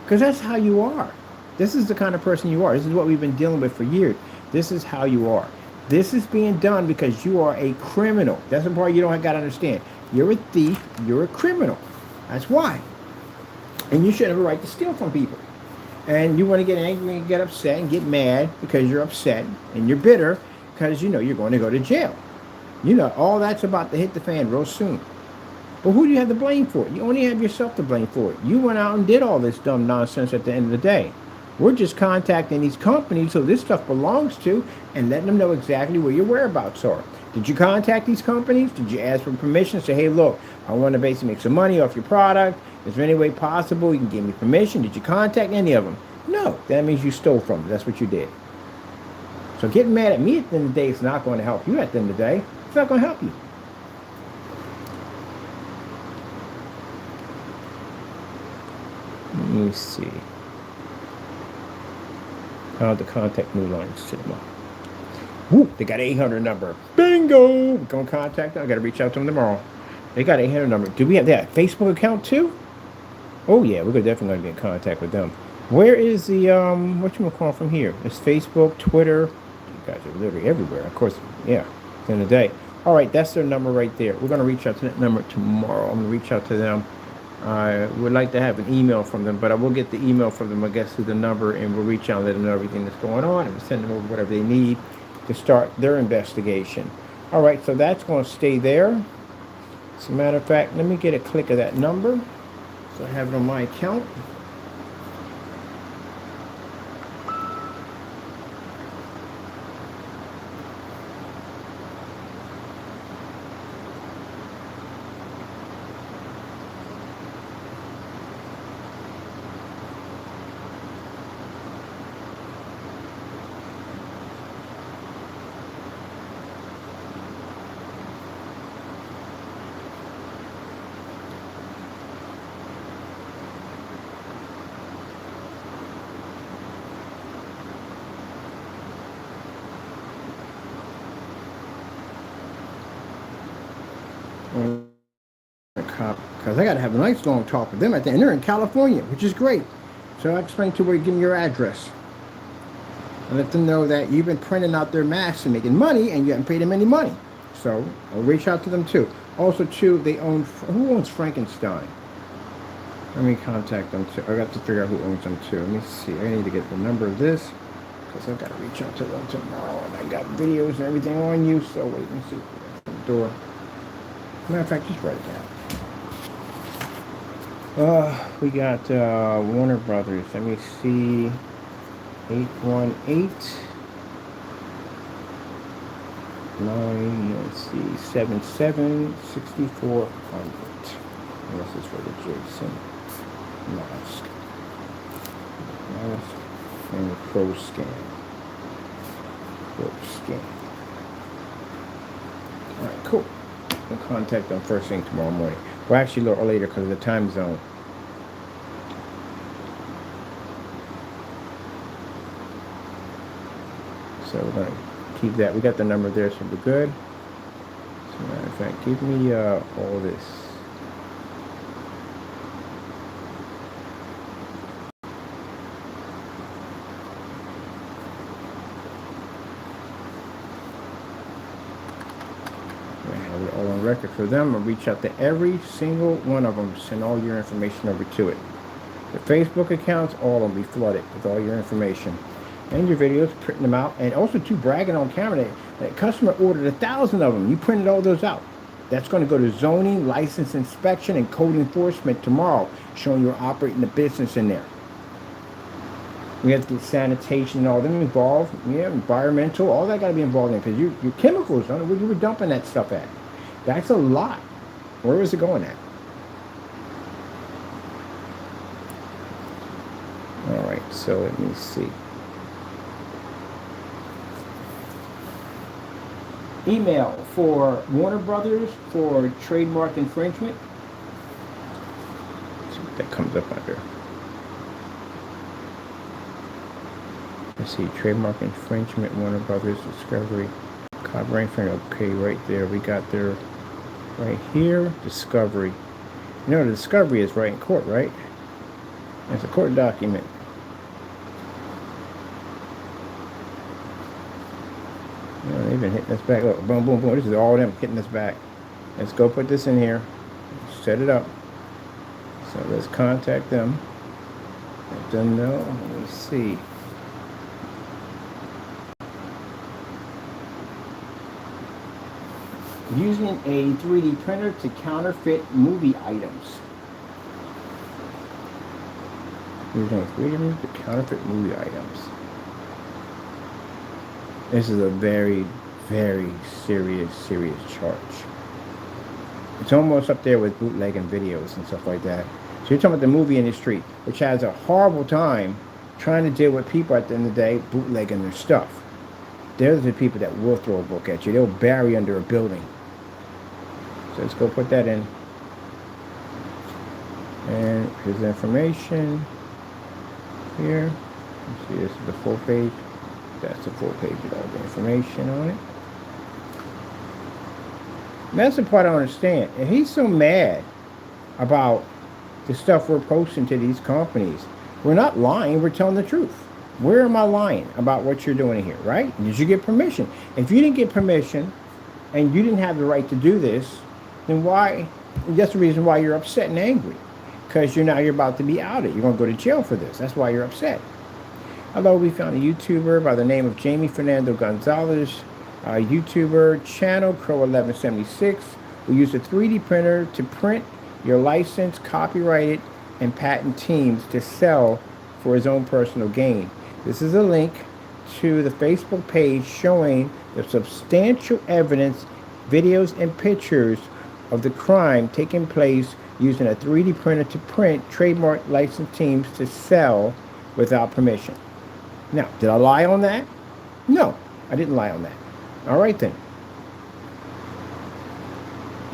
because that's how you are. This is the kind of person you are. This is what we've been dealing with for years. This is how you are. This is being done because you are a criminal. That's the part you don't got to understand. You're a thief. You're a criminal. That's why. And you should have a right to steal from people. And you want to get angry and get upset and get mad because you're upset and you're bitter because you know you're going to go to jail. You know, all that's about to hit the fan real soon. But who do you have to blame for it? You only have yourself to blame for it. You went out and did all this dumb nonsense at the end of the day. We're just contacting these companies who this stuff belongs to and letting them know exactly where your whereabouts are. Did you contact these companies? Did you ask for permission? Say, hey, look, I want to basically make some money off your product. Is there any way possible you can give me permission? Did you contact any of them? No. That means you stole from them. That's what you did. So getting mad at me at the end of the day is not going to help you at the end of the day. It's not going to help you. Let me see. How to contact New Lines Cinema. Whoop, they got an 800 number. Bingo! We're going to contact them. I got to reach out to them tomorrow. They got an 800 number. Do we have that Facebook account too? Oh yeah, we're definitely going to be in contact with them. Where is the, what you call from here? It's Facebook, Twitter. You guys are literally everywhere. Of course, yeah, at the end of the day. All right, that's their number right there. We're going to reach out to that number tomorrow. I'm going to reach out to them. I would like to have an email from them, but I will get the email from them, I guess, through the number, and we'll reach out and let them know everything that's going on, and we'll send them over whatever they need to start their investigation. All right, so that's going to stay there. As a matter of fact, let me get a click of that number, so I have it on my account. Because I got to have a nice long talk with them at the end. They're in California, which is great. So I explain to where you give them your address. And let them know that you've been printing out their masks and making money and you haven't paid them any money. So I'll reach out to them too. Also too, they own, who owns Frankenstein? Let me contact them too. I got to figure out who owns them too. Let me see. I need to get the number of this because I've got to reach out to them tomorrow. And I got videos and everything on you. So wait, let me see. The door. Matter of fact, just write it down. We got Warner Brothers. Let me see. 818 9. Let's see. 77 6400. And this is for the Jason mask. Mask and the Pro Scan. Pro Scan. All right, cool. We'll contact them first thing tomorrow morning. Well, actually a little later because of the time zone. So we're going to keep that. We got the number there, so we're good. As a matter of fact, give me all this. All on record for them. I'll reach out to every single one of them. Send all your information over to it. The Facebook accounts, all of them be flooded with all your information and your videos, printing them out, and also too bragging on camera that customer ordered 1,000 of them. You printed all those out. That's going to go to zoning, license inspection, and code enforcement tomorrow, showing you're operating the business in there. We have to get sanitation and all them involved. Yeah, environmental, all that got to be involved in because your chemicals, where you were dumping that stuff at. That's a lot. Where was it going at? All right, so let me see. Email for Warner Brothers for trademark infringement. Let's see what that comes up under. Let's see, trademark infringement, Warner Brothers Discovery, copyright infringement. Okay, right there, we got their Right here, discovery. You know, the discovery is right in court, right? It's a court document. You know, they've been hitting us back. Look, boom, boom, boom. This is all them hitting us back. Let's go put this in here. Set it up. So let's contact them. Let them know. Let me see. Using a 3D printer to counterfeit movie items. Using a 3D printer to counterfeit movie items. This is a very, very serious charge. It's almost up there with bootlegging videos and stuff like that. So you're talking about the movie industry, which has a horrible time trying to deal with people at the end of the day bootlegging their stuff. Those are the people that will throw a book at you. They'll bury under a building. So let's go put that in. And here's the information here. Let's see, this is the full page. That's the full page with all the information on it. And that's the part I don't understand. And he's so mad about the stuff we're posting to these companies. We're not lying, we're telling the truth. Where am I lying about what you're doing here, right? Did you get permission? If you didn't get permission and you didn't have the right to do this, then why? That's the reason why you're upset and angry. Because you're about to be outed. You're going to go to jail for this. That's why you're upset. Although we found a YouTuber by the name of Jamie Fernando Gonzalez, a YouTuber channel, Crow1176, who used a 3D printer to print your licensed, copyrighted, and patent teams to sell for his own personal gain. This is a link to the Facebook page showing the substantial evidence, videos, and pictures of the crime taking place using a 3D printer to print trademark licensed teams to sell without permission. Now, did I lie on that? No, I didn't lie on that. All right then.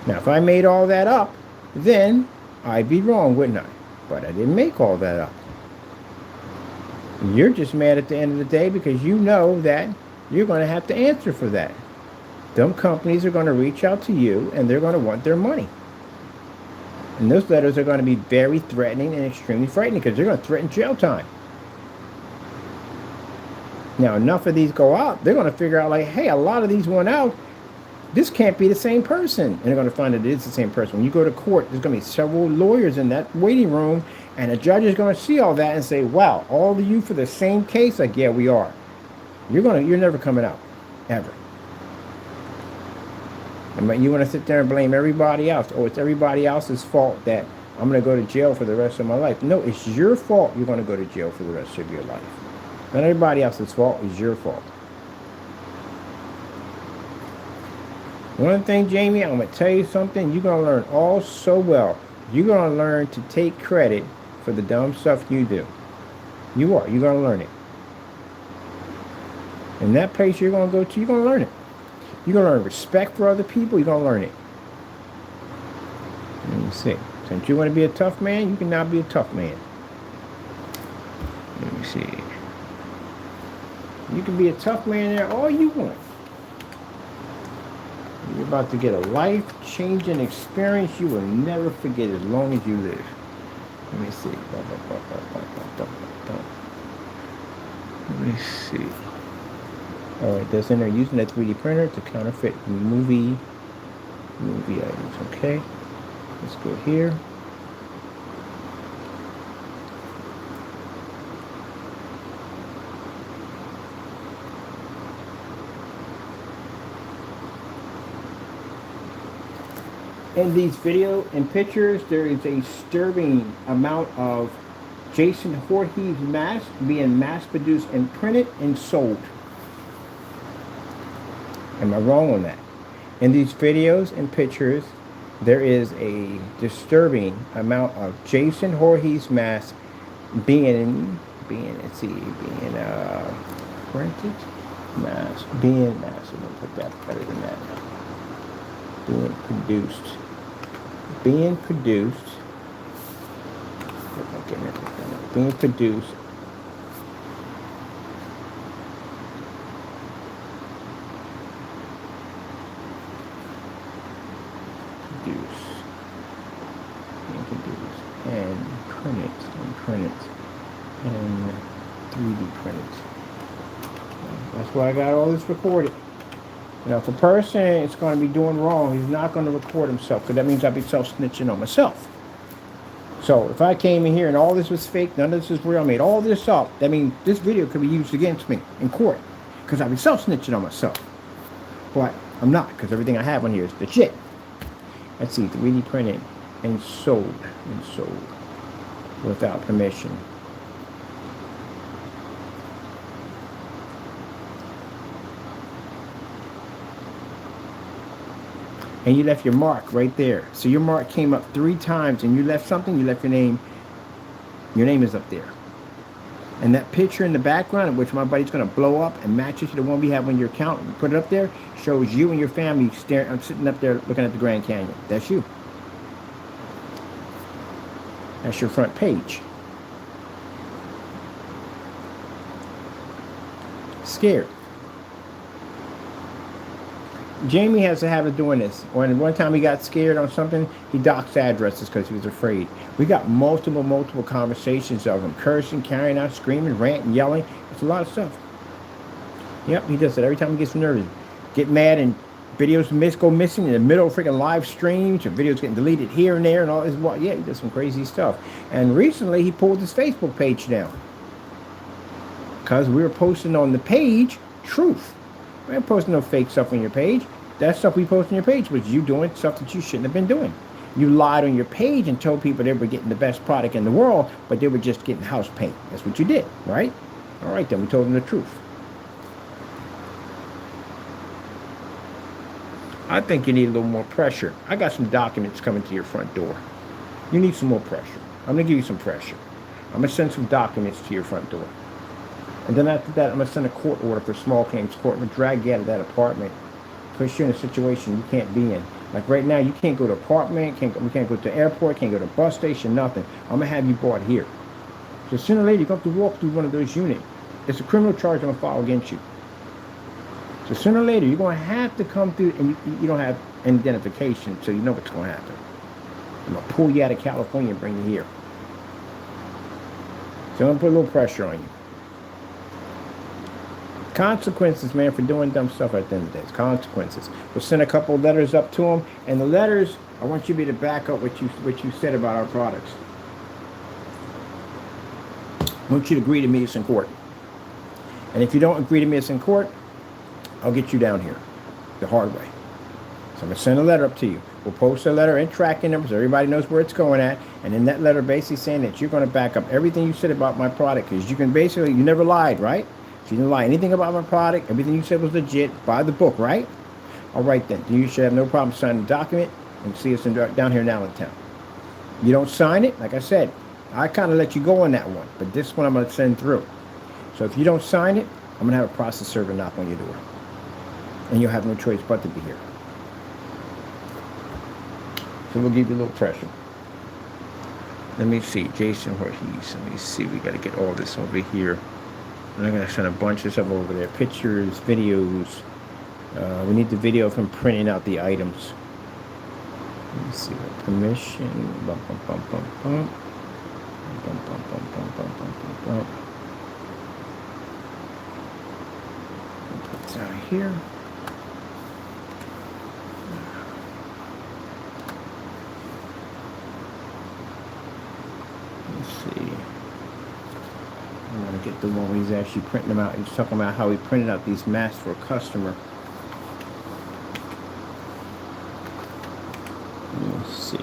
Now, if I made all that up, then I'd be wrong, wouldn't I? But I didn't make all that up. You're just mad at the end of the day because you know that you're going to have to answer for that. Them companies are going to reach out to you and they're going to want their money. And those letters are going to be very threatening and extremely frightening because they're going to threaten jail time. Now, enough of these go out, they're going to figure out like, hey, a lot of these went out. This can't be the same person. And they're going to find that it is the same person. When you go to court, there's going to be several lawyers in that waiting room. And the judge is going to see all that and say, wow, all of you for the same case? Like, yeah, we are. You're never coming out. Ever. And you want to sit there and blame everybody else. Oh, it's everybody else's fault that I'm going to go to jail for the rest of my life. No, it's your fault you're going to go to jail for the rest of your life. Not everybody else's fault. It's your fault. One thing, Jamie, I'm going to tell you something. You're going to learn all so well. You're going to learn to take credit for the dumb stuff you do. You are. You're going to learn it. In that place you're going to go to, you're going to learn it. You're going to learn respect for other people. You're going to learn it. Let me see. Since you want to be a tough man, you can now be a tough man. Let me see. You can be a tough man there all you want. You're about to get a life-changing experience you will never forget as long as you live. Let me see. Let me see. All right, that's in there using that 3D printer to counterfeit movie items. Okay, let's go here. In these video and pictures, there is a disturbing amount of Jason Voorhees masks being mass-produced and printed and sold. Am I wrong on that? In these videos and pictures, there is a disturbing amount of Jason Voorhees masks being printed, mass, being mass. I'm gonna put that better than that. Being produced. That's why I got all this recorded. You know, if a person is going to be doing wrong, he's not going to record himself, because that means I'd be self-snitching on myself. So if I came in here and all this was fake, none of this is real, I made all this up, that means this video could be used against me in court, because I'd be self-snitching on myself. But I'm not, because everything I have on here is the shit. Let's see, 3D printed and sold without permission. And you left your mark right there. So your mark came up 3 times, and you left something, you left your name. Your name is up there. And that picture in the background, which my buddy's going to blow up and match it to the one we have on your account and put it up there, shows you and your family staring. I'm sitting up there looking at the Grand Canyon. That's you. That's your front page. Scared. Jamie has a habit of doing this. When one time he got scared on something, he doxed addresses because he was afraid. We got multiple conversations of him cursing, carrying out, screaming, ranting, yelling. It's a lot of stuff. Yep, he does it every time he gets nervous. Get mad and videos go missing in the middle of freaking live streams, or videos getting deleted here and there and all this. Well, yeah, he does some crazy stuff. And recently he pulled his Facebook page down because we were posting on the page truth. We ain't posting no fake stuff on your page. That stuff we post on your page was you doing stuff that you shouldn't have been doing. You lied on your page and told people they were getting the best product in the world, but they were just getting house paint. That's what you did, right? All right, then we told them the truth. I think you need a little more pressure. I got some documents coming to your front door. You need some more pressure. I'm going to give you some pressure. I'm going to send some documents to your front door. And then after that, I'm going to send a court order for small claims court. I'm going to drag you out of that apartment. Push you in a situation you can't be in. Like right now, you can't go to apartment, we can't go to the airport, can't go to a bus station, nothing. I'm going to have you brought here. So sooner or later, you're going to have to walk through one of those units. It's a criminal charge I'm going to file against you. So sooner or later, you're going to have to come through, and you don't have an identification, so you know what's going to happen. I'm going to pull you out of California and bring you here. So I'm going to put a little pressure on you. Consequences, man, for doing dumb stuff at the end of the day. Consequences. We'll send a couple of letters up to them, and the letters, I want you to be to back up what you said about our products. I want you to agree to meet us in court. And if you don't agree to meet us in court, I'll get you down here the hard way. So I'm going to send a letter up to you. We'll post a letter and tracking numbers so everybody knows where it's going at. And in that letter basically saying that you're going to back up everything you said about my product, because you can basically, you never lied, right? So you didn't lie anything about my product. Everything you said was legit. Buy the book, right? All right, then. You should have no problem signing the document and see us down here in Allentown. You don't sign it, like I said, I kind of let you go on that one. But this one I'm going to send through. So if you don't sign it, I'm going to have a process server knock on your door. And you'll have no choice but to be here. So we'll give you a little pressure. Let me see. Jason Voorhees. Let me see. We got to get all this over here. And I'm going to send a bunch of stuff over there. Pictures, videos. We need the video of him printing out the items. Let me see what permission. Bum, bum, bum, bum, bum. Bum, bum, bum, bum, bum, bum, bum, bum. Put this out here. Let's see. I'm going to get the one where he's actually printing them out. He's talking about how he printed out these masks for a customer. Let's see.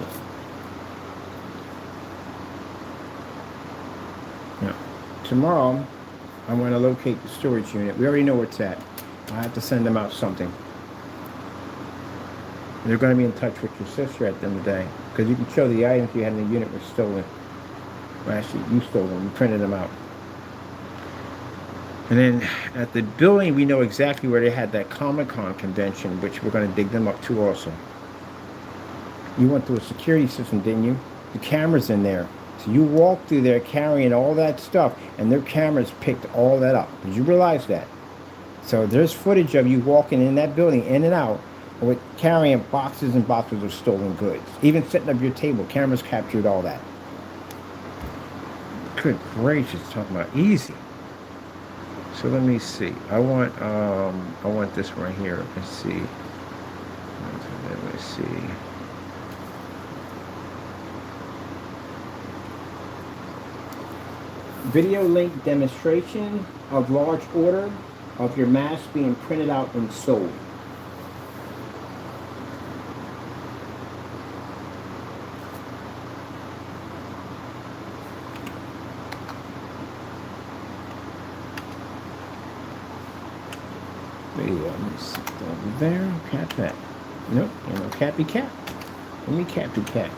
Now, tomorrow, I'm going to locate the storage unit. We already know where it's at. I have to send them out something. They're going to be in touch with your sister at the end of the day, because you can show the items you had in the unit were stolen. Well, actually, you stole them. You printed them out. And then at the building, we know exactly where they had that Comic-Con convention, which we're going to dig them up to also. You went through a security system, didn't you? The camera's in there. So you walked through there carrying all that stuff, and their cameras picked all that up. Did you realize that? So there's footage of you walking in that building, in and out, with carrying boxes and boxes of stolen goods. Even setting up your table, cameras captured all that. Good gracious, talking about easy. So let me see. I want this right here. Let's see. Let me see. Video link demonstration of large order of your mask being printed out and sold. Video, let me see over there. Cap that. Nope, no cappy cap. Let me cappy cap.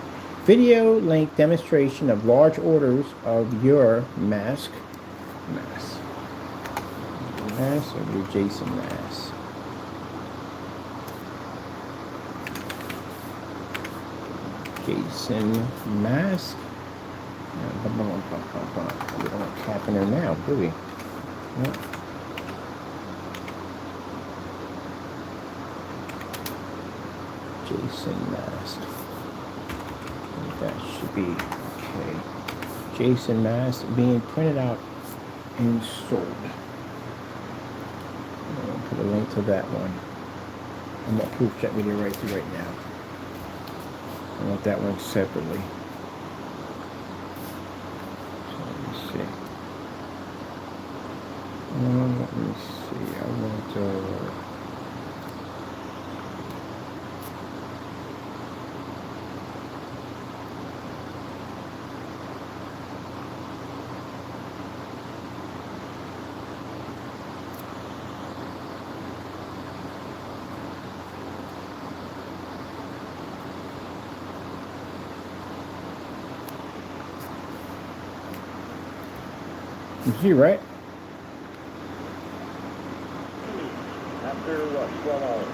Video link demonstration of large orders of your mask of your Jason mask. Jason mask. We don't want cap in there now, do we? Nope. Jason mask. That should be okay. Jason mask being printed out and sold. I'll put a link to that one. I'm gonna proof check video right now. I want that one separately. So let me see. I want you see, right? After what, 12 hours.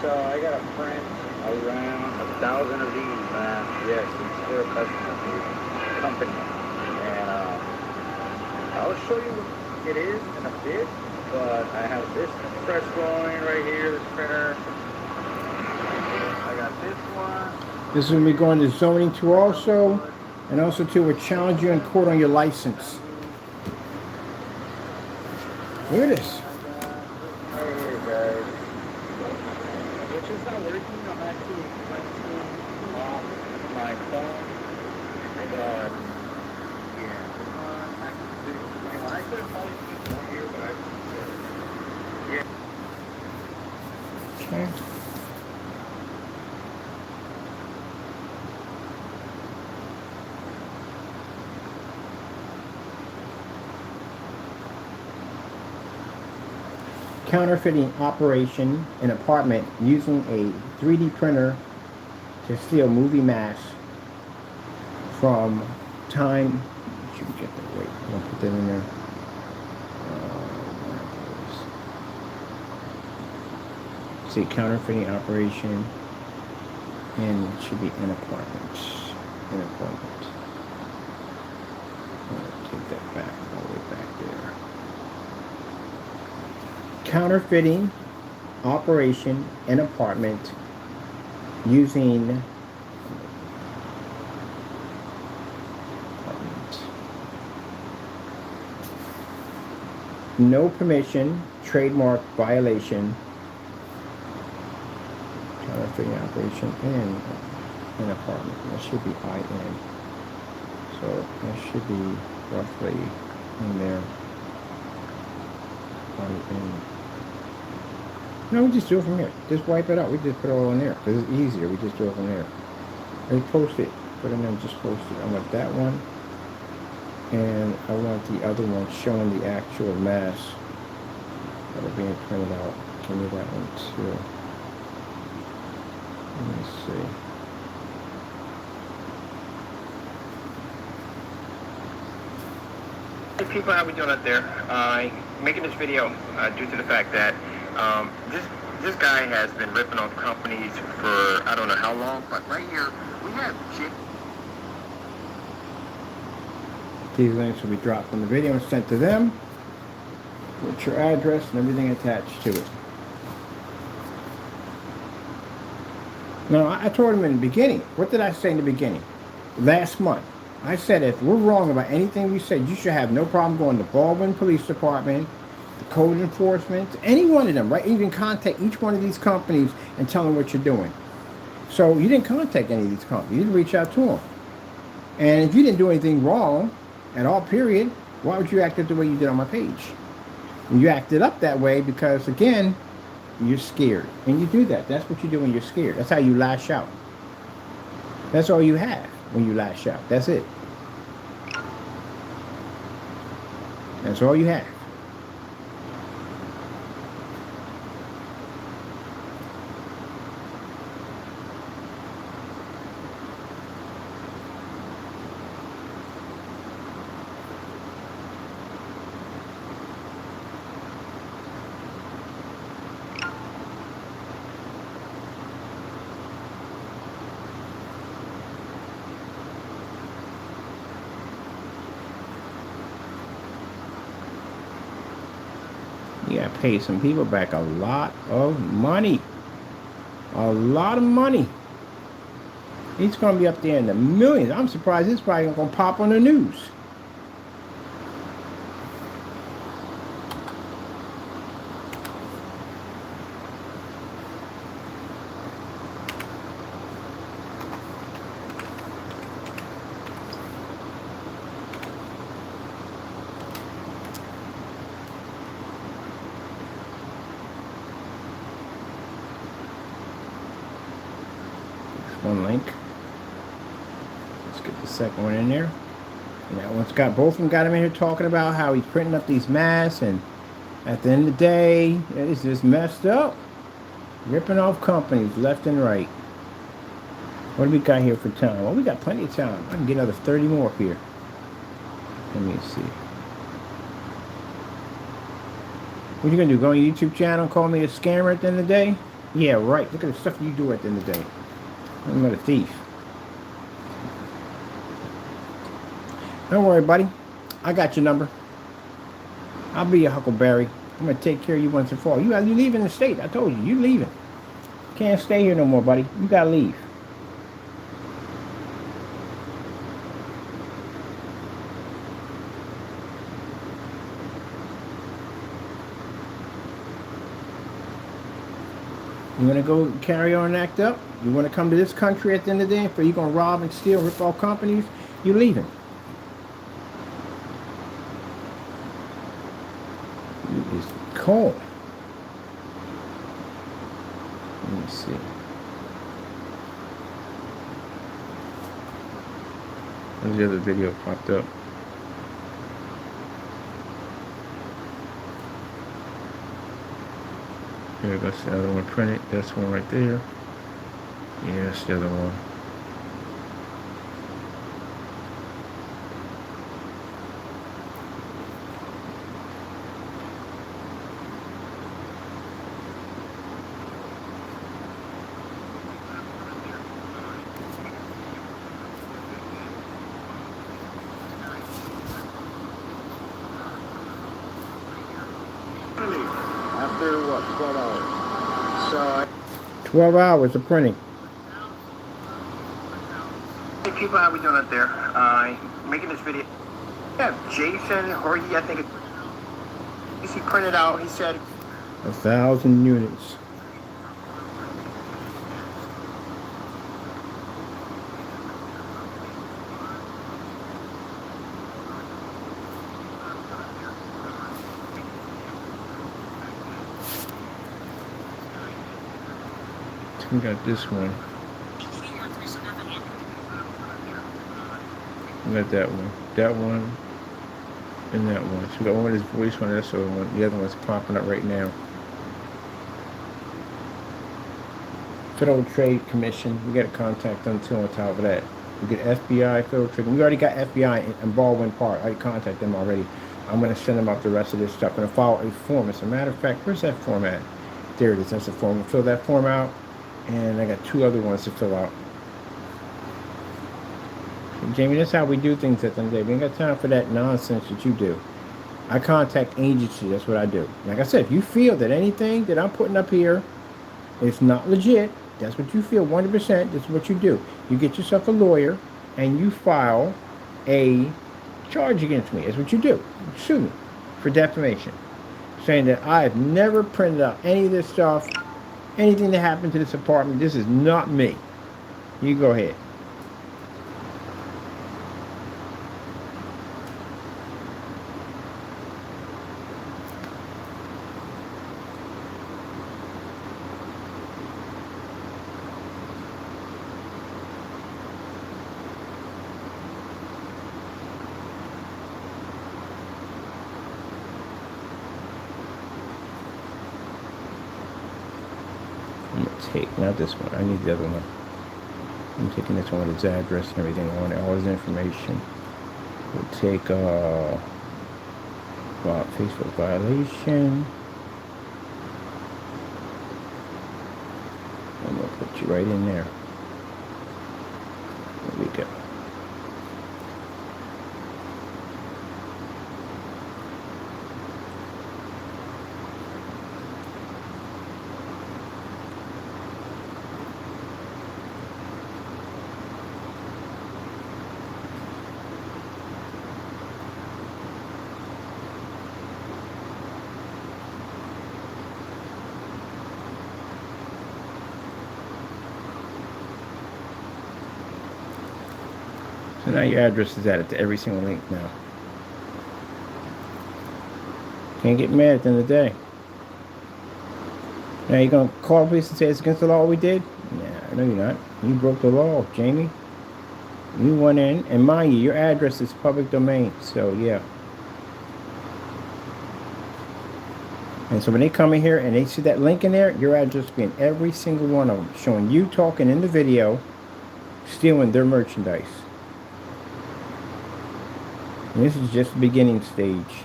So I got to print around 1,000 of these, man. Yes, it's for a customer company. And I'll show you what it is in a bit. But I have this press going right here, this printer. I got this one. This is when we go into zoning too also, and also too, we'll challenge you in court on your license. Look at this. Right here, guys. Which is not working. I'm actually printing off my phone. But yeah, I could have probably put one here, but yeah. Okay. Counterfeiting operation in apartment using a 3D printer to steal movie masks from Time. Should we get that? Wait, I'm gonna put that in there. See, counterfeiting operation, and it should be in apartment. In apartment. Take that back, all the way back there. Counterfeiting operation in apartment using no permission, trademark violation, counterfeiting operation in an apartment. That should be IN. So that should be roughly in there. IN. No, we just do it from here. Just wipe it out. We just put it all in there because it's easier. We just do it from there. And post it. Put it in there and just post it. I want that one. And I want the other one showing the actual mass that are being printed out. Give me that one too. Let me see. Hey people, how we doing out there? Making this video due to the fact that this guy has been ripping off companies for I don't know how long, but right here we have Jim. These links will be dropped in the video and sent to them with your address and everything attached to it. Now, I told him in the beginning. What did I say in the beginning? Last month. I said if we're wrong about anything we said, you should have no problem going to Baldwin Police Department. the code enforcement, any one of them, right? You can contact each one of these companies and tell them what you're doing. So you didn't contact any of these companies. You didn't reach out to them. And if you didn't do anything wrong at all, period, why would you act up the way you did on my page? And you acted up that way because, again, you're scared. And you do that. That's what you do when you're scared. That's how you lash out. That's all you have when you lash out. That's it. That's all you have. You gotta pay some people back a lot of money. A lot of money. It's gonna be up there in the millions. I'm surprised it's probably gonna pop on the news. One link. Let's get the second one in there. And that one's got both of them got him in here talking about how he's printing up these masks, and at the end of the day, it's just messed up. Ripping off companies left and right. What do we got here for time? Well, we got plenty of time. I can get another 30 more here. Let me see. What you gonna do? Go on your YouTube channel and call me a scammer at the end of the day? Yeah, right. Look at the stuff you do at the end of the day. I'm not a thief. Don't worry, buddy. I got your number. I'll be your Huckleberry. I'm gonna take care of you once and for all. You leaving the state. I told you. You leaving. Can't stay here no more, buddy. You gotta leave. You want to go carry on and act up? You want to come to this country at the end of the day? For you going to rob and steal, rip off companies? You're leaving. You is cold. Let me see. Where's the other video popped up? Here, that's the other one printed. That's one right there. Yeah, that's the other one. After what, 12 hours? So 12 hours of printing. Hey people, how we doing out there? Making this video. Yeah, Jason Jorge, I think he printed out, he said 1,000 units. We got this one. We got that one. That one. And that one. So we got one with his voice one. That's the other one. The other one's popping up right now. Federal Trade Commission. We got to contact them too on top of that. We get FBI, Federal Trade. We already got FBI in Baldwin Park. I contact them already. I'm going to send them out the rest of this stuff. I'm going to follow a form. As a matter of fact, where's that form at? There it is. That's the form. We'll fill that form out. And I got 2 other ones to fill out. And Jamie, that's how we do things at the end of the day. We ain't got time for that nonsense that you do. I contact agency. That's what I do. Like I said, if you feel that anything that I'm putting up here is not legit, that's what you feel 100%. That's what you do. You get yourself a lawyer and you file a charge against me. That's what you do. You sue me for defamation. saying that I have never printed out any of this stuff, anything that happened to this apartment. This is not me. You go ahead. I'm gonna take, not this one, I need the other one. I'm taking this one with its address and everything on it, all his information. We'll take Facebook violation. I'm gonna put you right in there. There we go. So now your address is added to every single link now. Can't get mad at the end of the day. Now you're gonna call police and say it's against the law what we did? Nah, no you're not. You broke the law, Jamie. You went in, and mind you, your address is public domain, so yeah. And so when they come in here and they see that link in there, your address will be in every single one of them, showing you talking in the video, stealing their merchandise. And this is just the beginning stage.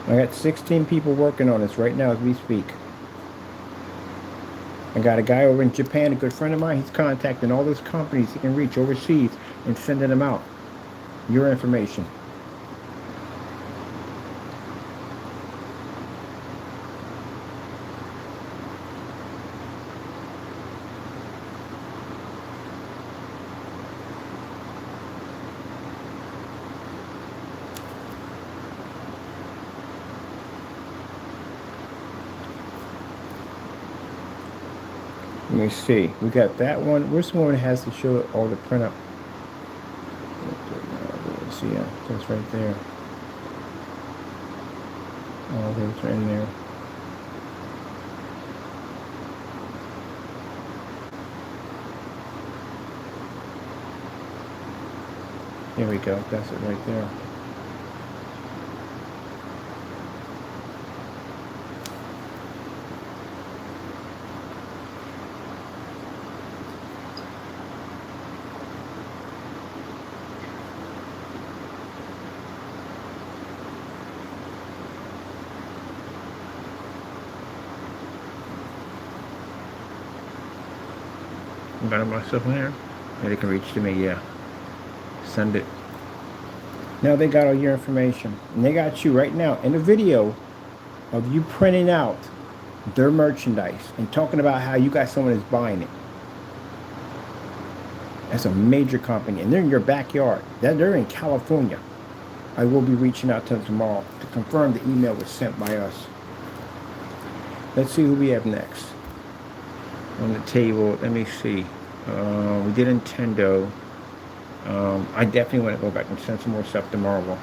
I got 16 people working on this right now as we speak. I got a guy over in Japan, a good friend of mine. He's contacting all those companies he can reach overseas and sending them out your information. Let me see. We got that one. Where's the one that has to show all the print up? Let's see, yeah, that's right there. All those are in there. Here we go. That's it right there. I'm gonna myself in there. And they can reach to me, yeah. Send it. Now they got all your information. And they got you right now in a video of you printing out their merchandise and talking about how you got someone that's buying it. That's a major company. And they're in your backyard. They're in California. I will be reaching out to them tomorrow to confirm the email was sent by us. Let's see who we have next. On the table, let me see. We did Nintendo. I definitely want to go back and send some more stuff tomorrow.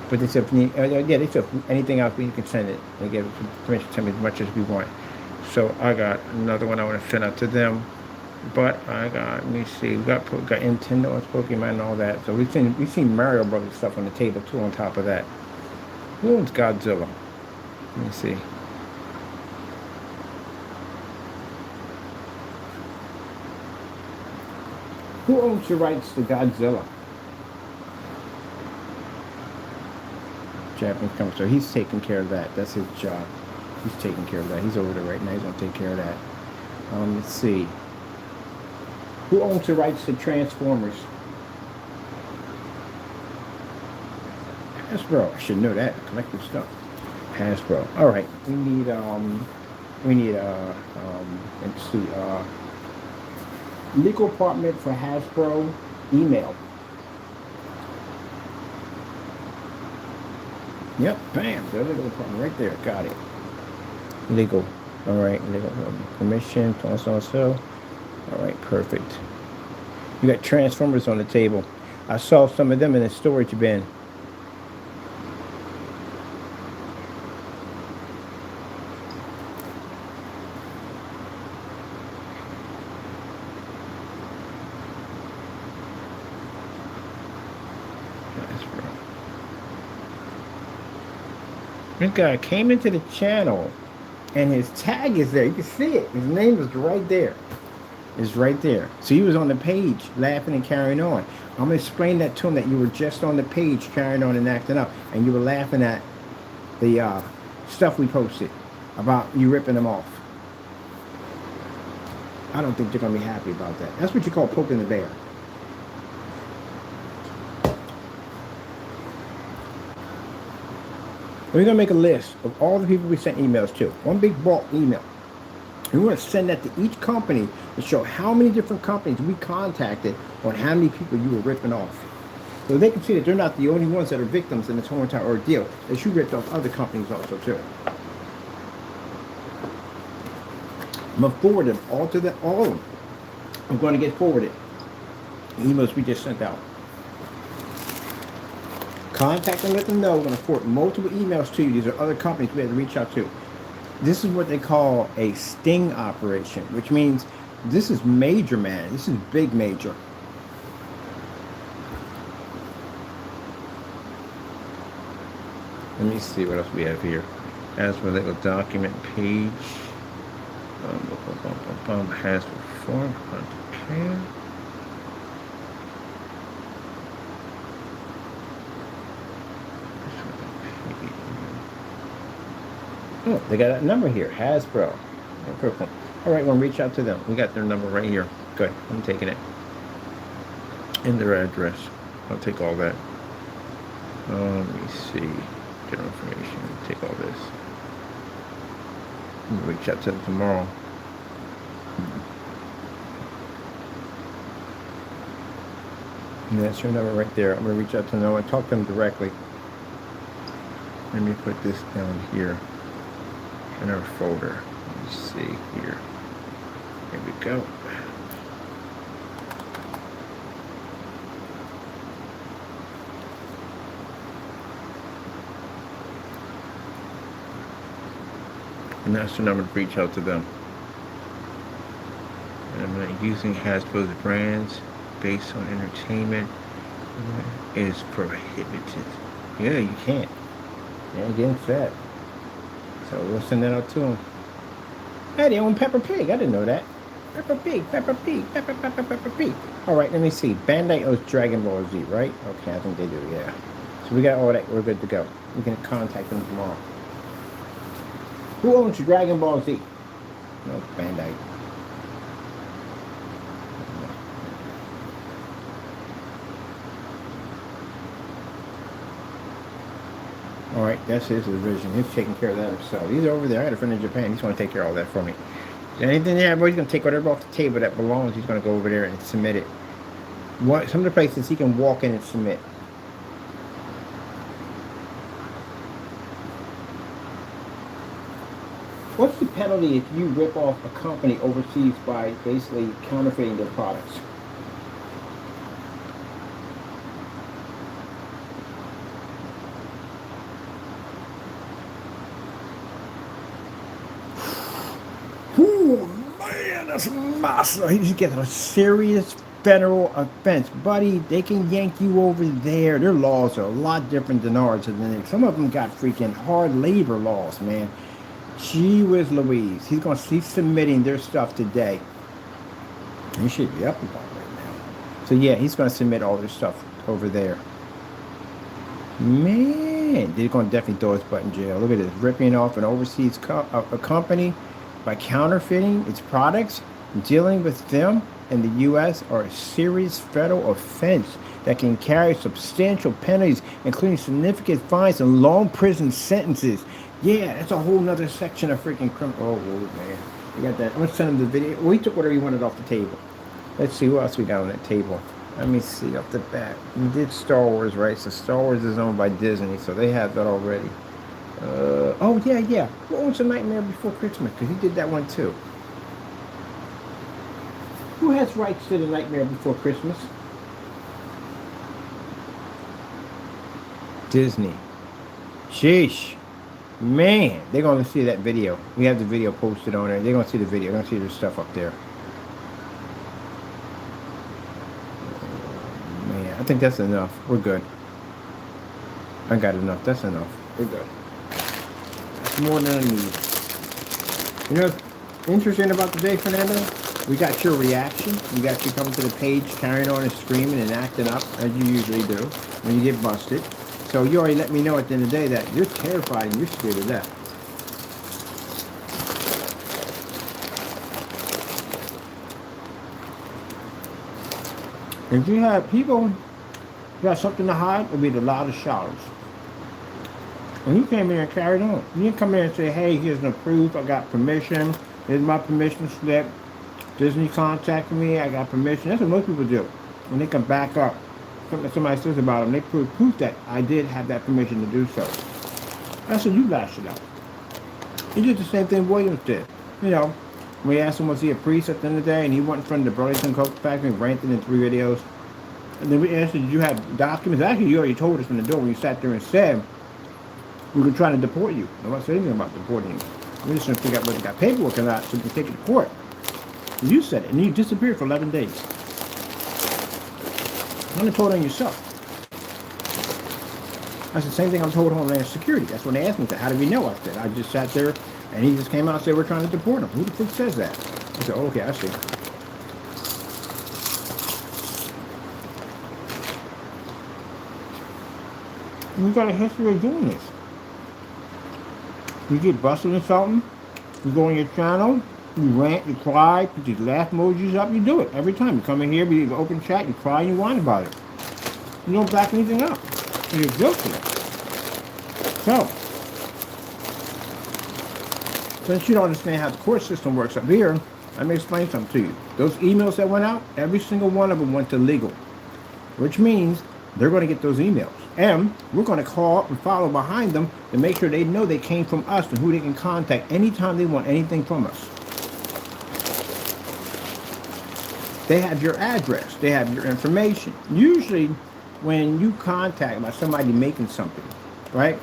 But they said, yeah, they said anything else, we can send it. They gave permission to send me as much as we want. So I got another one I want to send out to them. But I got, let me see, we got Nintendo and Pokemon and all that. So we've seen Mario Brothers stuff on the table too. On top of that, who owns Godzilla? Let me see. Who owns the rights to Godzilla? Japanese company. So he's taking care of that. That's his job. He's taking care of that. He's over there right now. He's going to take care of that. Let's see. Who owns the rights to Transformers? Hasbro. I should know that. Collective stuff. Hasbro. All right. We need let's see, legal department for Hasbro email. Yep, bam. There's a legal department right there. Got it. Legal. All right. Legal commission. So. All right. Perfect. You got transformers on the table. I saw some of them in the storage bin. This guy came into the channel and his tag is there. You can see it. His name is right there. It's right there. So he was on the page laughing and carrying on. I'm going to explain that to him, that you were just on the page carrying on and acting up. And you were laughing at the stuff we posted about you ripping them off. I don't think they're going to be happy about that. That's what you call poking the bear. We're going to make a list of all the people we sent emails to. One big bulk email. And we're going to send that to each company to show how many different companies we contacted on how many people you were ripping off. So they can see that they're not the only ones that are victims in this whole entire ordeal, that you ripped off other companies also too. I'm going to forward them all to them, all of them. I'm going to get forwarded. The emails we just sent out. Contact them, let them know. We're going to forward multiple emails to you. These are other companies we had to reach out to. This is what they call a sting operation, which means this is major, man. This is big major. Let me see what else we have here. As for legal document page, has form care. Oh, they got a number here. Hasbro. All right, we're going to reach out to them. We got their number right here. Good. I'm taking it. And their address. I'll take all that. Let me see. General information. Take all this. I'm going to reach out to them tomorrow. And that's your number right there. I'm going to reach out to them and talk to them directly. Let me put this down here in our folder. Let me see here. Here we go. And that's the number to reach out to them. And I'm not using Hasbro's brands based on entertainment. It is prohibited. Yeah, you can't. Yeah, getting fat. So we'll send that out to them. Hey, they own Peppa Pig. I didn't know that. Peppa Pig, Peppa Pig, Peppa Pig. All right, let me see. Bandai owns Dragon Ball Z, right? Okay, I think they do, yeah. So we got all that. We're good to go. We can contact them tomorrow. Who owns Dragon Ball Z? No, Bandai. All right, that's his division. He's taking care of that himself. He's over there. I got a friend in Japan. He's going to take care of all that for me. Anything there, boy, he's going to take whatever off the table that belongs. He's going to go over there and submit it. Some of the places he can walk in and submit. What's the penalty if you rip off a company overseas by basically counterfeiting their products? Oh man, that's massive. He just gets a serious federal offense. Buddy, they can yank you over there. Their laws are a lot different than ours. And some of them got freaking hard labor laws, man. Gee whiz Louise. He's submitting their stuff today. He should be up about right now. So yeah, he's gonna submit all their stuff over there. Man, they're gonna definitely throw his butt in jail. Look at this, ripping off an overseas a company by counterfeiting its products. Dealing with them in the U.S. are a serious federal offense that can carry substantial penalties, including significant fines and long prison sentences. Yeah, that's a whole nother section of freaking criminal. Oh, man. We got that. I'm going to send him the video. Well, he took whatever he wanted off the table. Let's see what else we got on that table. Let me see off the back. You did Star Wars, right? So Star Wars is owned by Disney, so they have that already. Oh, yeah, yeah. Who owns A Nightmare Before Christmas? Because he did that one too. Who has rights to The Nightmare Before Christmas? Disney. Sheesh. Man, they're going to see that video. We have the video posted on there. They're going to see the video. They're going to see their stuff up there. Man, I think that's enough. We're good. I got enough. That's enough. We're good. That's more than I need. You know what's interesting about the day, Fernando? We got your reaction. We got you coming to the page, carrying on and screaming and acting up, as you usually do when you get busted. So you already let me know at the end of the day that you're terrified and you're scared of that. If you have people who got something to hide, it'll be the loudest shouters. And you came in and carried on. You didn't come in and say, hey, here's no proof, I got permission, here's my permission slip, Disney contacted me, I got permission. That's what most people do. When they can back up something that somebody says about them, they prove that I did have that permission to do so. That's what you lashed it out. You did the same thing Williams did. You know, when he asked him was he a priest at the end of the day, and he went in front of the Burlington Coat Factory and ranted in 3 videos. And then we asked him, did you have documents? Actually, you already told us from the door when you sat there and said, we were trying to deport you. Nobody said anything about deporting you. We just trying to figure out whether you got paperwork or not so we can take you to court. And you said it, and you disappeared for 11 days. You only told on yourself. That's the same thing I was told Homeland Security. That's when they asked me that. How did we know? I said, I just sat there, and he just came out and said, we're trying to deport him. Who the fuck says that? I said, oh, okay, I see. We got a history of doing this. You get busted or something, you go on your channel, you rant, you cry, put these laugh emojis up, you do it every time. You come in here, we do an open chat, you cry and you whine about it. You don't back anything up. And you're guilty. So, since you don't understand how the court system works up here, let me explain something to you. Those emails that went out, every single one of them went to legal, which means they're going to get those emails. And we're going to call up and follow behind them to make sure they know they came from us and who they can contact anytime they want anything from us. They have your address. They have your information. Usually, when you contact about somebody making something, right?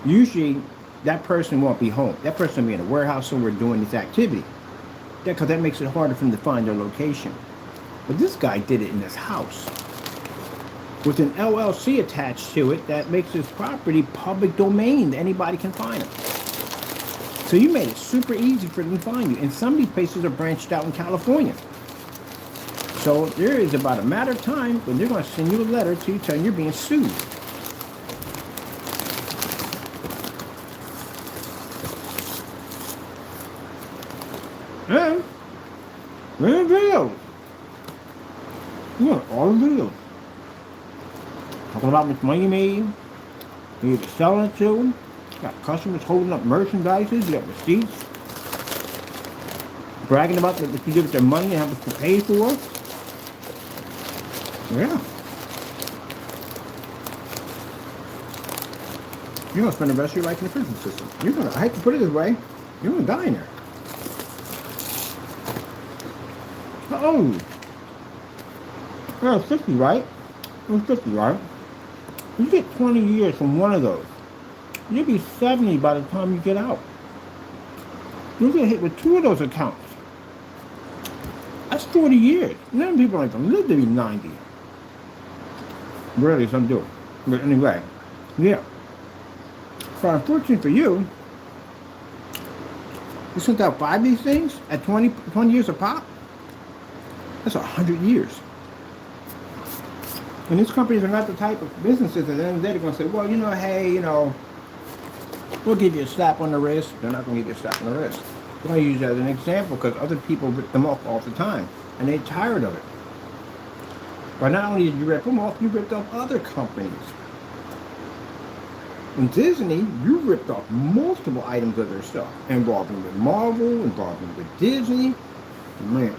Usually, that person won't be home. That person will be in a warehouse somewhere doing this activity. Because that makes it harder for them to find their location. But this guy did it in his house, with an LLC attached to it that makes his property public domain. Anybody can find him. So you made it super easy for them to find you. And some of these places are branched out in California. So there is about a matter of time when they're going to send you a letter to you telling you're being sued. And we're in videos. Yeah, all the videos. Talking about how much money you made, who you're selling it to, you got customers holding up merchandises, you got receipts, bragging about what you did with their money and how much you paid for. Yeah. You're gonna spend the rest of your life in the prison system. You're gonna, I hate to put it this way, you're gonna die in there. Oh, well, 50, right? It was 50, right? You get 20 years from one of those. You'll be 70 by the time you get out. You'll get hit with 2 of those accounts. That's 40 years. Many people are like, I'm live to be 90. Really, some do. But anyway, yeah. So unfortunately for you, you sent out 5 of these things at 20 years a pop. That's 100 years. And these companies are not the type of businesses at the end of the day they're going to say, well, you know, hey, you know, we'll give you a slap on the wrist. They're not going to give you a slap on the wrist. They're going to use that as an example because other people rip them off all the time. And they're tired of it. But not only did you rip them off, you ripped off other companies. In Disney, you ripped off multiple items of their stuff. Involving with Marvel, involving with Disney. Man.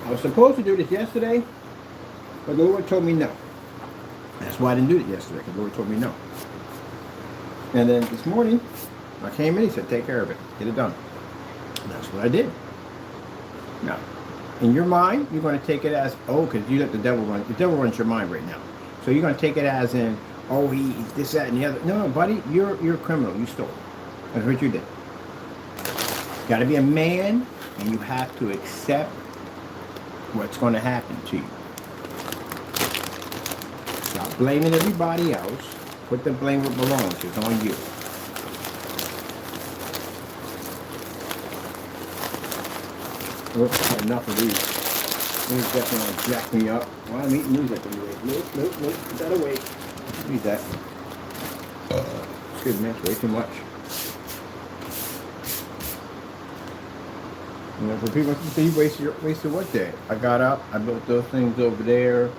I was supposed to do this yesterday, but the Lord told me no. That's why I didn't do it yesterday, because the Lord told me no. And then this morning, I came in, he said, take care of it. Get it done. And that's what I did. Now, in your mind, you're going to take it as, oh, because you let the devil run. The devil runs your mind right now. So you're going to take it as in, oh, he's this, that, and the other. No, buddy, you're a criminal. You stole. That's what you did. You got to be a man, and you have to accept what's going to happen to you. Stop blaming everybody else. Put the blame where it belongs. It's on you. Oops, enough of these. These definitely going to jack me up. Well, I'm eating these at the way. Nope. Put that away. Read that. Excuse me, that's way too much. You know, for people to say you wasted what day? I got up, I built those things over there.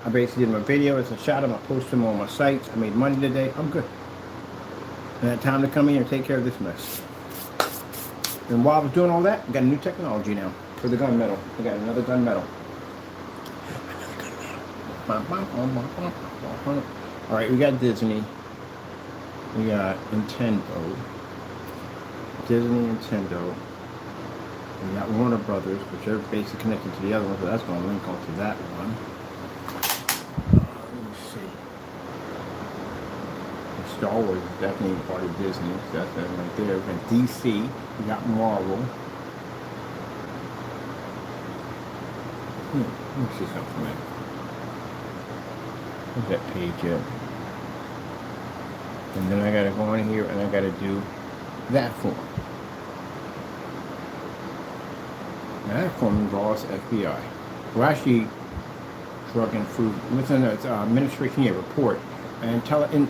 I basically did my videos, I shot them, I posted them on my sites. I made money today. I'm good. And I had time to come in and take care of this mess. And while I was doing all that, I got a new technology now for the gunmetal. I got another gunmetal. All right, we got Disney. We got Nintendo. Disney, Nintendo. We got Warner Brothers, which are basically connected to the other one, so that's going to link onto that one. Let me see. Star Wars is definitely part of Disney, so that's that right there. We got DC, we got Marvel. Let me see something like where's that page at? And then I gotta go in here and I gotta do that form. Now that form involves FBI. We're actually Drug and Food within the administration report and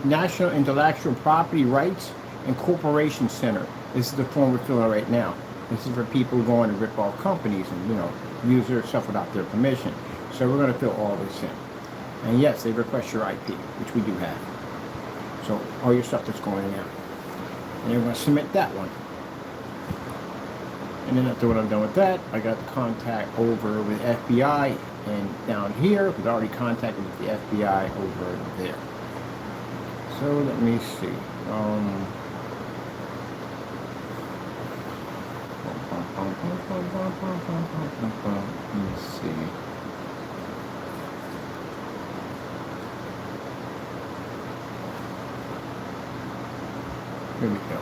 National Intellectual Property Rights and Corporation Center. This is the form we're filling out right now. This is for people going to rip off companies and use their stuff without their permission. So we're going to fill all this in. And yes, they request your IP, which we do have. So all your stuff that's going out. And you're going to submit that one. And then after when I'm done with that, I got the contact over with FBI and down here, we've already contacted with the FBI over there. So let me see. Let me see. Here we go.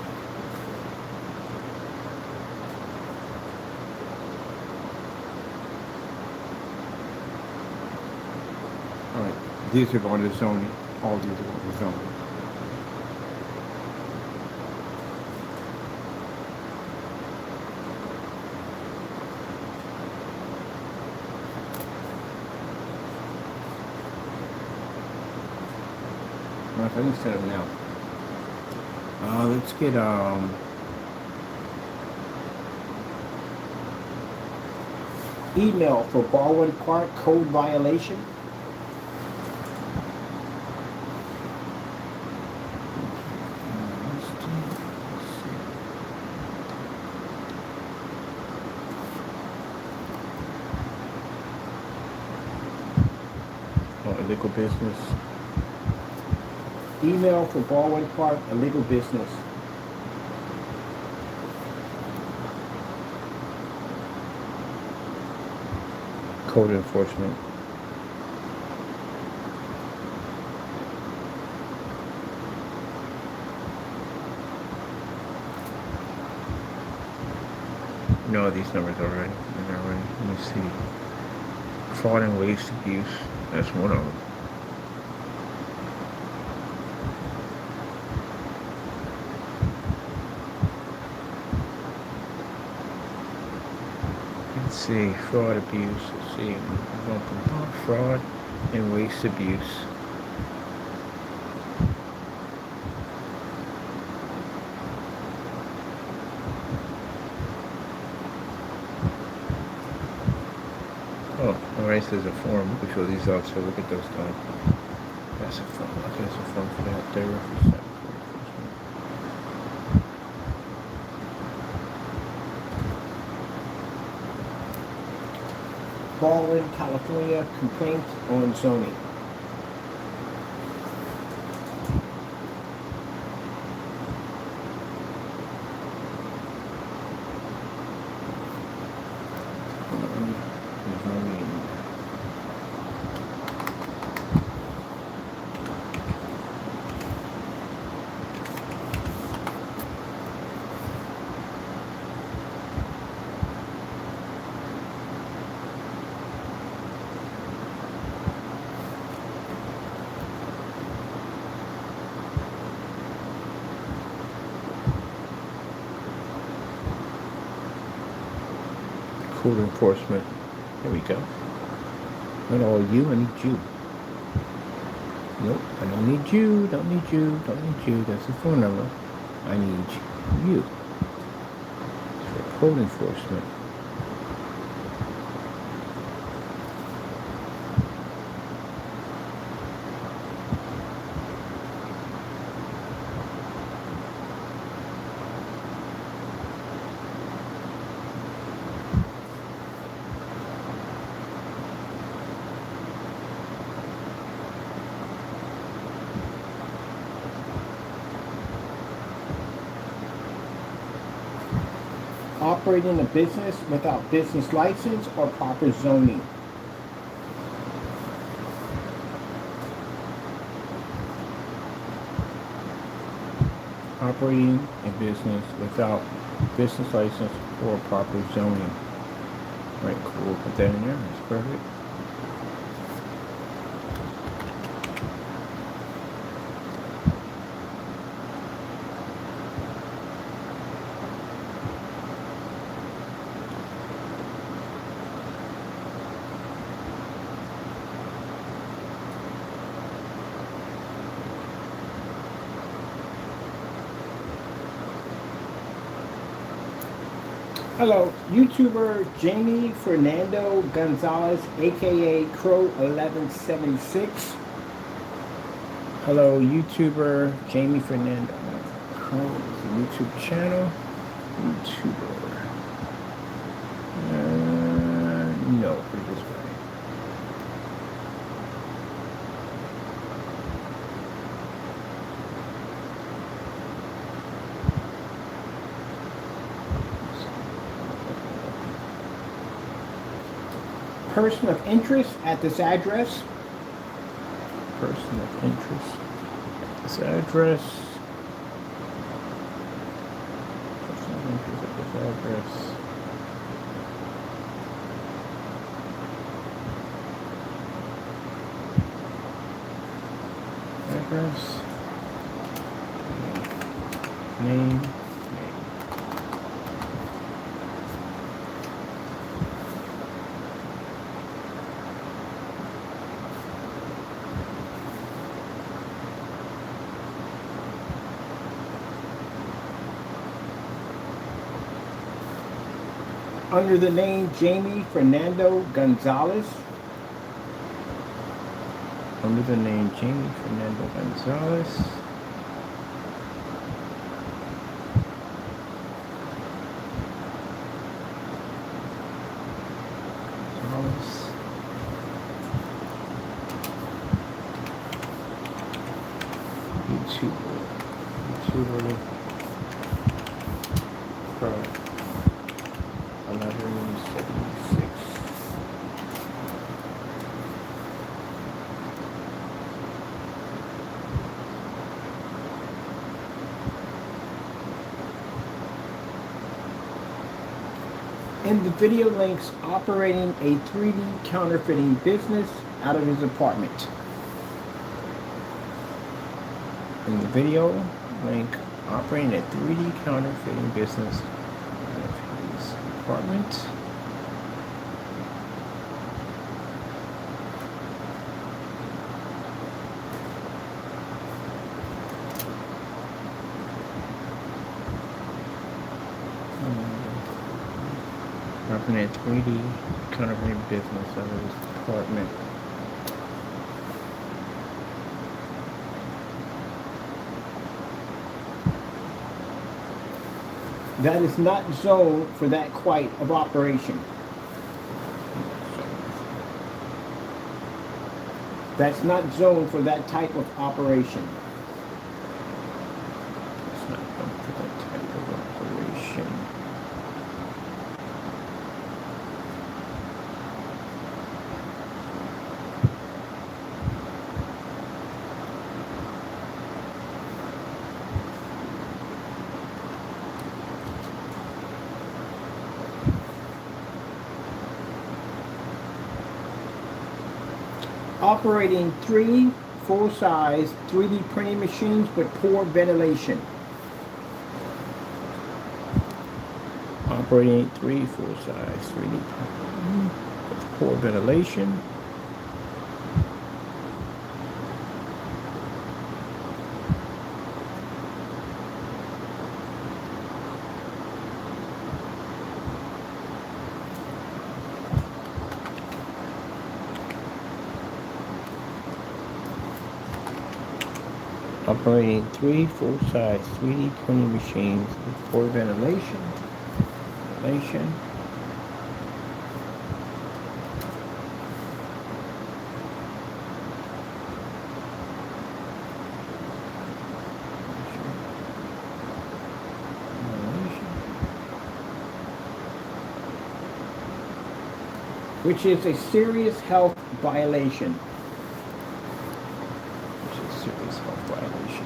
Alright, these are going to zoning. All these are going to zoning. I think set them now. Let's get email for Baldwin Park code violation. Illegal business. Email for Baldwin Park, illegal business. Code enforcement. No, these numbers already. Let me see. Fraud and waste abuse. That's one of them. Let's see, fraud abuse. Let's see, fraud and waste abuse. Oh, alright, there's a form. We fill these out, so we'll get those done. That's a form. Okay, that's a form for that there. Baldwin, California. Complaint on zoning. Code enforcement. There we go. Not all you, I need you. Nope, I don't need you, don't need you, don't need you. That's the phone number. I need you. For code enforcement. Operating a business without business license or proper zoning. Operating a business without business license or proper zoning. Right, cool. Put that in there. That's perfect. Hello, YouTuber Jamie Fernando Gonzalez, aka Crow1176. Hello, YouTuber Jamie Fernando. YouTube channel. YouTuber. No, put it this way. Person of interest at this address. Person of interest at this address. Person of interest at this address. Address. Name. Under the name Jamie Fernando Gonzalez. Under the name Jamie Fernando Gonzalez. YouTuber. Pro. 1176. In the video links, operating a 3D counterfeiting business out of his apartment. In the video link, operating a 3D counterfeiting business out of his apartment. Operating a 3D counterfeiting business out of his apartment. That is not zoned for that quite of operation. That's not zoned for that type of operation. It's not zoned for that type of operation. Operating 3 full-size 3D printing machines with poor ventilation. Operating 3 full-size 3D printing with poor ventilation. Operating 3 full-size 3D printing machines with poor ventilation. Ventilation. Which is a serious health violation.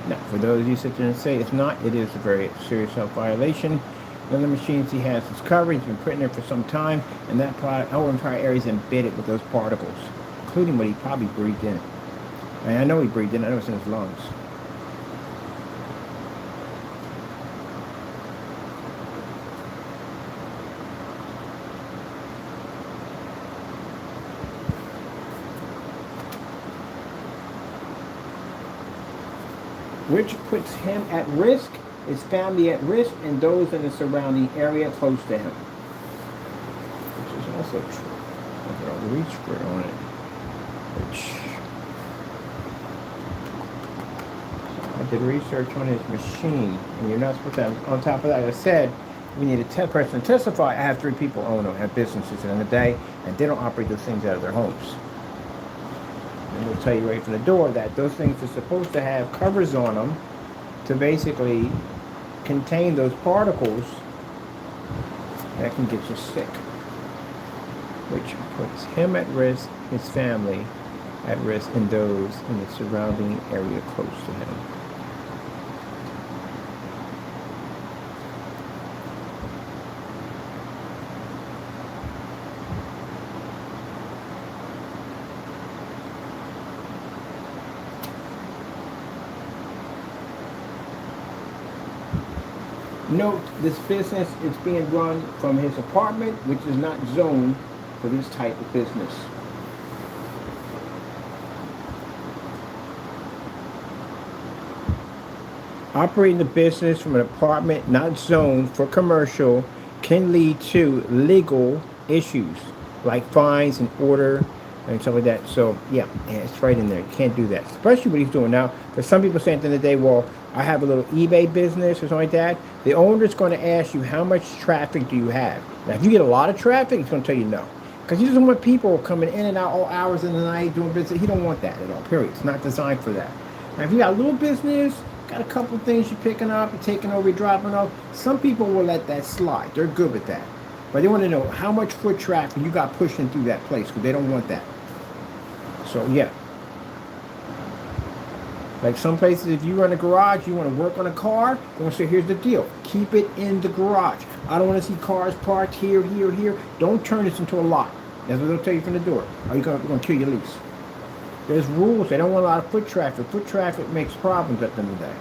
Now, for those of you sit there and say it's not, it is a very serious health violation. One of the machines he has is covered. He's been printing there for some time, and that product, our entire area is embedded with those particles, including what he probably breathed in. And I know he breathed in. I know it's in his lungs. Which puts him at risk, his family at risk, and those in the surrounding area close to him. Which is also true. Look at all the reach square on it. Which I did research on his machine, and you're not supposed to have, on top of that, I said, we need a person to testify. I have 3 people own them, have businesses at the end of the day, and they don't operate those things out of their homes. And we'll tell you right from the door that those things are supposed to have covers on them to basically contain those particles that can get you sick. Which puts him at risk, his family at risk, and those in the surrounding area close to him. Note, this business is being run from his apartment, which is not zoned for this type of business. Operating the business from an apartment not zoned for commercial can lead to legal issues like fines and order and stuff like that. So yeah, it's right in there. You can't do that, especially what he's doing now. Because some people say at the end of the day, well, I have a little eBay business or something like that. The owner's going to ask you, how much traffic do you have? Now, if you get a lot of traffic, he's going to tell you no. Because he doesn't want people coming in and out all hours of the night doing business. He don't want that at all, period. It's not designed for that. Now, if you got a little business, got a couple things you're picking up, you're taking over, you're dropping off, some people will let that slide. They're good with that. But they want to know how much foot traffic you got pushing through that place, because they don't want that. So, yeah. Like some places, if you run a garage, you want to work on a car, they want to say, here's the deal. Keep it in the garage. I don't want to see cars parked here, here, here. Don't turn this into a lot. That's what they'll tell you from the door. Or you're going to kill your lease. There's rules. They don't want a lot of foot traffic. Foot traffic makes problems at the end of the day.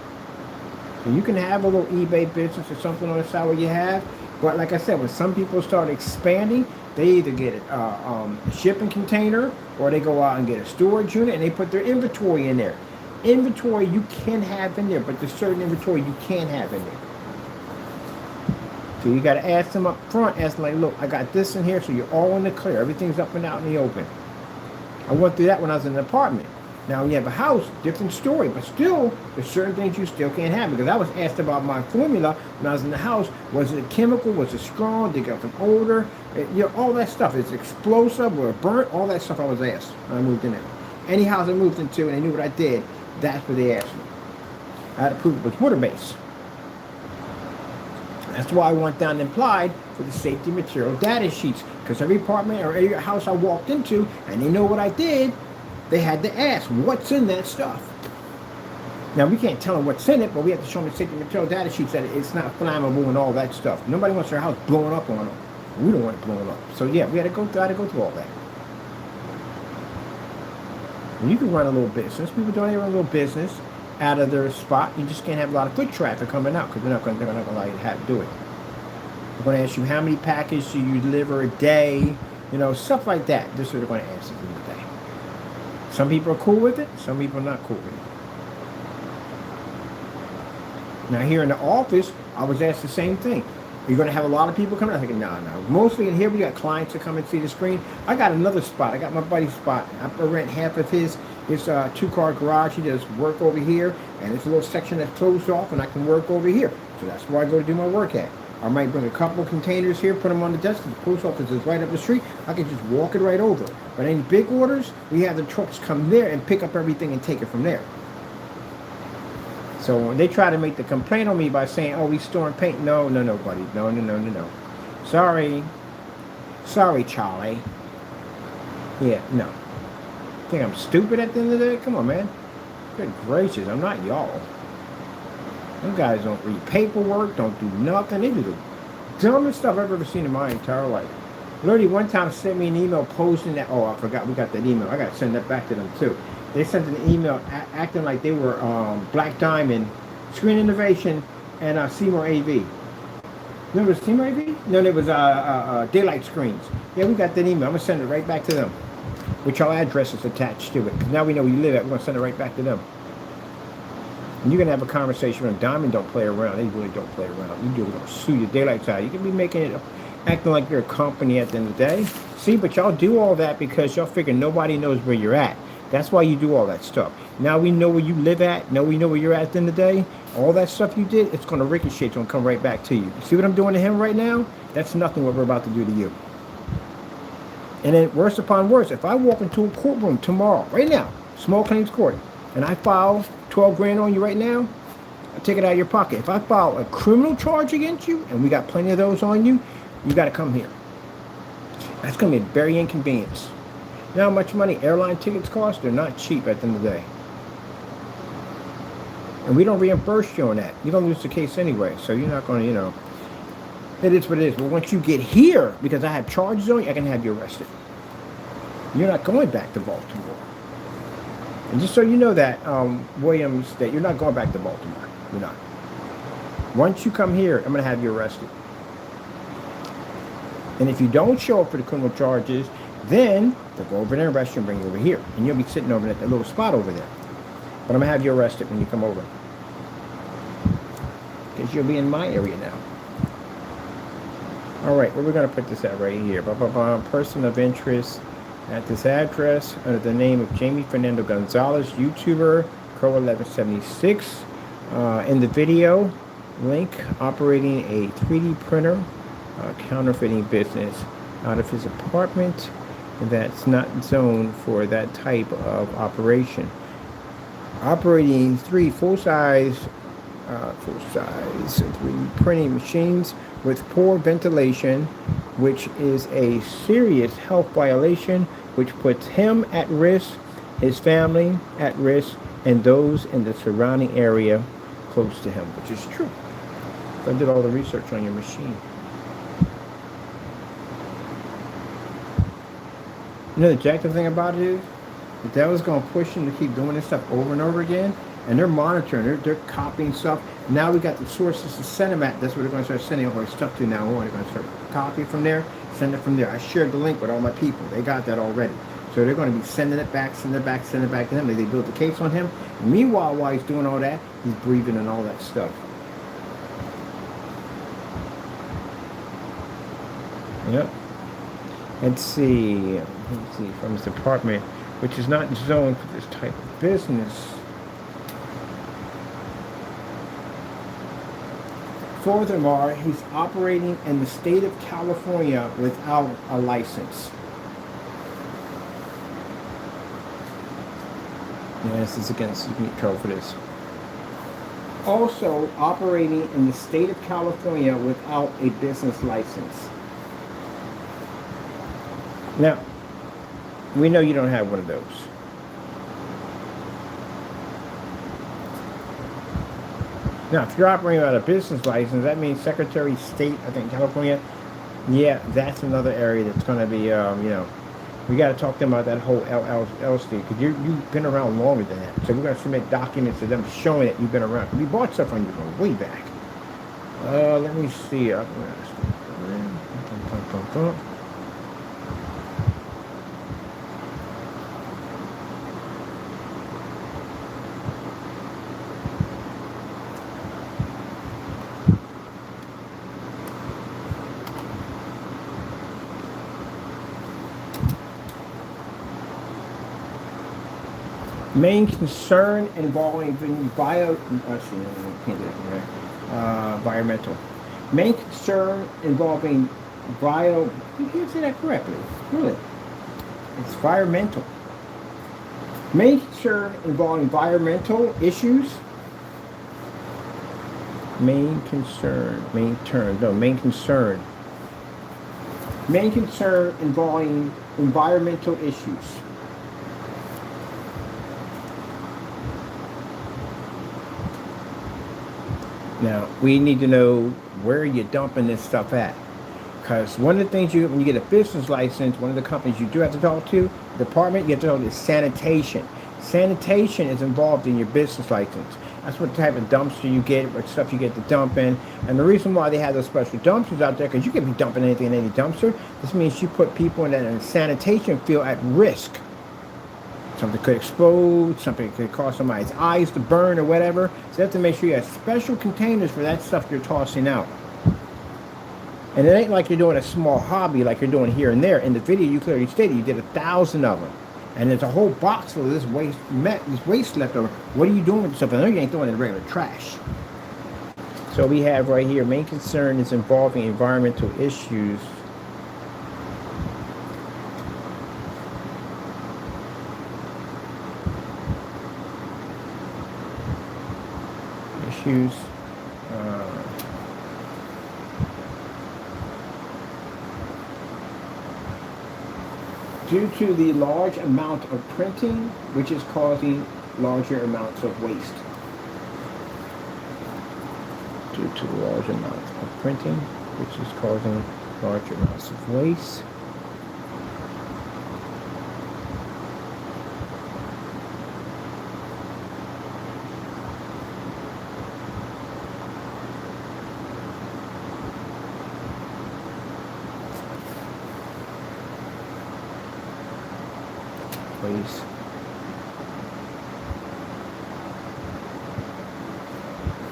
So you can have a little eBay business or something on the side where you have. But like I said, when some people start expanding, they either get a shipping container or they go out and get a storage unit and they put their inventory in there. Inventory you can have in there, but there's certain inventory you can't have in there. So you got to ask them up front, ask them like, look, I got this in here, so you're all in the clear. Everything's up and out in the open. I went through that when I was in an apartment. Now you have a house, different story, but still, there's certain things you still can't have, because I was asked about my formula when I was in the house. Was it chemical? Was it strong? Did it get some odor? You know, all that stuff. Is it explosive or burnt? All that stuff I was asked when I moved in there. Any house I moved into and they knew what I did, that's what they asked me. I had to prove it was water-based. That's why I went down and applied for the safety material data sheets. Because every apartment or every house I walked into, and they know what I did, they had to ask, what's in that stuff? Now, we can't tell them what's in it, but we have to show them the safety material data sheets that it's not flammable and all that stuff. Nobody wants their house blowing up on them. We don't want it blowing up. So, yeah, we had to go through all that. And you can run a little business. People don't even run a little business out of their spot. You just can't have a lot of foot traffic coming out because they're not going to allow you to have to do it. They're going to ask you how many packages do you deliver a day, you know, stuff like that. This is what they're going to ask you today. Some people are cool with it. Some people are not cool with it. Now here in the office, I was asked the same thing. You're going to have a lot of people coming? I'm thinking, no. Mostly in here, we got clients that come and see the screen. I got another spot. I got my buddy's spot. I rent half of his two-car garage. He does work over here, and it's a little section that's closed off, and I can work over here. So that's where I go to do my work at. I might bring a couple of containers here, put them on the desk. The post office is right up the street. I can just walk it right over. But any big orders, we have the trucks come there and pick up everything and take it from there. So they try to make the complaint on me by saying, oh, we storing paint. No, buddy. No. Sorry, Charlie. Yeah, no. Think I'm stupid at the end of the day? Come on, man. Good gracious, I'm not y'all. Them guys don't read paperwork, don't do nothing. They do the dumbest stuff I've ever seen in my entire life. Literally, one time sent me an email posting that, oh, I forgot we got that email. I got to send that back to them, too. They sent an email acting like they were Black Diamond, Screen Innovation, and Seymour AV. Remember Seymour AV? No, it was Daylight Screens. Yeah, we got that email. I'm going to send it right back to them. With your address is attached to it. Because now we know where you live at. We're going to send it right back to them. And you're going to have a conversation with them. Diamond don't play around. They really don't play around. You're going to sue your daylights out. You can be making it, acting like you're a company at the end of the day. See, but y'all do all that because y'all figure nobody knows where you're at. That's why you do all that stuff. Now we know where you live at. Now we know where you're at the end of the day. All that stuff you did, it's going to ricochet. It's going to come right back to you. See what I'm doing to him right now? That's nothing what we're about to do to you. And then worse upon worse, if I walk into a courtroom tomorrow, right now, small claims court, and I file 12 grand on you right now, I take it out of your pocket. If I file a criminal charge against you, and we got plenty of those on you, you got to come here. That's going to be a very inconvenience. You know how much money airline tickets cost? They're not cheap at the end of the day. And we don't reimburse you on that. You don't lose the case anyway, so you're not going to, you know. It is what it is. But once you get here, because I have charges on you, I can have you arrested. You're not going back to Baltimore. And just so you know that, Williams, that you're not going back to Baltimore. You're not. Once you come here, I'm going to have you arrested. And if you don't show up for the criminal charges, then they'll go over there and arrest you and bring you over here. And you'll be sitting over at that little spot over there. But I'm going to have you arrested when you come over. Because you'll be in my area now. All right, where we're going to put this at right here. Person of interest at this address under the name of Jamie Fernando Gonzalez, YouTuber, Crow1176. In the video, link operating a 3D printer counterfeiting business out of his apartment that's not zoned for that type of operation. Operating three full-size 3D printing machines with poor ventilation, which is a serious health violation, which puts him at risk, his family at risk, and those in the surrounding area close to him, which is true. I did all the research on your machine. You know the jacked thing about it is, the devil's going to push them to keep doing this stuff over and over again, and they're monitoring, they're copying stuff. Now we got the sources to send them at. That's what they're going to start sending all their stuff to now. They're going to start copying from there, send it from there. I shared the link with all my people. They got that already. So they're going to be sending it back to him. They built the case on him. And meanwhile, while he's doing all that, he's breathing and all that stuff. Yep. Let's see from his apartment, which is not zoned for this type of business. Furthermore, he's operating in the state of California without a license. Yeah, this is against, you can get trouble for this. Also, operating in the state of California without a business license. Now, we know you don't have one of those. Now, if you're operating without a business license, that means Secretary of State, I think, California. Yeah, that's another area that's going to be, you know, we got to talk to them about that whole LLC, because you've been around longer than that. So we're going to submit documents to them showing that you've been around. We bought stuff on you from way back. Let me see. Main concern involving environmental. Main concern involving you can't say that correctly. Really. It's environmental. Main concern involving environmental issues. Main concern. Main concern. Main concern involving environmental issues. Now, we need to know where you're dumping this stuff at. Because one of the things when you get a business license, one of the companies you do have to talk to, the department, you have to talk to sanitation. Sanitation is involved in your business license. That's what type of dumpster you get, what stuff you get to dump in. And the reason why they have those special dumpsters out there, because you can be dumping anything in any dumpster. This means you put people in a sanitation field at risk. Something could explode, something could cause somebody's eyes to burn or whatever. So you have to make sure you have special containers for that stuff you're tossing out. And it ain't like you're doing a small hobby like you're doing here and there. In the video, you clearly stated you did 1,000 of them. And there's a whole box full of this waste left over. What are you doing with this stuff? I know you ain't throwing it in regular trash. So we have right here, main concern is involving environmental issues. Due to the large amount of printing, which is causing larger amounts of waste. Due to the large amount of printing, which is causing large amounts of waste.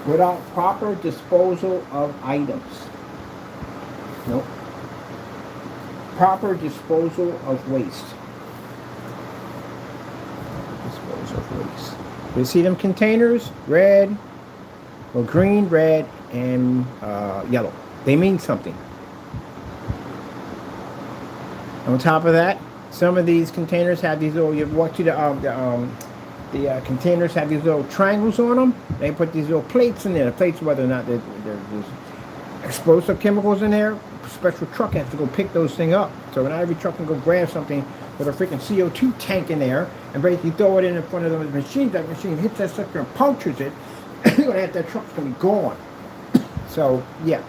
Without proper disposal of items. Nope. Proper disposal of waste. Disposal of waste. You see them containers? Red, well, green, red, and yellow. They mean something. On top of that, some of these containers have these little, you walk to the containers have these little triangles on them. They put these little plates in there. The plates, whether or not there's explosive chemicals in there, a special truck has to go pick those things up. So not every truck can go grab something with a freaking CO2 tank in there and basically throw it in front of the machine. That machine hits that sucker and punctures it. That truck's going to be gone. So, yeah.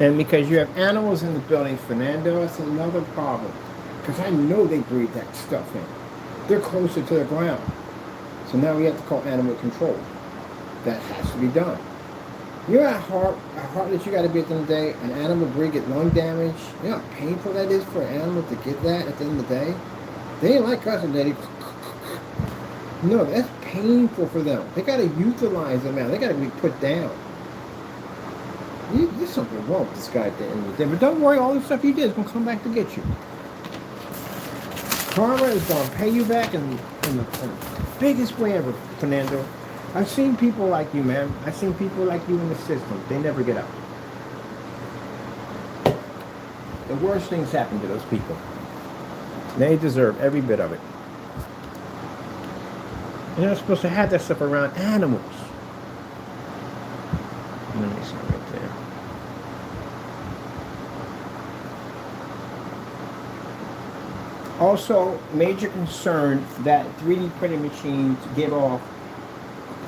And because you have animals in the building, Fernando, that's another problem. Because I know they breathe that stuff in. They're closer to the ground. So now we have to call animal control. That has to be done. You know how heartless you got to be at the end of the day? An animal breed get lung damage. You know how painful that is for an animal to get that at the end of the day? They ain't like us and they no, that's painful for them. They got to euthanize them out. They got to be put down. There's something wrong with this guy at the end of the day. But don't worry, all the stuff you did is going to come back to get you. Karma is going to pay you back in the biggest way ever, Fernando. I've seen people like you, man. I've seen people like you in the system. They never get out. The worst things happen to those people. They deserve every bit of it. You're not supposed to have that stuff around animals. Let me see right there. Also, major concern that 3D printing machines give off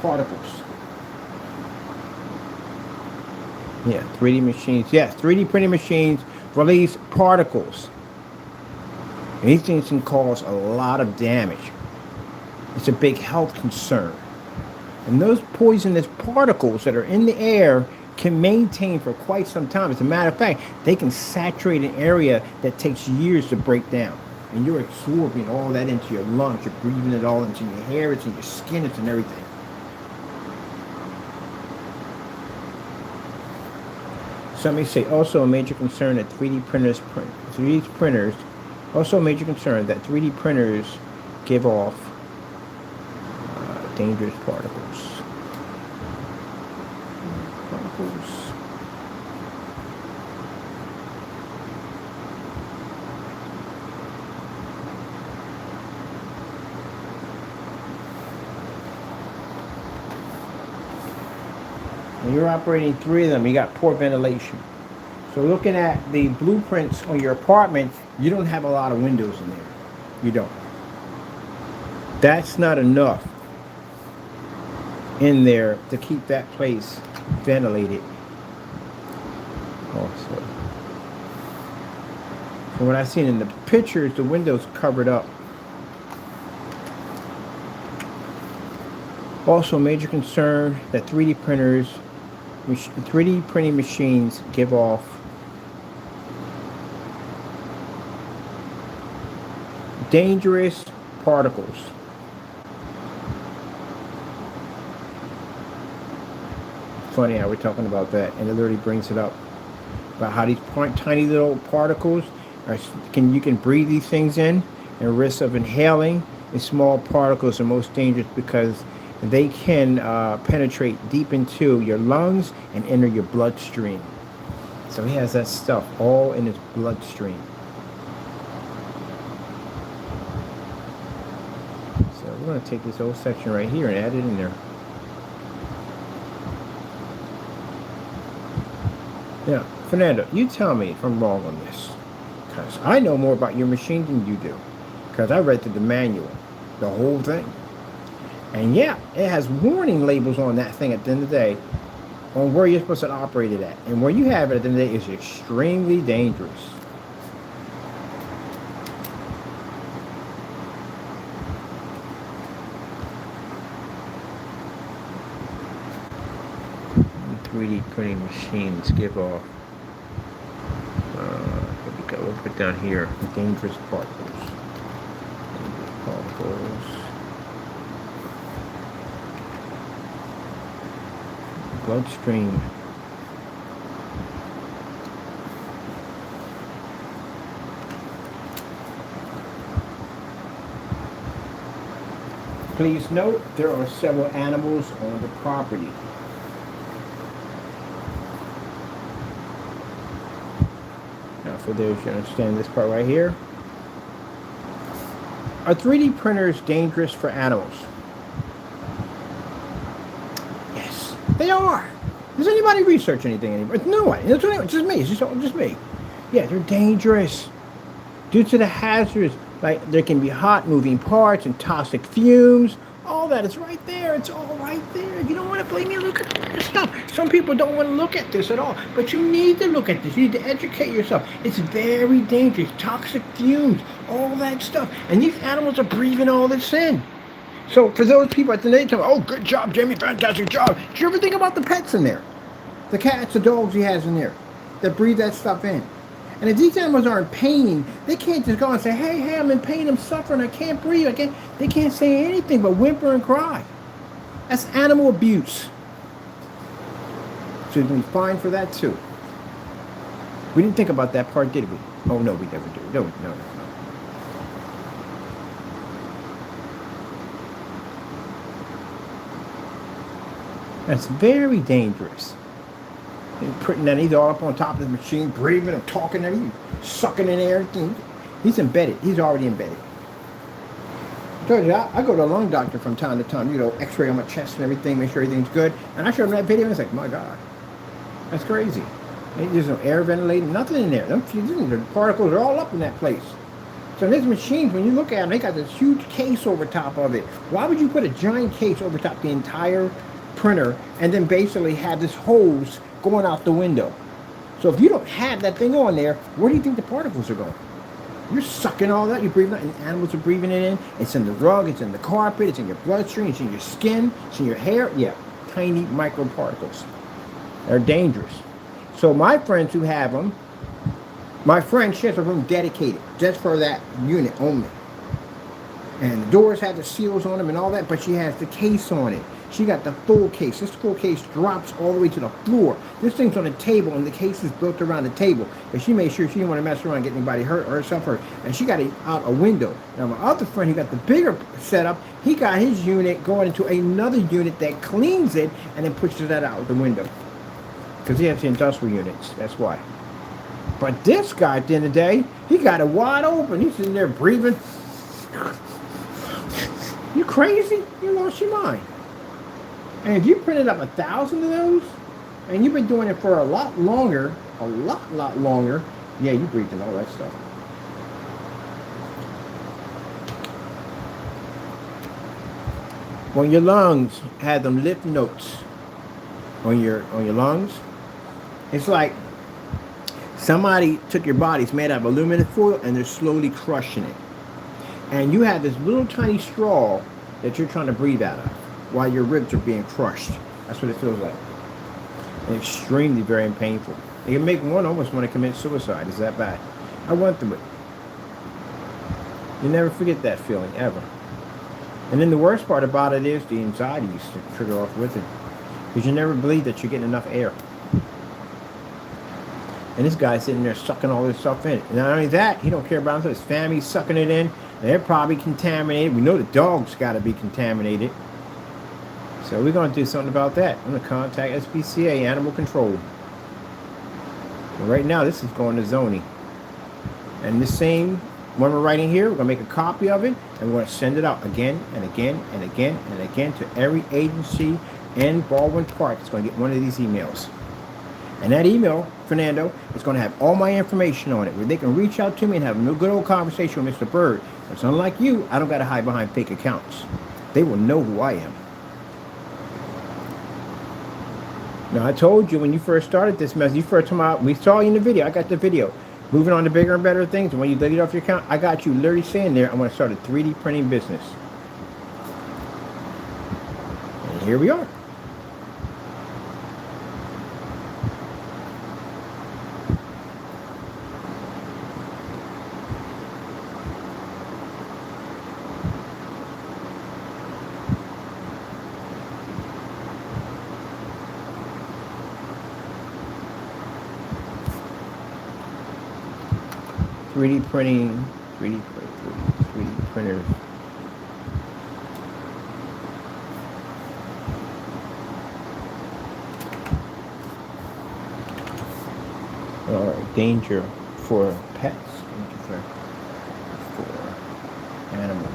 particles. Yeah, 3D machines. Yes, 3D printing machines release particles. And these things can cause a lot of damage. It's a big health concern. And those poisonous particles that are in the air can maintain for quite some time. As a matter of fact, they can saturate an area that takes years to break down. And you're absorbing all that into your lungs. You're breathing it all into your hair. It's in your skin. It's in everything. Somebody say also a major concern that 3D printers, also a major concern that 3D printers give off dangerous particles. When you're operating 3 of them, you got poor ventilation. So looking at the blueprints on your apartment, you don't have a lot of windows in there. You don't. That's not enough in there to keep that place ventilated. Also, from what I've seen in the pictures, the windows covered up. Also, major concern that 3D printing machines give off dangerous particles. Funny how we're talking about that, and it literally brings it up about how these tiny little particles you can breathe these things in, and risk of inhaling. And small particles are most dangerous because they can penetrate deep into your lungs and enter your bloodstream. So he has that stuff all in his bloodstream. So we're going to take this whole section right here and add it in there. Now, Fernando, you tell me if I'm wrong on this, because I know more about your machine than you do, because I read through the manual, the whole thing. And yeah, it has warning labels on that thing at the end of the day on where you're supposed to operate it at. And where you have it at the end of the day is extremely dangerous. Printing machines give off here we go, we'll put down here dangerous particles. Bloodstream. Please note there are several animals on the property. For those who understand this part right here. Are 3D printers dangerous for animals? Yes, they are. Does anybody research anything anymore? No one. It's just me. It's just me. Yeah, they're dangerous. Due to the hazards, like there can be hot moving parts and toxic fumes. All that is right there. It's all right there. You don't want to believe me? Look at this stuff. Some people don't want to look at this at all. But you need to look at this. You need to educate yourself. It's very dangerous. Toxic fumes. All that stuff. And these animals are breathing all this in. So for those people at the night time, oh, good job, Jimmy. Fantastic job. Did you ever think about the pets in there? The cats, the dogs he has in there that breathe that stuff in. And if these animals are in pain, they can't just go and say, hey, I'm in pain, I'm suffering, I can't breathe, they can't say anything but whimper and cry. That's animal abuse. So you're going to be fined for that too. We didn't think about that part, did we? Oh, no, we never do. No. That's very dangerous. And putting that, he's all up on top of the machine, breathing and talking and he's sucking in everything. He's embedded. He's already embedded. I told you, I go to a lung doctor from time to time, x-ray on my chest and everything, make sure everything's good. And I showed him that video and it's like, my God, that's crazy. There's no air ventilating, nothing in there. The particles are all up in that place. So these machines, when you look at them, they got this huge case over top of it. Why would you put a giant case over top the entire printer and then basically have this hose going out the window? So if you don't have that thing on there, where do you think the particles are going? You're sucking all that, you're breathing that, and animals are breathing it in. It's in the rug, it's in the carpet, it's in your bloodstream, it's in your skin, it's in your hair. Yeah, tiny microparticles. They're dangerous. So my friends who have them, my friend, she has a room dedicated just for that unit only. And the doors have the seals on them and all that, but she has the case on it. She got the full case. This full case drops all the way to the floor. This thing's on the table, and the case is built around the table. But she made sure she didn't want to mess around and get anybody hurt or herself hurt. And she got it out a window. Now, my other friend, who got the bigger setup, he got his unit going into another unit that cleans it and then pushes that out the window. Because he has the industrial units. That's why. But this guy, at the end of the day, he got it wide open. He's sitting there breathing. You crazy? You lost your mind. And if you printed up 1,000 of those, and you've been doing it for a lot longer, yeah, you breathed in all that stuff. When your lungs had them lymph nodes on your lungs, it's like somebody took your body, it's made out of aluminum foil, and they're slowly crushing it. And you have this little tiny straw that you're trying to breathe out of while your ribs are being crushed. That's what it feels like. And extremely very painful. It can make one almost want to commit suicide. It's that bad. I went through it. You never forget that feeling, ever. And then the worst part about it is the anxiety used to trigger off with it. Because you never believe that you're getting enough air. And this guy's sitting there sucking all this stuff in. And not only that, he don't care about himself. His family's sucking it in. They're probably contaminated. We know the dog's got to be contaminated. So we're going to do something about that. I'm going to contact SPCA, Animal Control. And right now, this is going to zoning. And the same one we're writing here, we're going to make a copy of it, and we're going to send it out again and again and again and again to every agency in Baldwin Park that's going to get one of these emails. And that email, Fernando, is going to have all my information on it, where they can reach out to me and have a good old conversation with Mr. Bird. It's unlike you, I don't got to hide behind fake accounts. They will know who I am. Now, I told you when you first started this mess, you first come out, we saw you in the video, I got the video. Moving on to bigger and better things, and when you delete off your account, I got you literally saying there, I'm going to start a 3D printing business. And here we are. Three D printing, 3D printers. Danger for pets, danger for animals.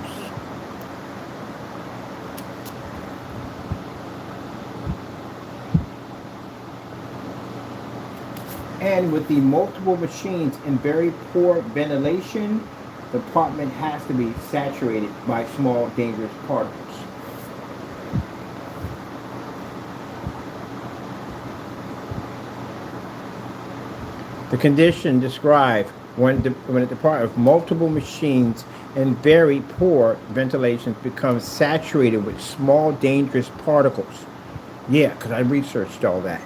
And with the multiple machines and very poor ventilation, the apartment has to be saturated by small, dangerous particles. The condition described when a department of multiple machines and very poor ventilation becomes saturated with small, dangerous particles. Yeah, because I researched all that.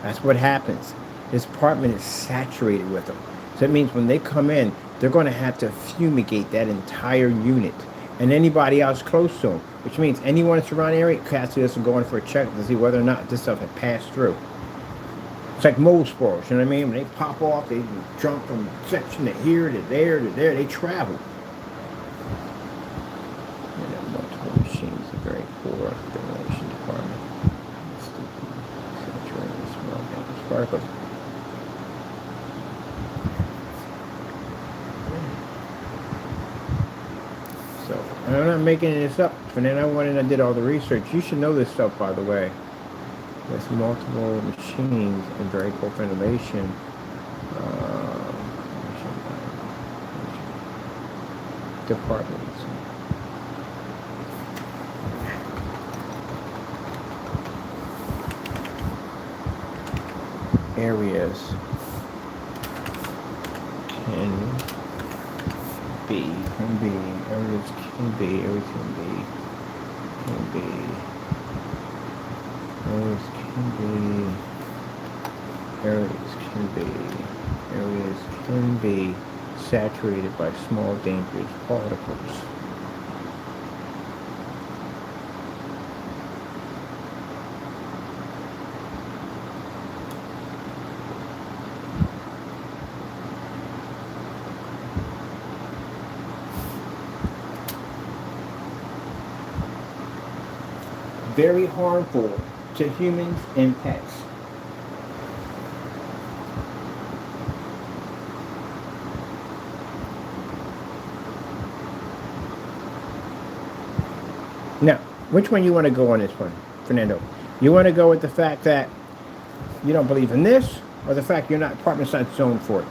That's what happens. This apartment is saturated with them. So that means when they come in, they're going to have to fumigate that entire unit and anybody else close to them, which means anyone in the surrounding area, Cassie will go in for a check to see whether or not this stuff had passed through. It's like mold spores, you know what I mean? When they pop off, they jump from section to here, to there, to there. They travel. And then multiple machines are very poor ventilation department. Saturating small damage particles. So, and I'm not making this up. And then I went and I did all the research. You should know this stuff, by the way. With multiple machines and very poor ventilation. Departments. Areas can be, areas can be, areas can be, areas can be saturated by small dangerous particles. Very harmful to humans and pets. Now, which one you want to go on this one, Fernando? You want to go with the fact that you don't believe in this, or the fact you're not apartment's not zoned for it,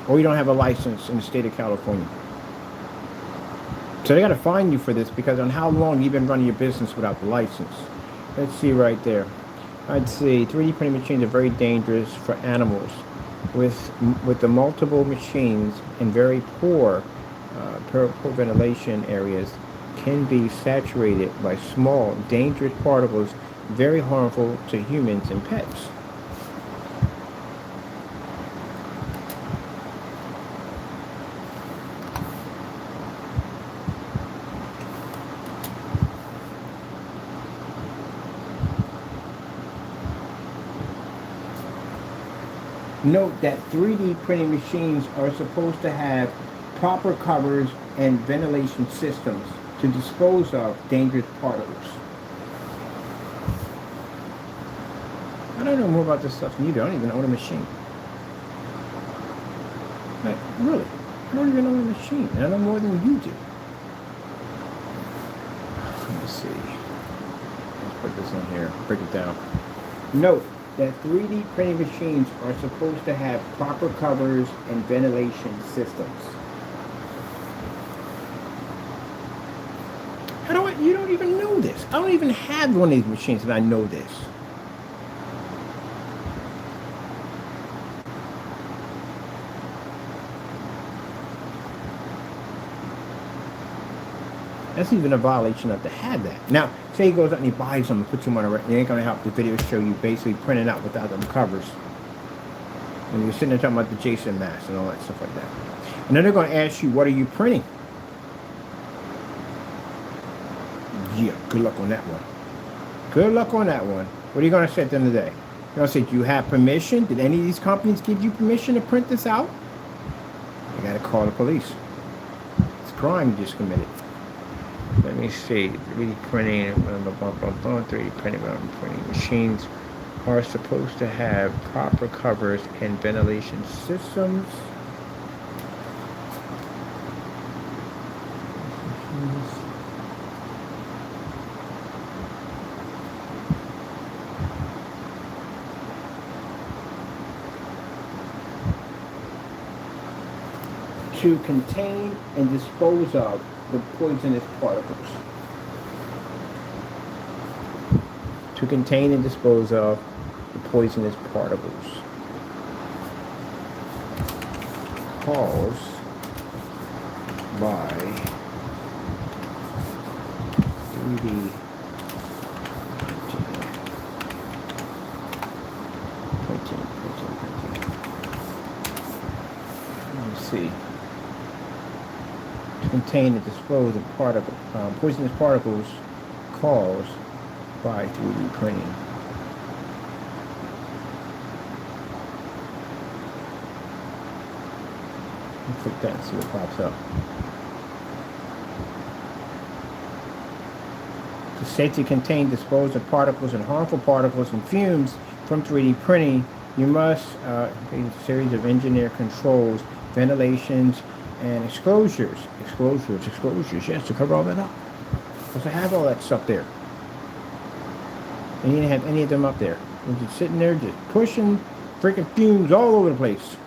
or you don't have a license in the state of California? So they got to fine you for this because on how long you've been running your business without the license. Let's see right there. I'd say 3D printing machines are very dangerous for animals. With the multiple machines in very poor ventilation areas can be saturated by small dangerous particles, very harmful to humans and pets. Note that 3D printing machines are supposed to have proper covers and ventilation systems to dispose of dangerous particles. I don't know more about this stuff than you do. I don't even own a machine. Like, really, I don't even own a machine, and I know more than you do. Let me see. Let's put this in here, break it down. Note that 3D printing machines are supposed to have proper covers and ventilation systems. You don't even know this. I don't even have one of these machines and I know this. That's even a violation not to have that. Now, say he goes out and he buys them and puts them on a record. It ain't going to help the video show you basically printing out without them covers. And you're sitting there talking about the Jason mask and all that stuff like that. And then they're going to ask you, what are you printing? Yeah, good luck on that one. Good luck on that one. What are you going to say at the end of the day? You're going to say, do you have permission? Did any of these companies give you permission to print this out? You got to call the police. It's a crime you just committed. Let me see. 3D printing, 3D printing machines are supposed to have proper covers and ventilation systems. To contain and dispose of the poisonous particles. To contain and dispose of the poisonous particles caused by 3D printing. Let me see. To contain and dispose of poisonous particles caused by 3D printing. Click that and see what pops up. To safely contain, dispose of particles and harmful particles and fumes from 3D printing, you must create a series of engineered controls, ventilations, and exposures. Exposures, yes, to cover all that up. Because I have all that stuff there. And you didn't have any of them up there. You're just sitting there, just pushing freaking fumes all over the place.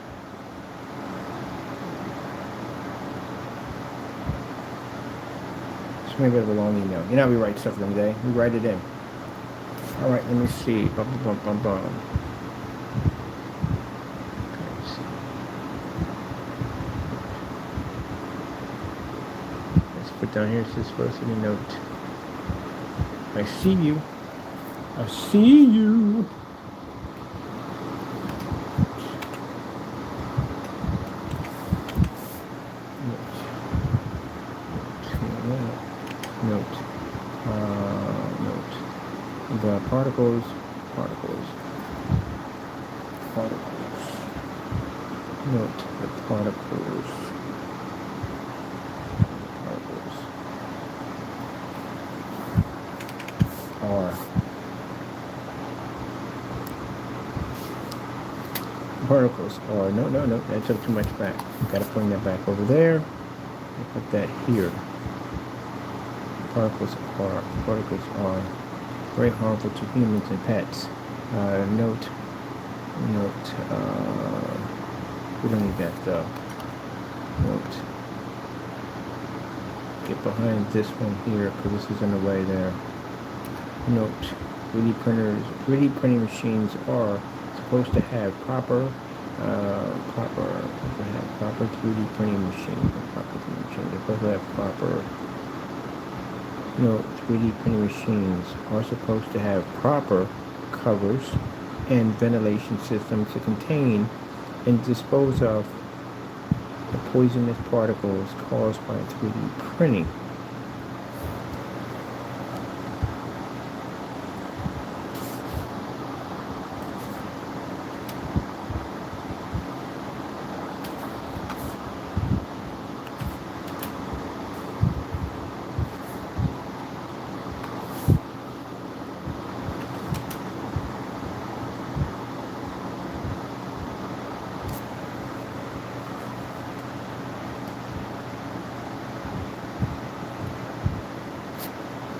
It's maybe a bit of a long email. You know how we write stuff every day. We write it in. All right, let me see. Bum, bum, bum, bum. Let's see. Let's put down here, it says velocity note. I see you. I see you. Note. The particles. Note the particles. Particles are no, that took too much back. Gotta bring that back over there and put that here. Particles are very harmful to humans and pets. Note, we don't need that though. Note, get behind this one here because this is in the way there. Note, 3D printing machines are supposed to have proper 3D printing machine. They're supposed to have proper. 3D printing machines are supposed to have proper covers and ventilation systems to contain and dispose of the poisonous particles caused by 3D printing.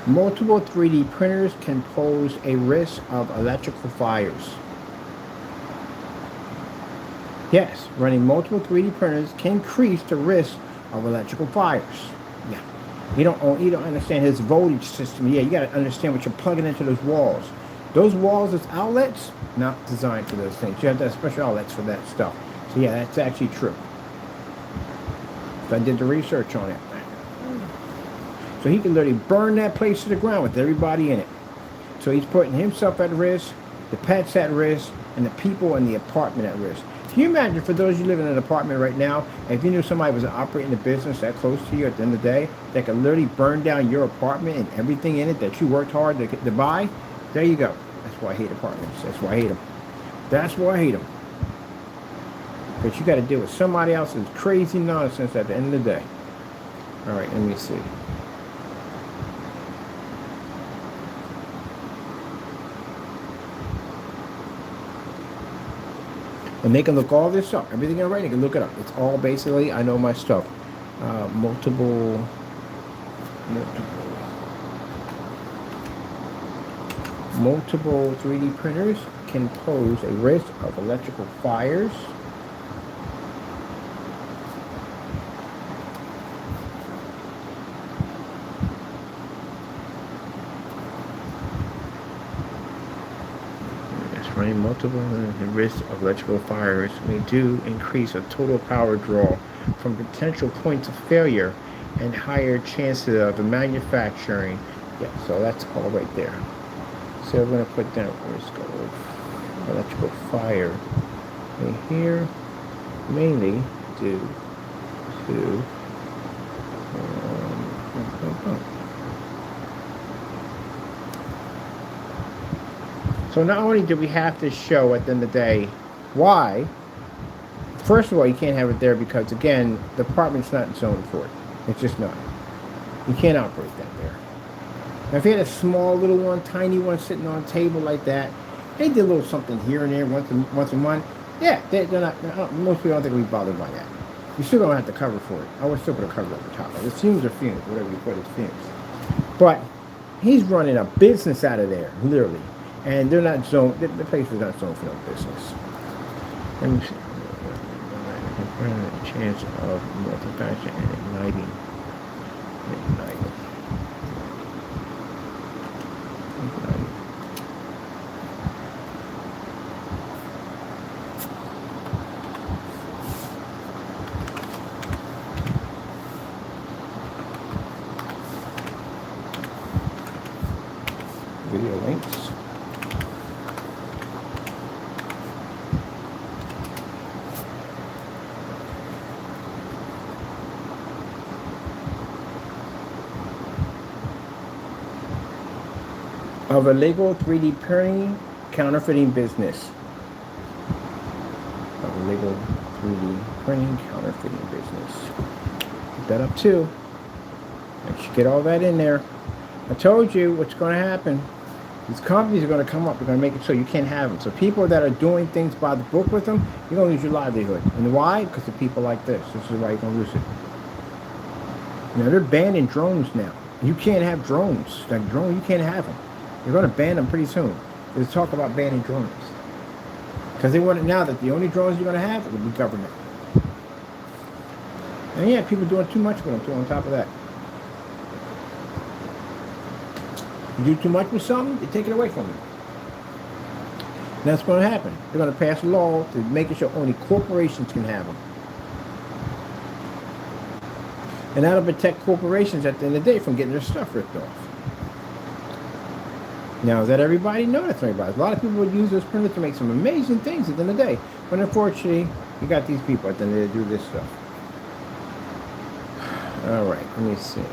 Multiple 3D printers can pose a risk of electrical fires. Yes, running multiple 3D printers can increase the risk of electrical fires. Yeah, you don't understand his voltage system. Yeah, you got to understand what you're plugging into those walls. Those walls as outlets, not designed for those things. You have to have special outlets for that stuff. So yeah, that's actually true. So I did the research on it. So he can literally burn that place to the ground with everybody in it. So he's putting himself at risk, the pets at risk, and the people in the apartment at risk. Can you imagine, for those of you living in an apartment right now, if you knew somebody was operating a business that close to you at the end of the day, that could literally burn down your apartment and everything in it that you worked hard to buy? There you go. That's why I hate apartments. That's why I hate them. That's why I hate them. Because you got to deal with somebody else's crazy nonsense at the end of the day. All right, let me see. And they can look all this up. Everything I write, they can look it up. It's all basically, I know my stuff. Multiple 3D printers can pose a risk of electrical fires. Running multiple risks of electrical fires may do increase a total power draw from potential points of failure and higher chances of the manufacturing. Yeah, so that's all right there. So we're going to put down risk of electrical fire right here, mainly due to So not only do we have to show at the end of the day why First of all, you can't have it there because, again, the apartment's not zoned for it. It's just not. You can't operate that there. Now, if you had a small little one, tiny one sitting on a table like that, they did a little something here and there once a month. Yeah, they're not, most people don't think we'll be bothered by that. You still don't have to cover for it. I would still put a cover over top of it. It's fumes or fumes, whatever you put, it's fumes. But he's running a business out of there, literally. And they're not zoned, the place is not zoned for no business. Let me see. A chance of multifaction and igniting. Video links. Of illegal 3D printing counterfeiting business. Of illegal 3D printing counterfeiting business. Put that up too. I should get all that in there. I told you what's going to happen. These companies are going to come up. They're going to make it so you can't have them. So people that are doing things by the book with them, you're going to lose your livelihood. And why? Because of people like this. This is why you're going to lose it. Now, they're banning drones now. You can't have drones. Like drones, you can't have them. They're going to ban them pretty soon. There's talk about banning drones. Because they want it now that the only drones you're going to have will be government. And yeah, people doing too much with them too on top of that. You do too much with something, they take it away from you. And that's going to happen. They're going to pass a law to make it sure only corporations can have them. And that'll protect corporations at the end of the day from getting their stuff ripped off. Now, is that everybody? No, that's not everybody. A lot of people would use those printers to make some amazing things at the end of the day. But unfortunately, you got these people at the end of the day to do this stuff. All right, let me see.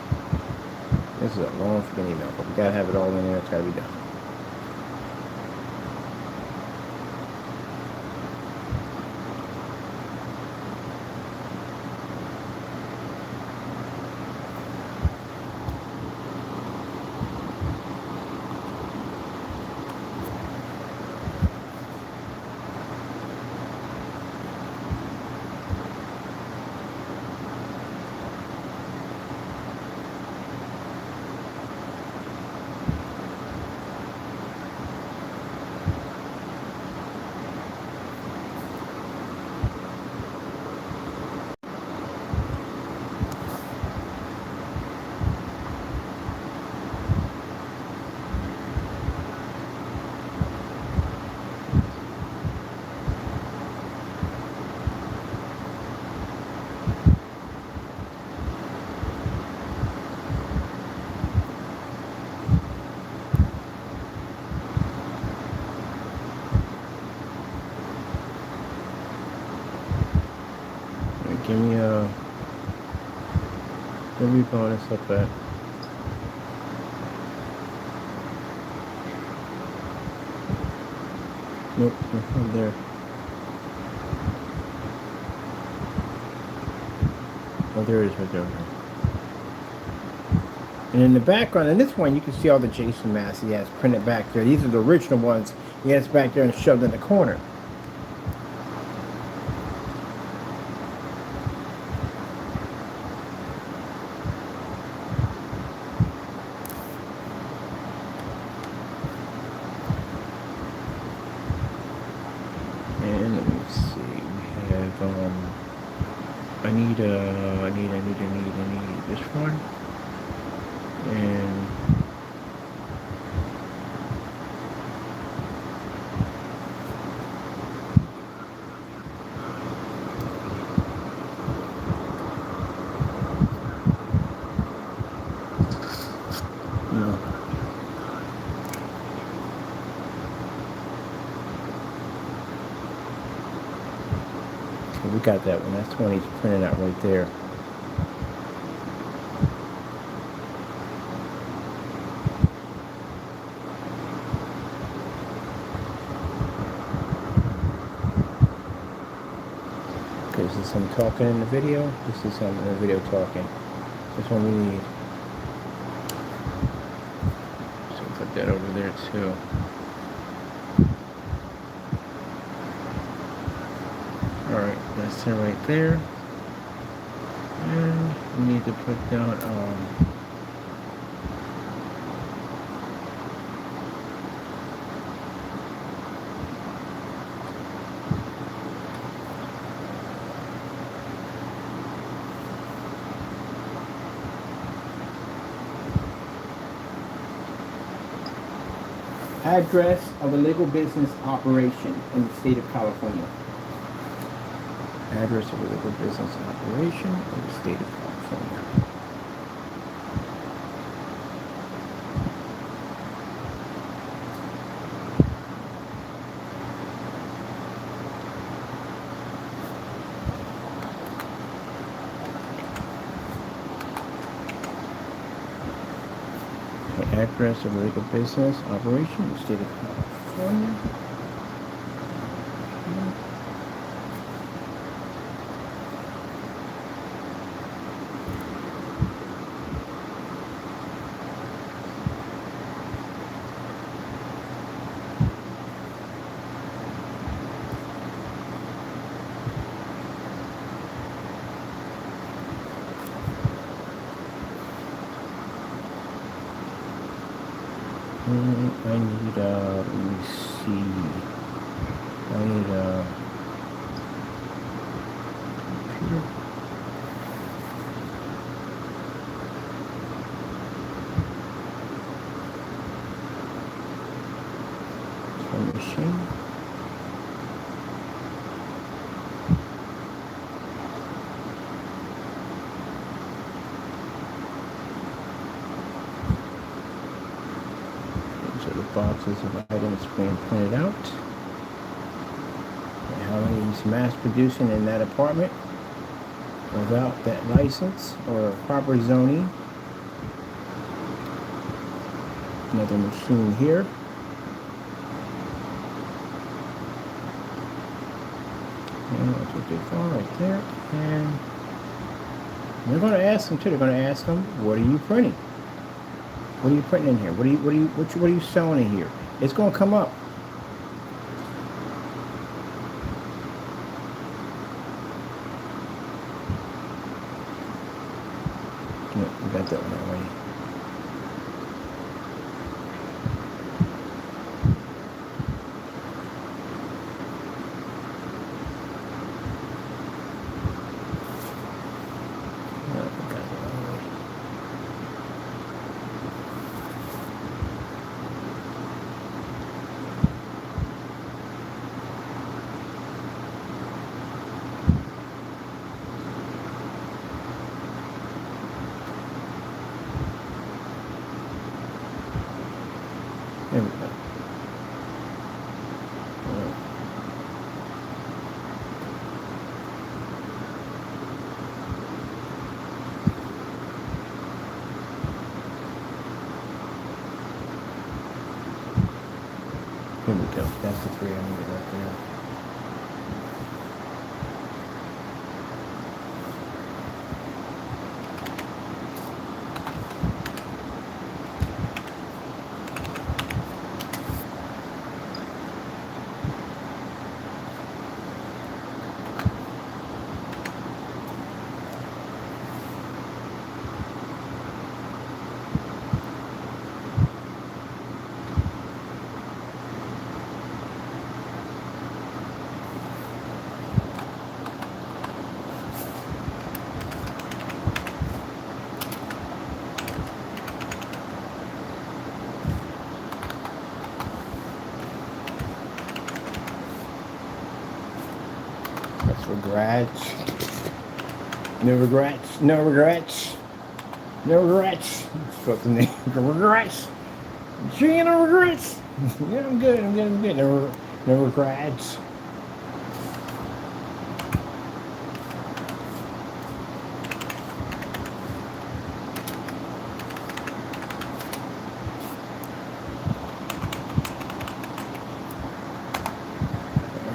This is a long freaking email, but we gotta have it all in there. It's gotta be done. Give me a... Where are we blowing this up at? Nope, not there. Oh, there it is right there. And in the background, in this one, you can see all the Jason masks he has printed back there. These are the original ones he has back there and shoved in the corner. I need this one. And no. So we got that one. That's the one he's printed out right there. Okay, is this him talking in the video? This is him in the video talking. This one we need. So put that over there too. Alright, that's it right there. And we need to put down address of a legal business operation in the state of California. Address of a legal business operation in the state of California. Okay, address of a legal business operation in the state of California. I need let me see. I need computer. Time machine. Boxes of items being printed out. And how he's mass producing in that apartment without that license or proper zoning. Another machine here. And that's what they found right there. And they're going to ask them too. They're going to ask them, "What are you printing? What are you putting in here? What are you selling in here?" It's going to come up. Yeah, we got that one already. There we go. Here we go. That's the three I need right there. That's regrets. No regrets. No regrets. No regrets. What's the name? Regrets. Gee, no regrets. Yeah, I'm good. I'm good. I'm good. No regrets.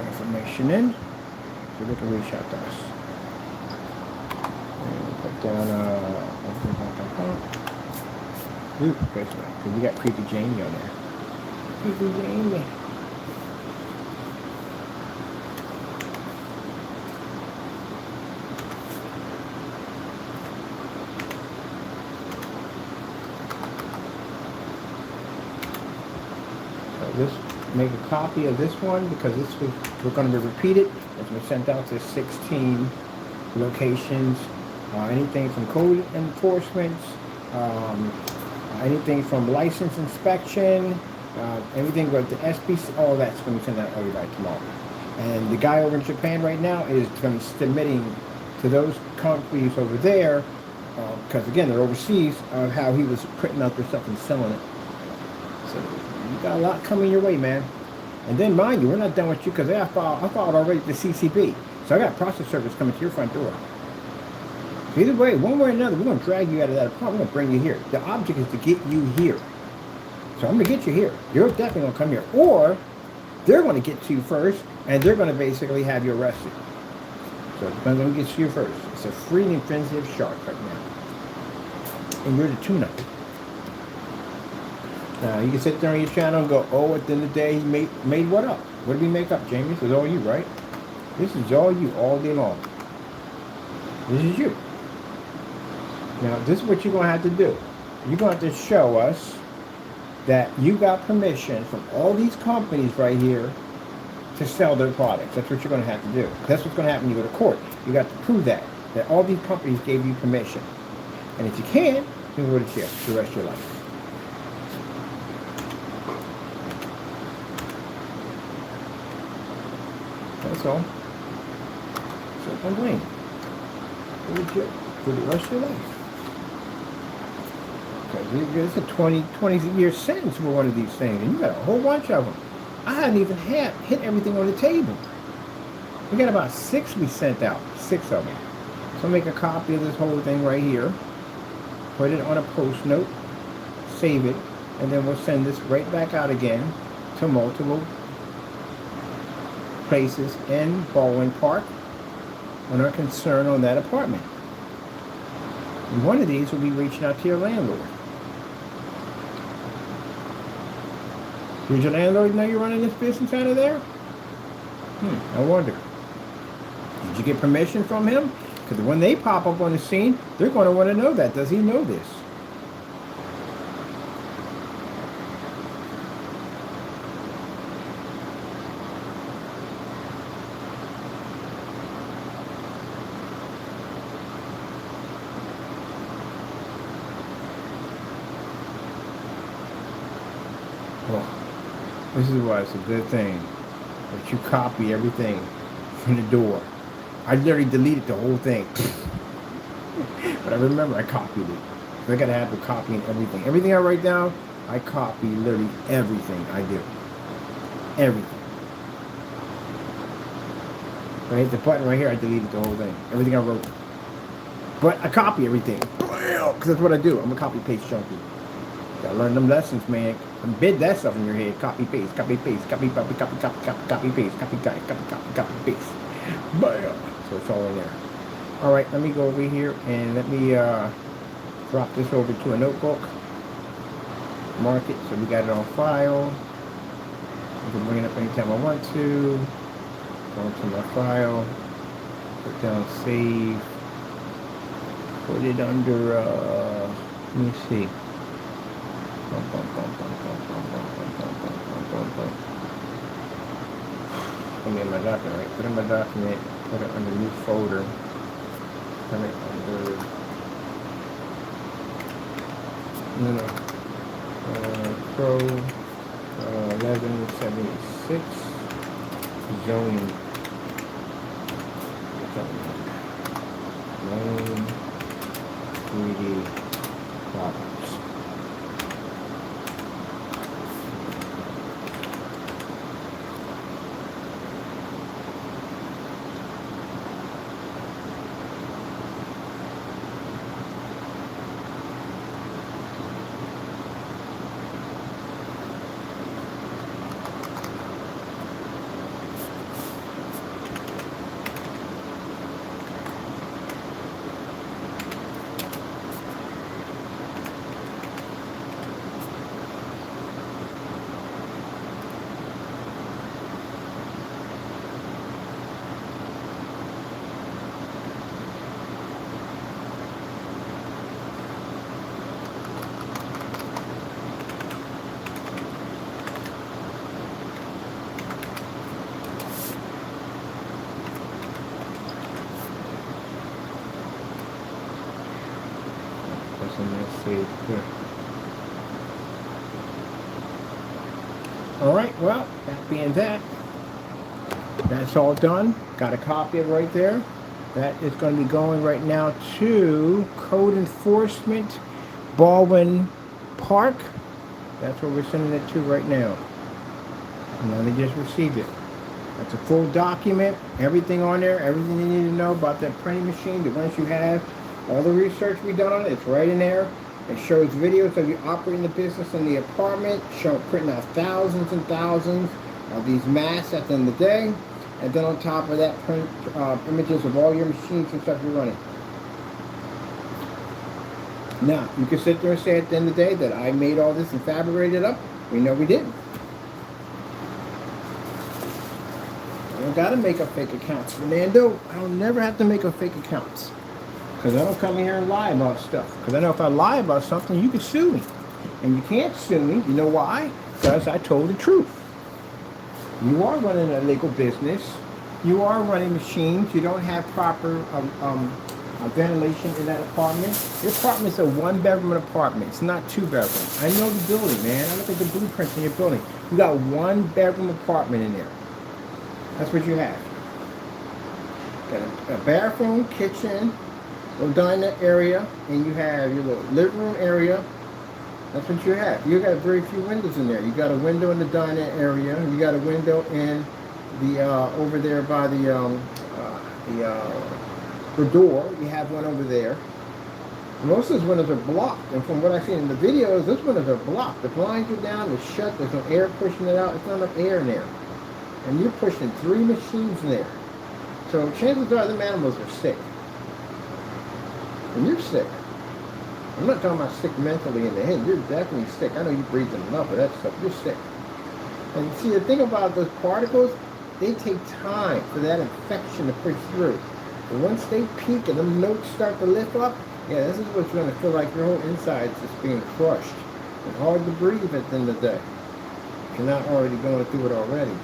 Information in. So they can reach out to us. And we'll put down, ooh, guess what? 'Cause we got Creepy Jamie on there. Creepy Jamie. This, make a copy of this one because this was, we're going to be repeated. It's been sent out to 16 locations. Anything from code enforcement, anything from license inspection, everything but the SBC, all that's going to be sent out to everybody tomorrow. And the guy over in Japan right now is going to be submitting to those companies over there, because again, they're overseas, how he was printing out their stuff and selling it. So you got a lot coming your way, man. And then, mind you, we're not done with you because I filed already the CCB. So I got process service coming to your front door. So either way, one way or another, we're going to drag you out of that apartment. We're going to bring you here. The object is to get you here. So I'm going to get you here. You're definitely going to come here. Or they're going to get to you first, and they're going to basically have you arrested. So it depends on who gets to you first. It's a free and offensive shark right now. And you're the tuna. Now, you can sit there on your channel and go, oh, at the end of the day, he made what up? What did we make up, Jamie? This is all you, right? This is all you, all day long. This is you. Now, this is what you're going to have to do. You're going to have to show us that you got permission from all these companies right here to sell their products. That's what you're going to have to do. That's what's going to happen when you go to court. You got to prove that all these companies gave you permission. And if you can't, you can go to jail for the rest of your life. That's all. So I'm blaming. Go to jail for the rest of your life. Because it's a 20-year sentence for one of these things, and you got a whole bunch of them. I hadn't even hit everything on the table. We got about 6 we sent out, 6 of them. So make a copy of this whole thing right here, put it on a post note, save it, and then we'll send this right back out again to multiple places in Baldwin Park on our concern on that apartment. And one of these will be reaching out to your landlord. Did your landlord know you're running this business out of there? I wonder. Did you get permission from him? Because when they pop up on the scene, they're going to want to know that. Does he know this? Well, this is why it's a good thing that you copy everything from the door. I literally deleted the whole thing. But I remember I copied it. So I got to have the copying everything. Everything I write down, I copy literally everything I do. Everything. When I hit the button right here, I deleted the whole thing. Everything I wrote. But I copy everything. Because that's what I do. I'm a copy-paste junkie. Gotta learn them lessons, man. Embed that stuff in your head. Copy, paste, copy, paste, copy, paste, copy, paste, copy, paste. Bam! So it's all in there. Alright, let me go over here and let me drop this over to a notebook. Mark it so we got it on file. I can bring it up anytime I want to. Go into my file. Put down save. Put it under, let me see. Put it in my document, right? Put it in my document, put it under new folder, put it under, Pro 1176 zoning. Loan 3D products. Let's see. Here. All right. Well, that being that, that's all done. Got a copy of it right there. That is going to be going right now to Code Enforcement, Baldwin Park. That's where we're sending it to right now. And now they just received it. That's a full document, everything on there, everything you need to know about that printing machine, the ones you have, all the research we done on it, it's right in there. It shows videos of you operating the business in the apartment, printing out thousands and thousands of these masks at the end of the day. And then on top of that, print images of all your machines and stuff you're running. Now, you can sit there and say at the end of the day that I made all this and fabricated it up. We know we didn't. I don't gotta make up fake accounts, Fernando. I don't never have to make up fake accounts. Because I don't come in here and lie about stuff. Because I know if I lie about something, you can sue me. And you can't sue me. You know why? Because I told the truth. You are running a legal business. You are running machines. You don't have proper ventilation in that apartment. Your apartment's a one-bedroom apartment. It's not two-bedroom. I know the building, man. I look at the blueprints in your building. You got one-bedroom apartment in there. That's what you have. Got a bathroom, kitchen, little dining area, and you have your little living room area. That's what you have. You got very few windows in there. You got a window in the dining area. You got a window in the over there by the door. You have one over there. Most of those windows are blocked, and from what I've seen in the videos, those windows are blocked. The blinds are down. It's shut. There's no air pushing it out. It's not enough air in there, and you're pushing 3 machines in there. So chances are the animals are sick, and you're sick. I'm not talking about sick mentally in the head. You're definitely sick. I know you breathe enough of that stuff. You're sick. And see, the thing about those particles, they take time for that infection to push through. But once they peak and the notes start to lift up, yeah, this is what you're going to feel like your whole insides is being crushed. It's hard to breathe at the end of the day. If you're not already going through it already.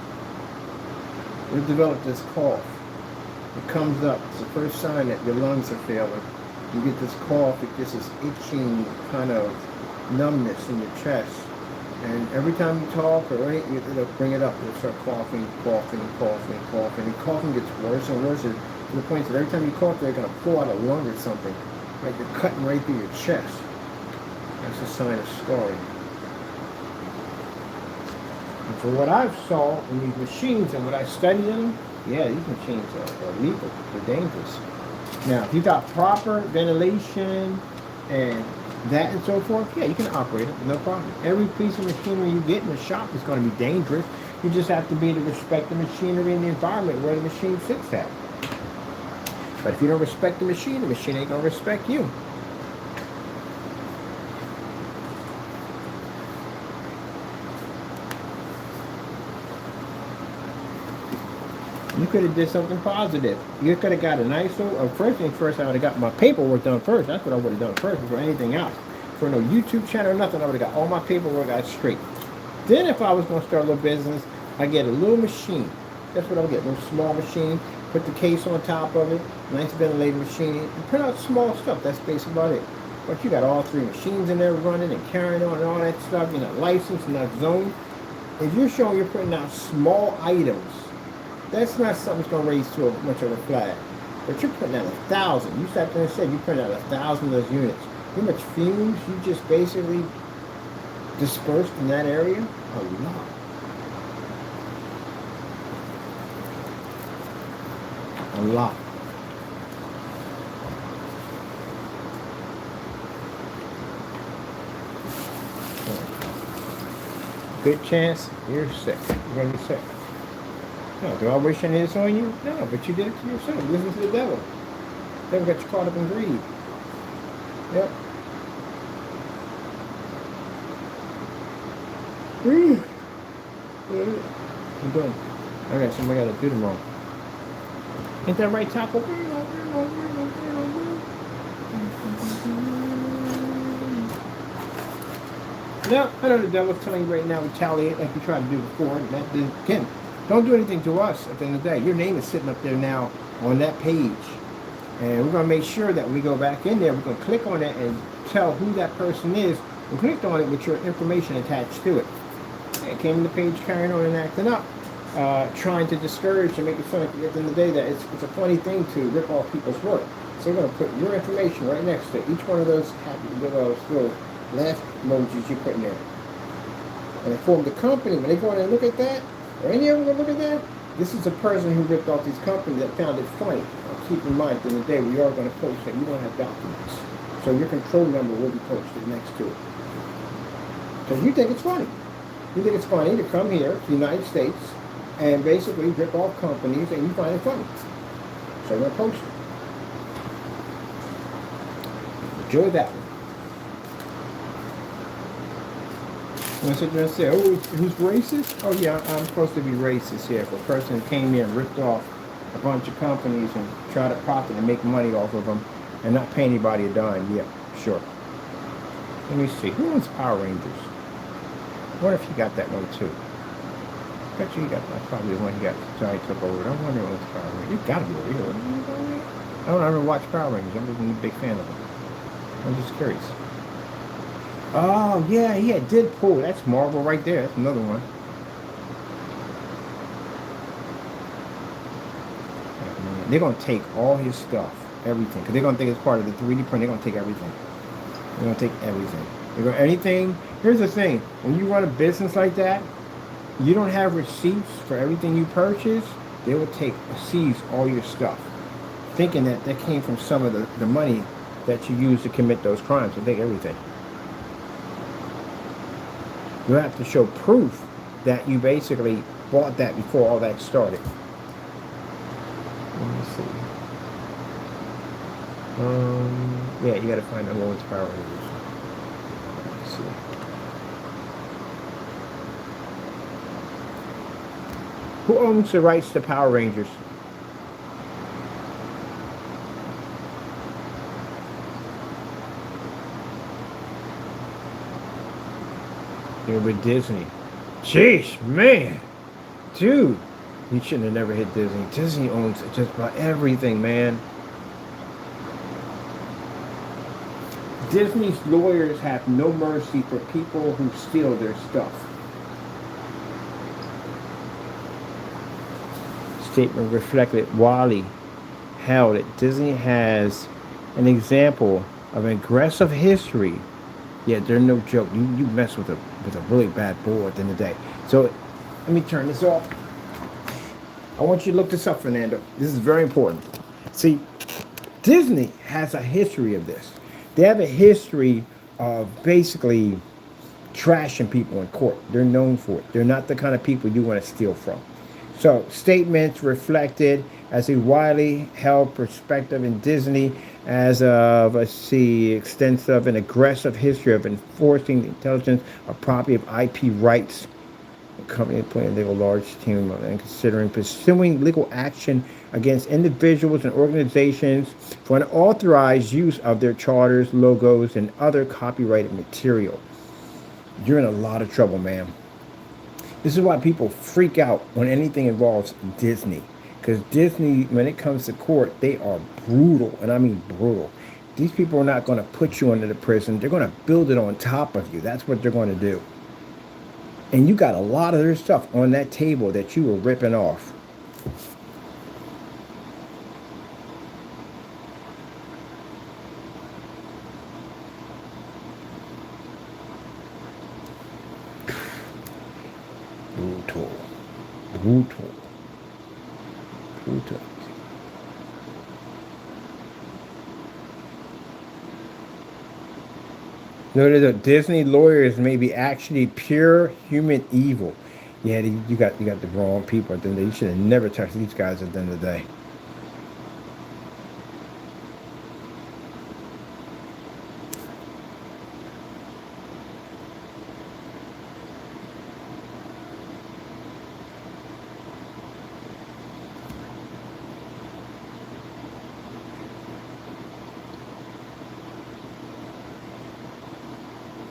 You've developed this cough. It comes up. It's the first sign that your lungs are failing. You get this cough, it gets this itching kind of numbness in your chest. And every time you talk or anything, it'll bring it up. You'll start coughing, coughing, coughing, coughing. And coughing gets worse and worse to the point that every time you cough, they're going to pull out a lung or something. Like you're cutting right through your chest. That's a sign of scarring. And for what I've saw in these machines and what I studied in them, yeah, these machines are lethal. They're dangerous. Now, if you got proper ventilation and that and so forth, yeah, you can operate it, no problem. Every piece of machinery you get in the shop is going to be dangerous. You just have to be able to respect the machinery and the environment where the machine sits at. But if you don't respect the machine ain't going to respect you. You could have did something positive. You could have got a nice little, first thing first, I would have got my paperwork done first. That's what I would have done first before anything else. For no YouTube channel or nothing, I would have got all my paperwork out straight. Then if I was going to start a little business, I'd get a little machine. That's what I would get, a little small machine, put the case on top of it, nice ventilated machine, and print out small stuff. That's basically about it. But you got all 3 machines in there running and carrying on and all that stuff. You're not licensed, not zoned. If you're showing you're printing out small items, that's not something that's going to raise too much of a flag. But you're putting out 1,000. You sat there and said you printed out 1,000 of those units. How much fumes you just basically dispersed in that area? A lot. A lot. Good chance you're sick. You're going to be sick. No, do I wish any of this on you? No, but you did it to yourself. Listen to the devil. The devil got you caught up in greed. Yep. I'm doing. I got something I gotta do tomorrow. Ain't that right, Taco? No, I know the devil's telling you right now, retaliate like you tried to do before. And that didn't, again, don't do anything to us at the end of the day. Your name is sitting up there now on that page. And we're going to make sure that we go back in there. We're going to click on it and tell who that person is and clicked on it with your information attached to it. It came to the page carrying on and acting up, trying to discourage and make it sound like at the end of the day that it's a funny thing to rip off people's work. So you're going to put your information right next to each one of those happy little laugh emojis you put in there. And they formed a company. When they go in and look at that, or any of them go look at that, this is a person who ripped off these companies that found it funny. Keep in mind, at the end of the day, we are going to post that you don't have documents. So your control number will be posted next to it. Because you think it's funny. You think it's funny to come here to the United States and basically rip off companies and you find it funny. So you're going to post it. Enjoy that one. I sit there and say, oh, who's racist? Oh yeah, I'm supposed to be racist here. For a person who came here and ripped off a bunch of companies and tried to profit and make money off of them and not pay anybody a dime. Yeah, sure. Let me see. Who owns Power Rangers? I wonder if he got that one too. I bet you he got that. Probably the one he got. Johnny took over. I wonder who owns Power Rangers. You gotta be real. I don't ever watch Power Rangers. I'm just a big fan of them. I'm just curious. Oh yeah, he had Deadpool. That's Marvel right there. That's another one. They're gonna take all his stuff, everything, because they're gonna think it's part of the 3D print. They're gonna take everything. They're gonna take everything. They're gonna anything. Here's the thing: when you run a business like that, you don't have receipts for everything you purchase. They will seize all your stuff, thinking that came from some of the money that you use to commit those crimes. They take everything. You have to show proof that you basically bought that before all that started. Let me see. Yeah, you got to find out who owns Power Rangers. Let's see. Who owns the rights to Power Rangers? They're with Disney. Jeez, man. Dude. You shouldn't have never hit Disney. Disney owns just about everything, man. Disney's lawyers have no mercy for people who steal their stuff. Statement reflected Wiley held that Disney has an example of an aggressive history. Yeah, they're no joke. You mess with a really bad board at the end of the day. So let me turn this off. I want you to look this up, Fernando. This is very important. See, Disney has a history of this. They have a history of basically trashing people in court. They're known for it. They're not the kind of people you want to steal from. So statements reflected as a widely held perspective in Disney as of, extensive and aggressive history of enforcing the intelligence of property of IP rights. The company playing a legal large team and considering pursuing legal action against individuals and organizations for unauthorized use of their charters, logos, and other copyrighted material. You're in a lot of trouble, man. This is why people freak out when anything involves Disney. Because Disney, when it comes to court, they are brutal, and I mean brutal. These people are not going to put you under the prison. They're going to build it on top of you. That's what they're going to do. And you got a lot of their stuff on that table that you were ripping off. Brutal. Brutal. Brutal. Notice that Disney lawyers may be actually pure human evil. Yeah, you got the wrong people. At the end of the day. You should have never touched these guys at the end of the day.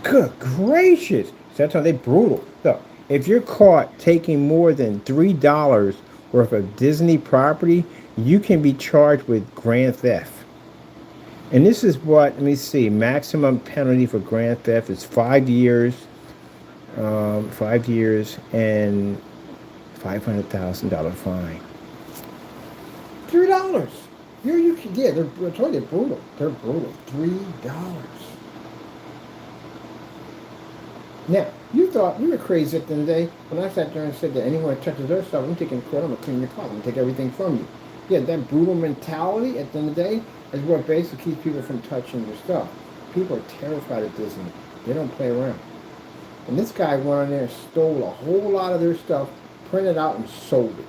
Good gracious. That's how they brutal. Look, if you're caught taking more than $3 worth of Disney property, you can be charged with grand theft. And this is what, let me see, maximum penalty for grand theft is 5 years, 5 years and $500,000 fine. $3. You can get. I told you, brutal. They're brutal. $3. Now, you thought you were crazy at the end of the day when I sat there and said that anyone who touches their stuff, I'm taking the court, I'm gonna clean your car, I'm gonna take everything from you. Yeah, that brutal mentality at the end of the day is what basically keeps people from touching your stuff. People are terrified of Disney. They don't play around. And this guy went on there and stole a whole lot of their stuff, printed out and sold it.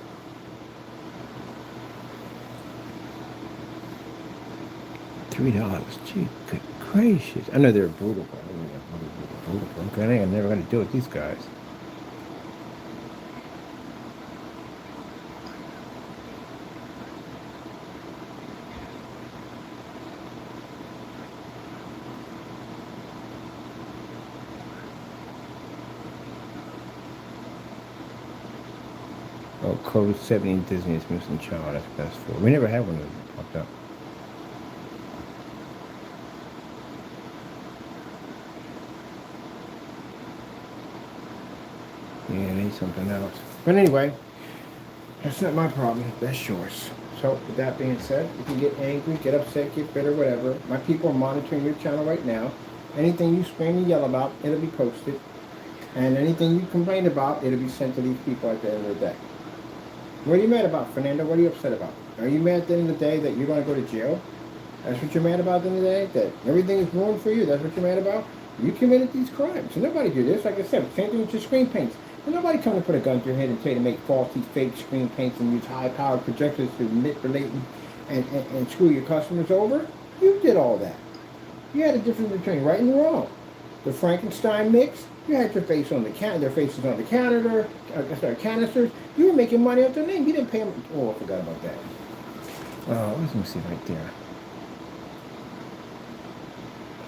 $3. Gee, good gracious. I know they're brutal, but I mean, brutal. Okay, I'm never going to deal with these guys. Oh, code 70 Disney is missing child. That's best for. We never had one of them popped up. Yeah, I need something else. But anyway, that's not my problem. That's yours. So, with that being said, you can get angry, get upset, get bitter, whatever. My people are monitoring your channel right now. Anything you scream and yell about, it'll be posted. And anything you complain about, it'll be sent to these people at the end of the day. What are you mad about, Fernando? What are you upset about? Are you mad at the end of the day that you're going to go to jail? That's what you're mad about at the end of the day? That everything is ruined for you? That's what you're mad about? You committed these crimes. So nobody did this. Like I said, same thing with your screen paints. And nobody coming to put a gun to your head and tell you to make faulty, fake screen paints and use high-powered projectors to manipulate and screw your customers over. You did all that. You had a difference between right and wrong. The Frankenstein mix, you had your face on the their faces on the canisters. You were making money off their name. You didn't pay them. Oh, I forgot about that. Oh, let me see right there.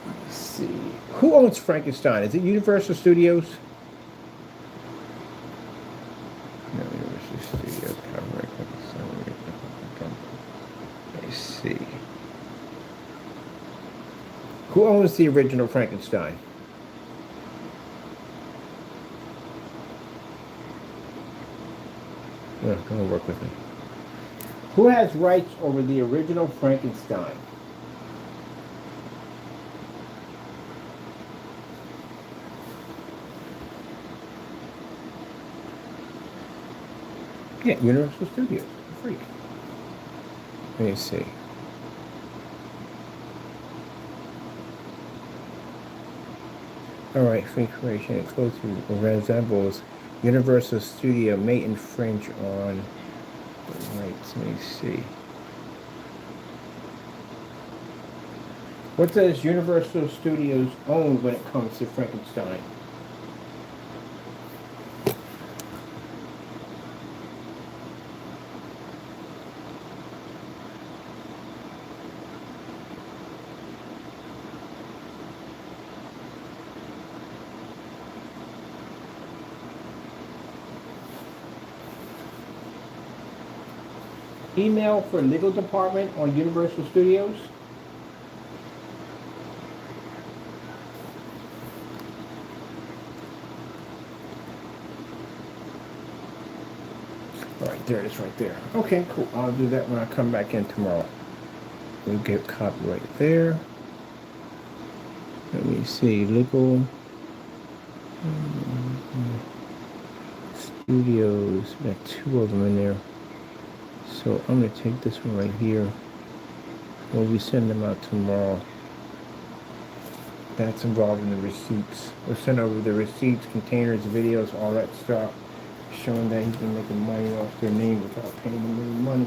Let's see. Who owns Frankenstein? Is it Universal Studios? No, Universal Studios. Let's see. Who owns the original Frankenstein? Yeah, come and work with me. Who has rights over the original Frankenstein? Yeah, Universal Studios. Freak. Let me see. Alright, free creation. It closely resembles Universal Studio may infringe on the rights. Let me see. What does Universal Studios own when it comes to Frankenstein? Email for legal department on Universal Studios. All right, there it is right there. Okay, cool. I'll do that when I come back in tomorrow. We'll get copyright there. Let me see, legal studios. We got two of them in there. So I'm going to take this one right here. We'll be sending them out tomorrow. That's involved in the receipts. We'll send over the receipts, containers, videos, all that stuff, showing that he's been making money off their name without paying them any money.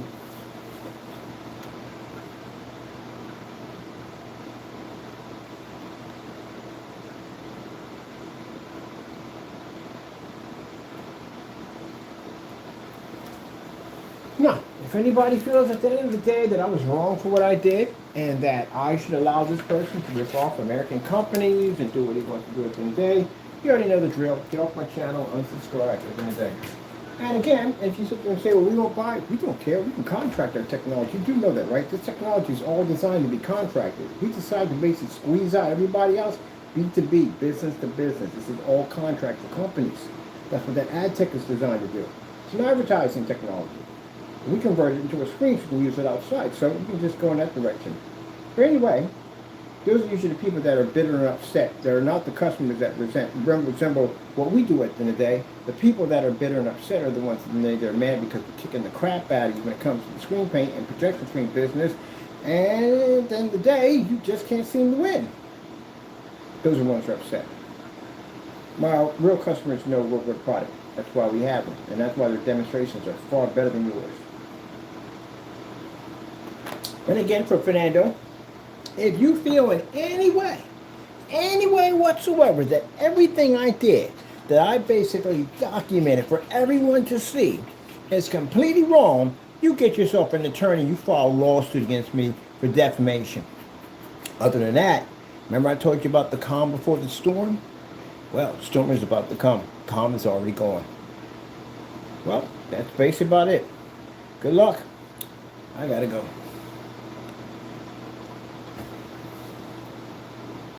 Now, if anybody feels at the end of the day that I was wrong for what I did and that I should allow this person to rip off American companies and do what he wants to do at the end of the day, you already know the drill. Get off my channel, unsubscribe at the end of the day. And again, if you sit there and say, well, we don't buy it, we don't care, we can contract our technology. You do know that, right? This technology is all designed to be contracted. We decide to basically squeeze out everybody else, B2B, business to business. This is all contract for companies. That's what that ad tech is designed to do. It's an advertising technology. We convert it into a screen so we can use it outside. So we can just go in that direction. But anyway, those are usually the people that are bitter and upset. They're not the customers that resemble what we do at the end of the day. The people that are bitter and upset are the ones that are mad because we're kicking the crap out of you when it comes to the screen paint and projection screen business. And at the end of the day, you just can't seem to win. Those are the ones that are upset. While real customers know we're a good product. That's why we have them. And that's why their demonstrations are far better than yours. And again, for Fernando, if you feel in any way whatsoever, that everything I did, that I basically documented for everyone to see, is completely wrong, you get yourself an attorney, you file a lawsuit against me for defamation. Other than that, remember I told you about the calm before the storm? Well, the storm is about to come. Calm is already gone. Well, that's basically about it. Good luck. I gotta go.